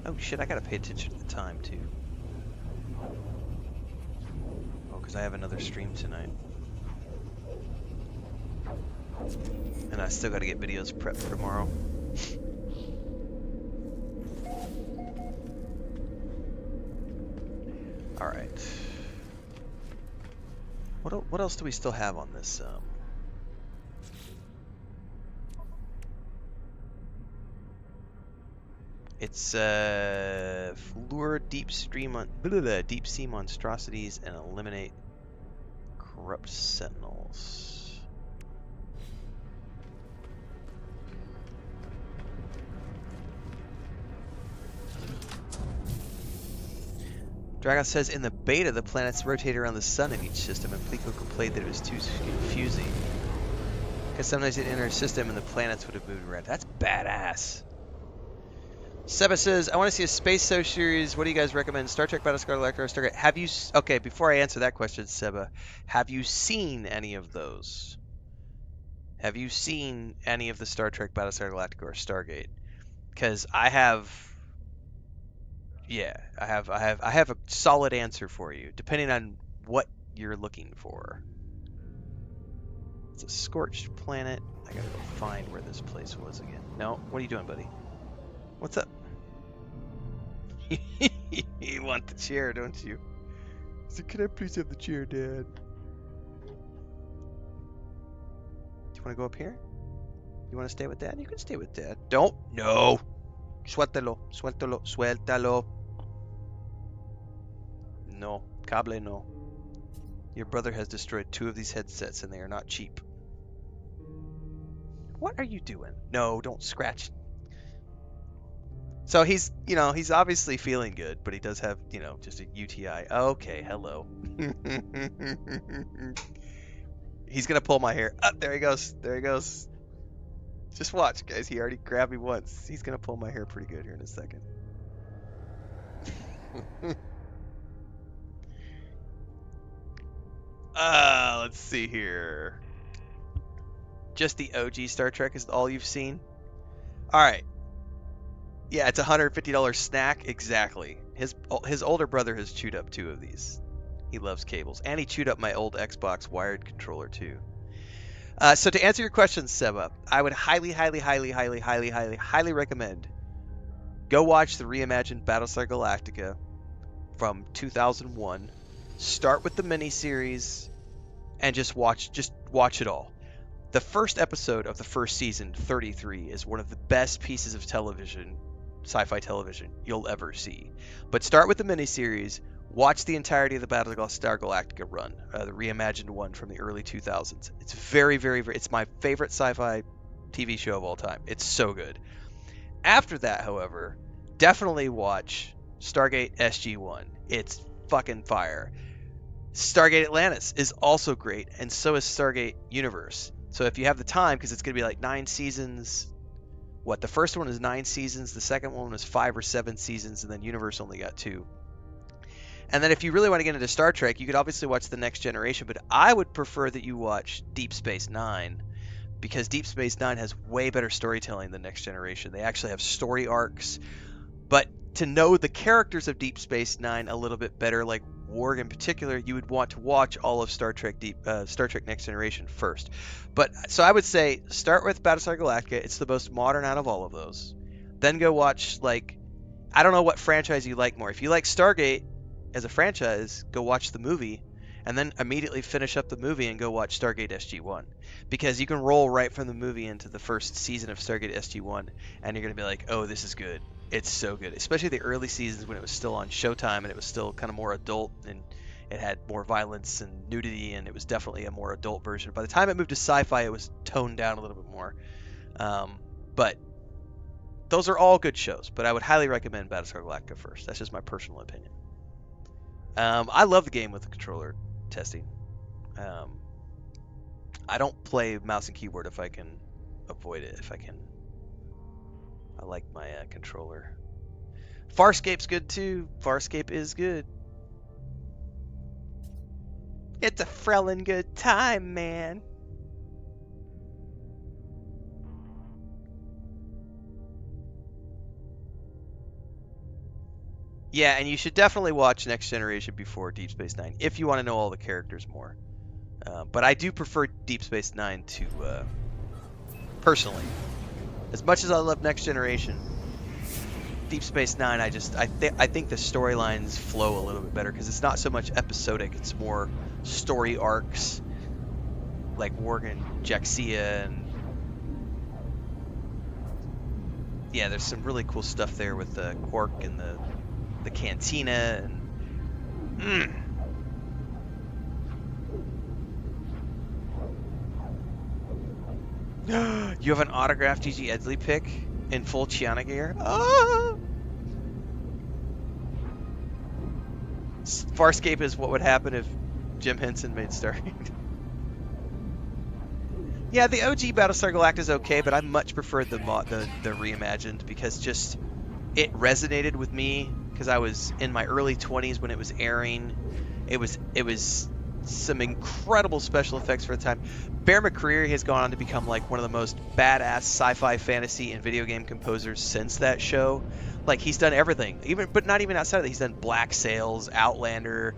Oh shit, I gotta pay attention to the time too. Oh, because I have another stream tonight. And I still gotta get videos prepped for tomorrow. Alright. What else do we still have on this? It's lure deep sea monstrosities and eliminate corrupt sentinels. Dragon says in the beta the planets rotate around the sun in each system, and Plico complained that it was too confusing. Because sometimes it enters a system and the planets would have moved around. That's badass. Seba says, I want to see a Space Show series. What do you guys recommend? Star Trek, Battlestar Galactica, or Stargate? Have you... Okay, before I answer that question, Seba, have you seen any of those? Have you seen any of the Star Trek, Battlestar Galactica, or Stargate? Because I have... Yeah, I have a solid answer for you, depending on what you're looking for. It's a scorched planet. I gotta go find where this place was again. No, what are you doing, buddy? What's up? You want the chair, don't you? So can I please have the chair, Dad? Do you want to go up here? You want to stay with Dad? You can stay with Dad. Don't. No. Suéltalo. Suéltalo. Suéltalo. No. Cable no. Your brother has destroyed 2 of these headsets and they are not cheap. What are you doing? No, don't scratch. So he's, he's obviously feeling good, but he does have, just a UTI. Okay, hello. He's going to pull my hair. Oh, there he goes. There he goes. Just watch, guys. He already grabbed me once. He's going to pull my hair pretty good here in a second. Let's see here. Just the OG Star Trek is all you've seen? All right. Yeah, it's a $150 snack. Exactly. His older brother has chewed up 2 of these. He loves cables. And he chewed up my old Xbox wired controller, too. So to answer your question, Seba, I would highly recommend go watch the reimagined Battlestar Galactica from 2001. Start with the miniseries and just watch it all. The first episode of the first season, 33, is one of the best pieces of television, sci-fi television, you'll ever see. But start with the miniseries, watch the entirety of the Battlestar Galactica run, the reimagined one from the early 2000s. It's very, it's my favorite sci-fi TV show of all time. It's so good. After that, however, definitely watch Stargate SG-1. It's fucking fire. Stargate Atlantis is also great, and so is Stargate Universe. So if you have the time, because it's going to be like 9 seasons. The first one is 9 seasons, the second one was 5 or 7 seasons, and then Universe only got 2. And then if you really want to get into Star Trek, you could obviously watch The Next Generation, but I would prefer that you watch Deep Space Nine, because Deep Space Nine has way better storytelling than Next Generation. They actually have story arcs, but to know the characters of Deep Space Nine a little bit better, like Worg in particular, you would want to watch all of Star Trek Next Generation first. But so I would say start with Battlestar Galactica. It's the most modern out of all of those. Then go watch, I don't know what franchise you like more. If you like Stargate as a franchise, go watch the movie, and then immediately finish up the movie and go watch Stargate SG-1, because you can roll right from the movie into the first season of Stargate SG-1, and you're gonna be like, oh, this is good. It's so good, especially the early seasons when it was still on Showtime and it was still kind of more adult and it had more violence and nudity, and it was definitely a more adult version. By the time it moved to sci-fi, it was toned down a little bit more. But those are all good shows, but I would highly recommend Battlestar Galactica first. That's just my personal opinion. I love the game with the controller testing. I don't play mouse and keyboard if I can avoid it. I like my controller. Farscape's good too. Farscape is good. It's a frellin' good time, man. Yeah, and you should definitely watch Next Generation before Deep Space Nine if you want to know all the characters more. But I do prefer Deep Space Nine to, personally. As much as I love Next Generation, Deep Space Nine, I think the storylines flow a little bit better because it's not so much episodic; it's more story arcs, like Worg and Jaxia, and yeah, there's some really cool stuff there with the Quark and the cantina, and you have an autographed Gigi Edsley pick in full Chiana gear. Ah! Farscape is what would happen if Jim Henson made Stargate. Yeah, the OG Battlestar Galactica is okay, but I much preferred the reimagined because just it resonated with me because I was in my early 20s when it was airing. It was some incredible special effects for the time. Bear McCreary has gone on to become like one of the most badass sci-fi, fantasy, and video game composers since that show. Like he's done everything, but not even outside of that. He's done Black Sails, Outlander,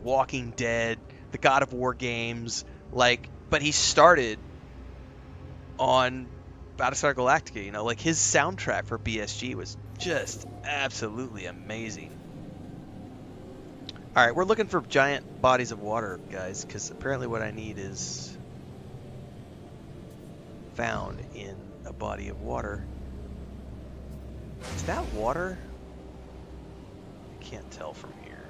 Walking Dead, the God of War games. But he started on Battlestar Galactica. You know, like his soundtrack for BSG was just absolutely amazing. All right, we're looking for giant bodies of water, guys, because apparently what I need is found in a body of water. Is that water? I can't tell from here.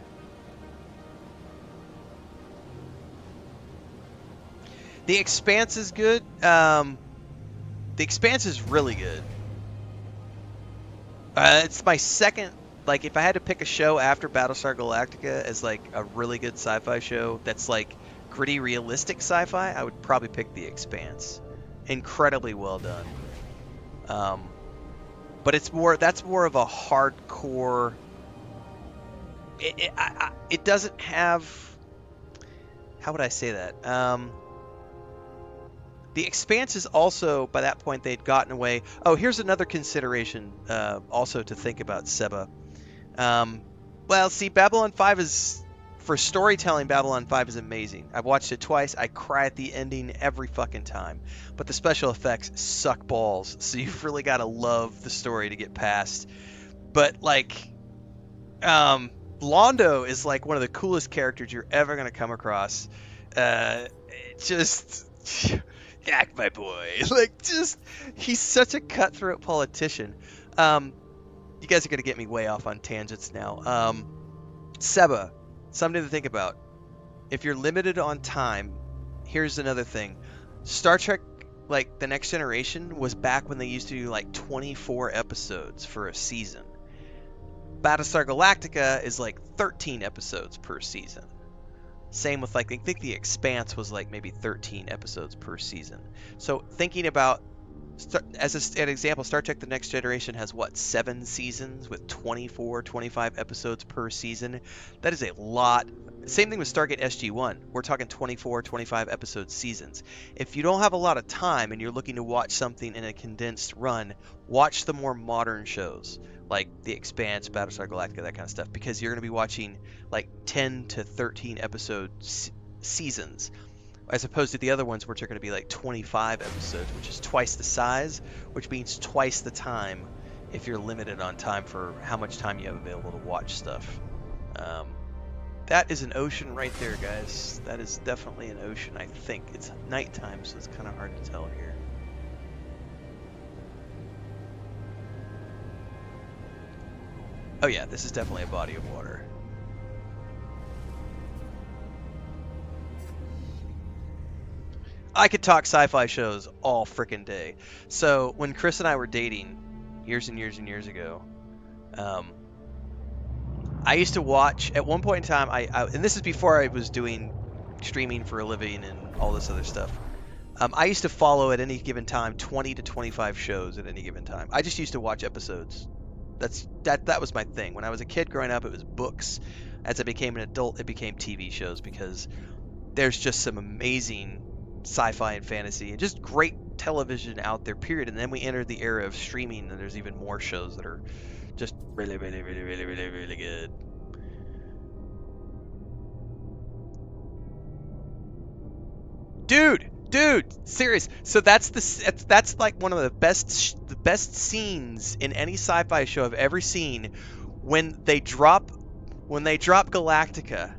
The Expanse is good. The Expanse is really good. It's my second. Like, if I had to pick a show after Battlestar Galactica as like a really good sci-fi show that's like gritty, realistic sci-fi, I would probably pick The Expanse. Incredibly well done. But that's more of a hardcore. It doesn't have. How would I say that? The Expanse is also, by that point, they'd gotten away. Oh, here's another consideration also to think about, Seba. Well, see, Babylon 5 is, for storytelling, Babylon 5 is amazing. I've watched it twice. I cry at the ending every fucking time. But the special effects suck balls, so you've really got to love the story to get past. But, like, Londo is, like, one of the coolest characters you're ever going to come across. Just... Yak, my boy. Like, just... He's such a cutthroat politician. You guys are going to get me way off on tangents now. Seba, something to think about. If you're limited on time, here's another thing. Star Trek, like, The Next Generation was back when they used to do, like, 24 episodes for a season. Battlestar Galactica is, like, 13 episodes per season. Same with, like, I think The Expanse was, like, maybe 13 episodes per season. So, thinking about, as an example, Star Trek The Next Generation has, what, 7 seasons with 24, 25 episodes per season? That is a lot. Same thing with Stargate SG-1. We're talking 24, 25 episode seasons. If you don't have a lot of time and you're looking to watch something in a condensed run, watch the more modern shows like The Expanse, Battlestar Galactica, that kind of stuff, because you're going to be watching like 10 to 13 episode seasons, as opposed to the other ones, which are going to be like 25 episodes, which is twice the size, which means twice the time if you're limited on time for how much time you have available to watch stuff. That is an ocean right there, guys. That is definitely an ocean, I think. It's nighttime, so it's kind of hard to tell here. Oh yeah, this is definitely a body of water. I could talk sci-fi shows all frickin' day. So when Chris and I were dating years and years and years ago, I used to watch, at one point in time, and this is before I was doing streaming for a living and all this other stuff. I used to follow at any given time 20 to 25 shows at any given time. I just used to watch episodes. That was my thing. When I was a kid growing up, it was books. As I became an adult, it became TV shows, because there's just some amazing sci-fi and fantasy and just great television out there, period. And then we entered the era of streaming, and there's even more shows that are just really, really, really, really, really, really good. Dude, serious. So that's like one of the best scenes in any sci-fi show I've ever seen, when they drop Galactica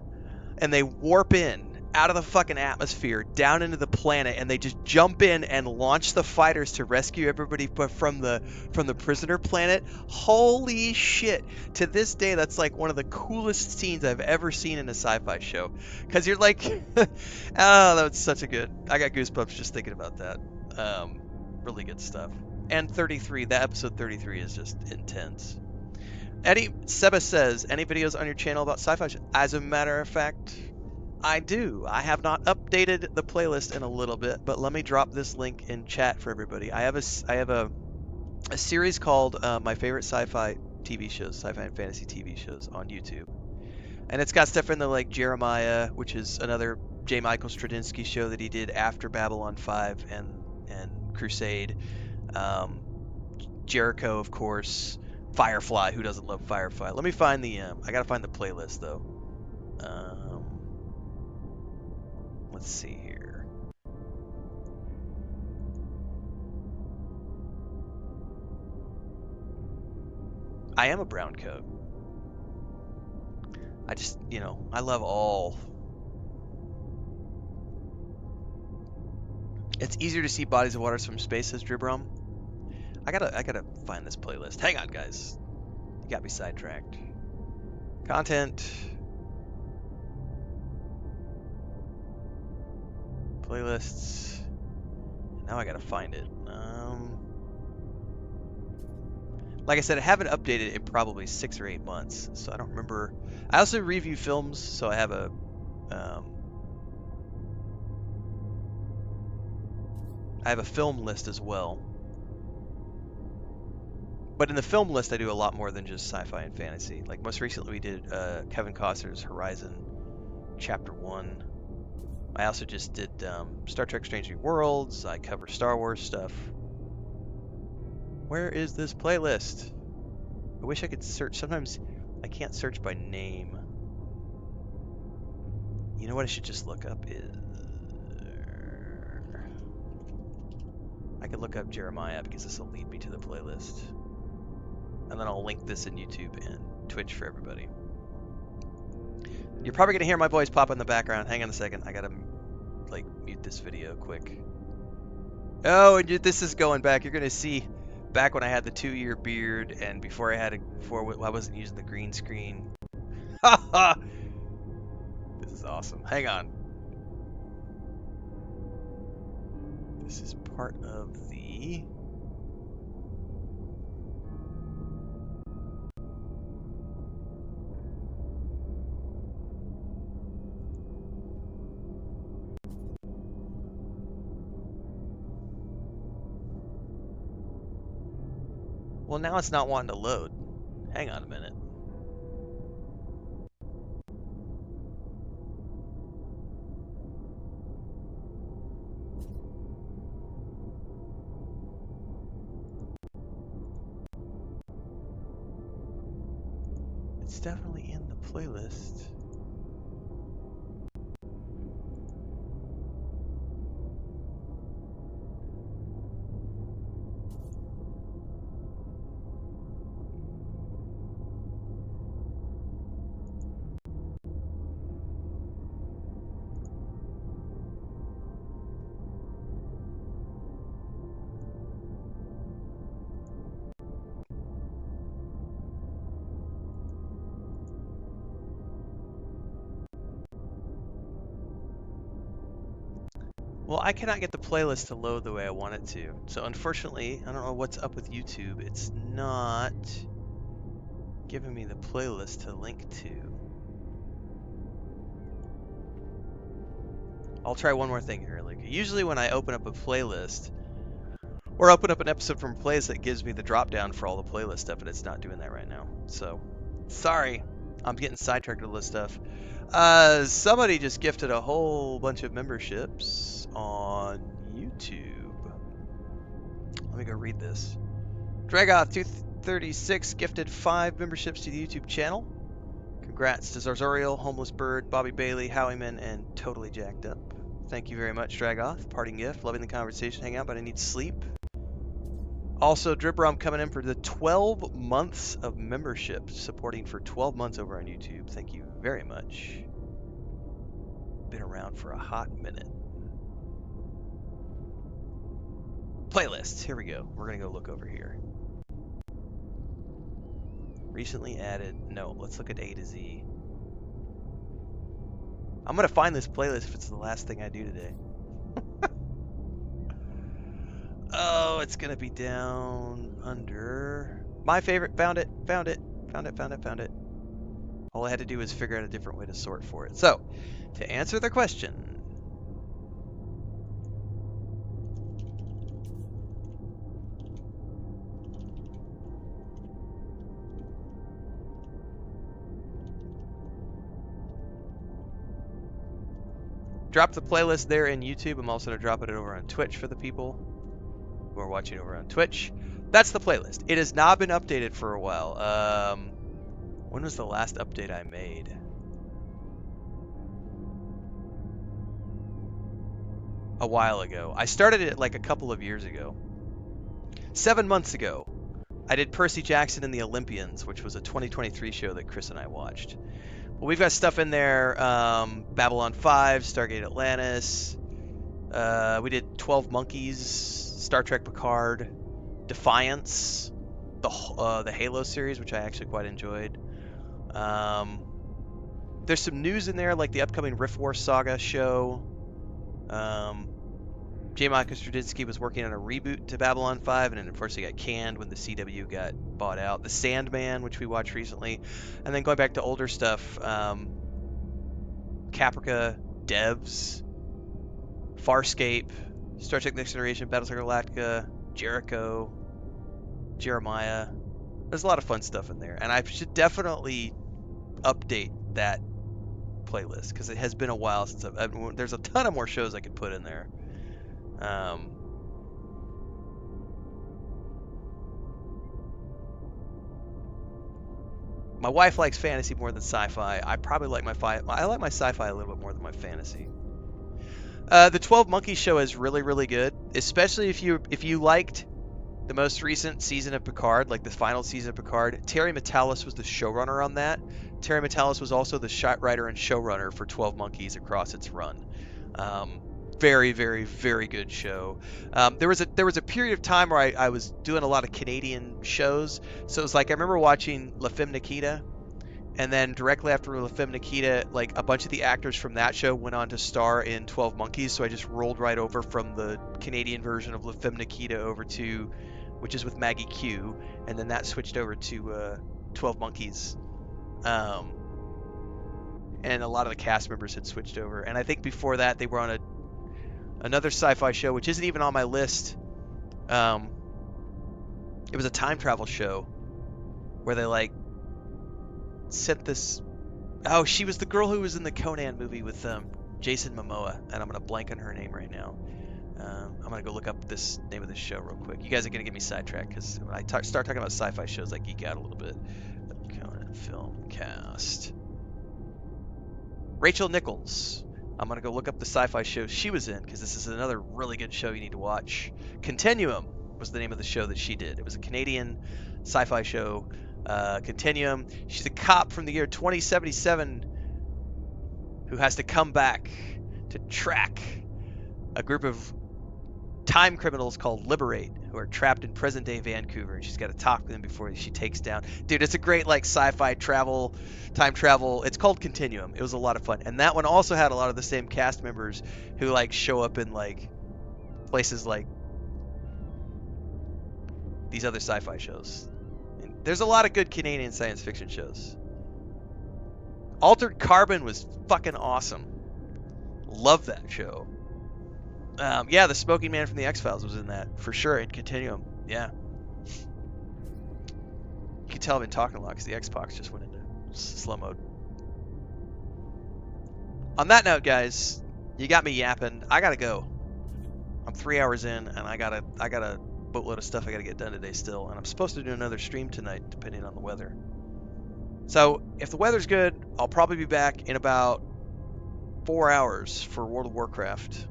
and they warp in out of the fucking atmosphere down into the planet, and they just jump in and launch the fighters to rescue everybody from the prisoner planet. Holy shit. To this day, that's like one of the coolest scenes I've ever seen in a sci-fi show, because you're like oh, that was such a good, I got goosebumps just thinking about that. Really good stuff. And 33, that episode 33 is just intense. Seba says, any videos on your channel about sci-fi? As a matter of fact, I do. I have not updated the playlist in a little bit, but let me drop this link in chat for everybody. I have a series called My Favorite Sci-Fi TV Shows, Sci-Fi and Fantasy TV Shows on YouTube. And it's got stuff in there like Jeremiah, which is another J. Michael Straczynski show that he did after Babylon 5 and Crusade. Jericho, of course. Firefly, who doesn't love Firefly? Let me find I gotta find the playlist though. Let's see here. I am a brown coat. I just, you know, I love all. It's easier to see bodies of water from space, says Dribrom. I gotta find this playlist. Hang on, guys. You got me sidetracked. Content. Playlists. Now I gotta find it. Like I said, I haven't updated it in probably 6 or 8 months, so I don't remember. I also review films, so I have a film list as well. But in the film list, I do a lot more than just sci-fi and fantasy. Like most recently, we did Kevin Costner's Horizon Chapter 1. I also just did Star Trek Strange New Worlds. I cover Star Wars stuff. Where is this playlist? I wish I could search. Sometimes I can't search by name. You know what I should just look up is... I could look up Jeremiah because this will lead me to the playlist. And then I'll link this in YouTube and Twitch for everybody. You're probably going to hear my voice pop in the background. Hang on a second. I got to mute this video quick. Oh, and this is going back. You're going to see back when I had the 2-year beard and before I wasn't using the green screen. Haha! This is awesome. Hang on. This is part of the... Well, now it's not wanting to load. Hang on a minute. It's definitely in the playlist. Well, I cannot get the playlist to load the way I want it to. So unfortunately, I don't know what's up with YouTube. It's not giving me the playlist to link to. I'll try one more thing here. Usually when I open up a playlist or open up an episode from a playlist, it gives me the drop down for all the playlist stuff, and it's not doing that right now. So sorry, I'm getting sidetracked with this stuff. Somebody just gifted a whole bunch of memberships on YouTube. Let me go read this. Dragoth236 gifted 5 memberships to the YouTube channel. Congrats to Zarzoriel, Homeless Bird, Bobby Bailey, Howieman, and Totally Jacked Up. Thank you very much, Dragoth. Parting gift. Loving the conversation. Hang out, but I need sleep. Also, Dribrom coming in for the 12 months of membership, supporting for 12 months over on YouTube. Thank you very much. Been around for a hot minute. Playlists. Here we go. We're going to go look over here. Recently added. No, let's look at A to Z. I'm going to find this playlist if it's the last thing I do today. Oh, it's going to be down under my favorite. Found it. Found it. Found it. Found it. Found it. All I had to do was figure out a different way to sort for it. So, to answer the question, drop the playlist there in YouTube. I'm also going to drop it over on Twitch for the people who are watching over on Twitch. That's the playlist. It has not been updated for a while. When was the last update I made? A while ago. I started it like a couple of years ago. 7 months ago I did Percy Jackson and the Olympians, which was a 2023 show that Chris and I watched. But we've got stuff in there: Babylon 5, Stargate Atlantis. We did 12 Monkeys, Star Trek Picard, Defiance, the Halo series, which I actually quite enjoyed. There's some news in there, like the upcoming Rift War Saga show. J. Michael Straczynski was working on a reboot to Babylon 5, and then unfortunately got canned when the CW got bought out. The Sandman, which we watched recently. And then going back to older stuff, Caprica, Devs, Farscape, Star Trek Next Generation, Battlestar Galactica, Jericho, Jeremiah. There's a lot of fun stuff in there, and I should definitely update that playlist because it has been a while since there's a ton of more shows I could put in there. My wife likes fantasy more than sci-fi. I probably like I like my sci-fi a little bit more than my fantasy. The 12 Monkeys show is really, really good, especially if you liked the most recent season of Picard, like the final season of Picard. Terry Matalas was the showrunner on that. Terry Matalas was also the writer and showrunner for 12 Monkeys across its run. Very, very, very good show. There was a period of time where I was doing a lot of Canadian shows, so it was like I remember watching La Femme Nikita, and then directly after La Femme Nikita, like a bunch of the actors from that show went on to star in 12 Monkeys, so I just rolled right over from the Canadian version of La Femme Nikita over to, which is with Maggie Q, and then that switched over to 12 Monkeys. And a lot of the cast members had switched over, and I think before that they were on another sci-fi show, which isn't even on my list. It was a time travel show where they like sent this. Oh, she was the girl who was in the Conan movie with Jason Momoa, and I'm gonna blank on her name right now. I'm gonna go look up this name of this show real quick. You guys are gonna get me sidetracked because when I start talking about sci-fi shows, I geek out a little bit. Conan film cast. Rachel Nichols. I'm going to go look up the sci-fi show she was in because this is another really good show you need to watch. Continuum was the name of the show that she did. It was a Canadian sci-fi show. Continuum. She's a cop from the year 2077 who has to come back to track a group of time criminals called Liberate who are trapped in present-day Vancouver, and she's got to talk to them before she takes down. Dude, it's a great like sci-fi time travel. It's called Continuum. It was a lot of fun, and that one also had a lot of the same cast members who like show up in like places like these other sci-fi shows. And there's a lot of good Canadian science fiction shows. Altered Carbon was fucking awesome. Love that show. Yeah, the smoking man from the X-Files was in that, for sure, in Continuum. Yeah. You can tell I've been talking a lot because the Xbox just went into slow mode. On that note, guys, you got me yapping. I gotta go. I'm 3 hours in, and I got a boatload of stuff I gotta get done today still, and I'm supposed to do another stream tonight, depending on the weather. So, if the weather's good, I'll probably be back in about 4 hours for World of Warcraft.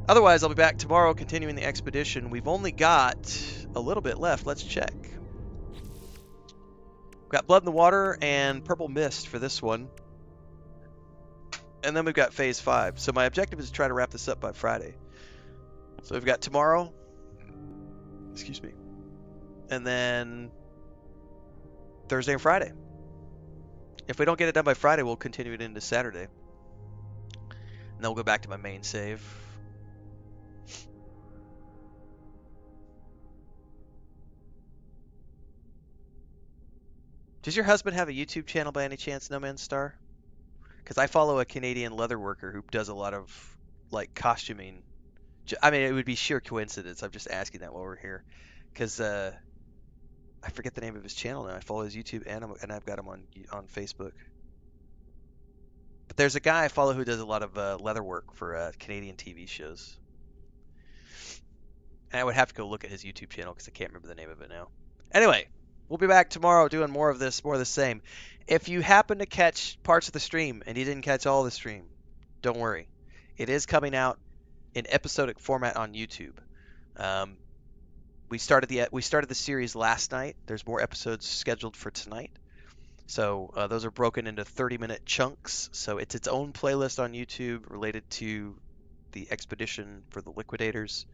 Otherwise, I'll be back tomorrow continuing the expedition. We've only got a little bit left. Let's check. We've got Blood in the Water and Purple Mist for this one. And then we've got Phase 5. So my objective is to try to wrap this up by Friday. So we've got tomorrow. Excuse me. And then Thursday and Friday. If we don't get it done by Friday, we'll continue it into Saturday. And then we'll go back to my main save. Does your husband have a YouTube channel by any chance, No Man's Star? Because I follow a Canadian leather worker who does a lot of like costuming. I mean, it would be sheer coincidence. I'm just asking that while we're here, because I forget the name of his channel now. I follow his YouTube and I've got him on Facebook. But there's a guy I follow who does a lot of leather work for Canadian TV shows. And I would have to go look at his YouTube channel because I can't remember the name of it now. Anyway. We'll be back tomorrow doing more of this, more of the same. If you happen to catch parts of the stream and you didn't catch all the stream, don't worry. It is coming out in episodic format on YouTube. we started the series last night. There's more episodes scheduled for tonight. So those are broken into 30-minute chunks. So it's its own playlist on YouTube related to the expedition for the Liquidators.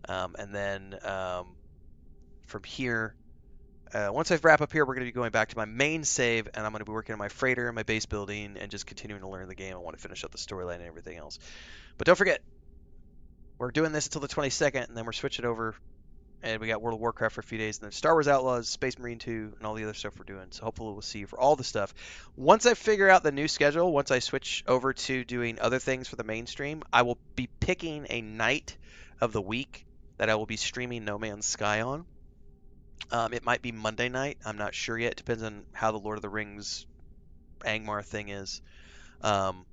And then from here, once I wrap up here, we're going to be going back to my main save, and I'm going to be working on my freighter and my base building and just continuing to learn the game. I want to finish up the storyline and everything else. But don't forget, we're doing this until the 22nd, and then we're switching over and we got World of Warcraft for a few days, and then Star Wars Outlaws, Space Marine 2, and all the other stuff we're doing. So hopefully we'll see you for all the stuff. Once I figure out the new schedule, once I switch over to doing other things for the mainstream, I will be picking a night of the week that I will be streaming No Man's Sky on. It might be Monday night. I'm not sure yet. It depends on how the Lord of the Rings Angmar thing is. Um,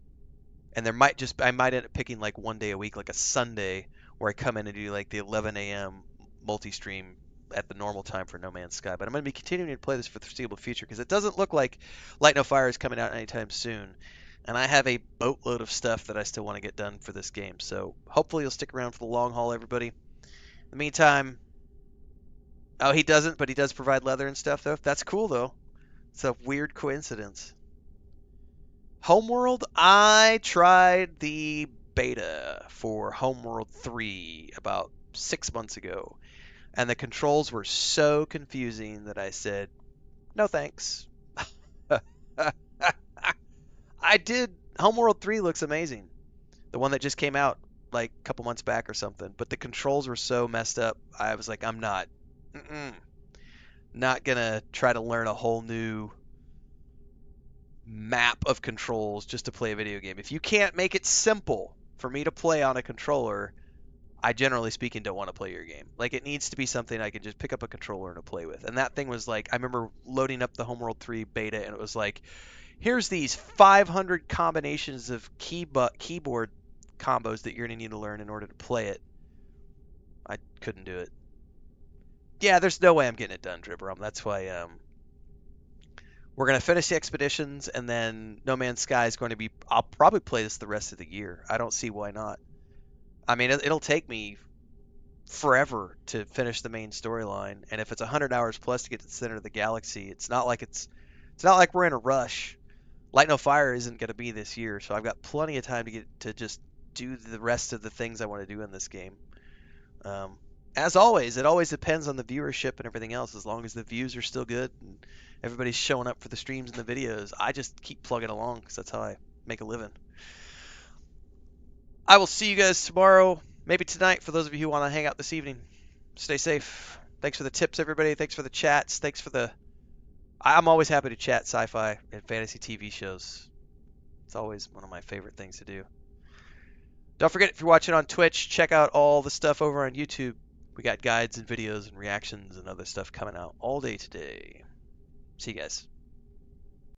and I might end up picking like one day a week, like a Sunday, where I come in and do like the 11 a.m. multi-stream at the normal time for No Man's Sky. But I'm going to be continuing to play this for the foreseeable future because it doesn't look like Light No Fire is coming out anytime soon. And I have a boatload of stuff that I still want to get done for this game. So hopefully you'll stick around for the long haul, everybody. In the meantime, oh, he doesn't, but he does provide leather and stuff, though. That's cool, though. It's a weird coincidence. Homeworld, I tried the beta for Homeworld 3 about 6 months ago, and the controls were so confusing that I said, no thanks. I did. Homeworld 3 looks amazing. The one that just came out like a couple months back or something, but the controls were so messed up. I was like, I'm not gonna try to learn a whole new map of controls just to play a video game. If you can't make it simple for me to play on a controller, I generally speaking don't want to play your game. Like it needs to be something I can just pick up a controller and play with. And that thing was like, I remember loading up the Homeworld 3 beta and it was like, here's these 500 combinations of keyboard combos that you're going to need to learn in order to play it. I couldn't do it. Yeah, there's no way I'm getting it done, Dribberum. That's why we're going to finish the expeditions, and then No Man's Sky is going to be. I'll probably play this the rest of the year. I don't see why not. I mean, it'll take me forever to finish the main storyline, and if it's 100 hours plus to get to the center of the galaxy, it's not like we're in a rush. Light No Fire isn't going to be this year, so I've got plenty of time to get to just do the rest of the things I want to do in this game. Um, as always, it always depends on the viewership and everything else. As long as the views are still good and everybody's showing up for the streams and the videos, I just keep plugging along because that's how I make a living. I will see you guys tomorrow, maybe tonight for those of you who want to hang out this evening. Stay safe. Thanks for the tips, everybody. Thanks for the chats. Thanks for the. I'm always happy to chat sci-fi and fantasy TV shows. It's always one of my favorite things to do. Don't forget, if you're watching on Twitch, check out all the stuff over on YouTube. We got guides and videos and reactions and other stuff coming out all day today. See you guys.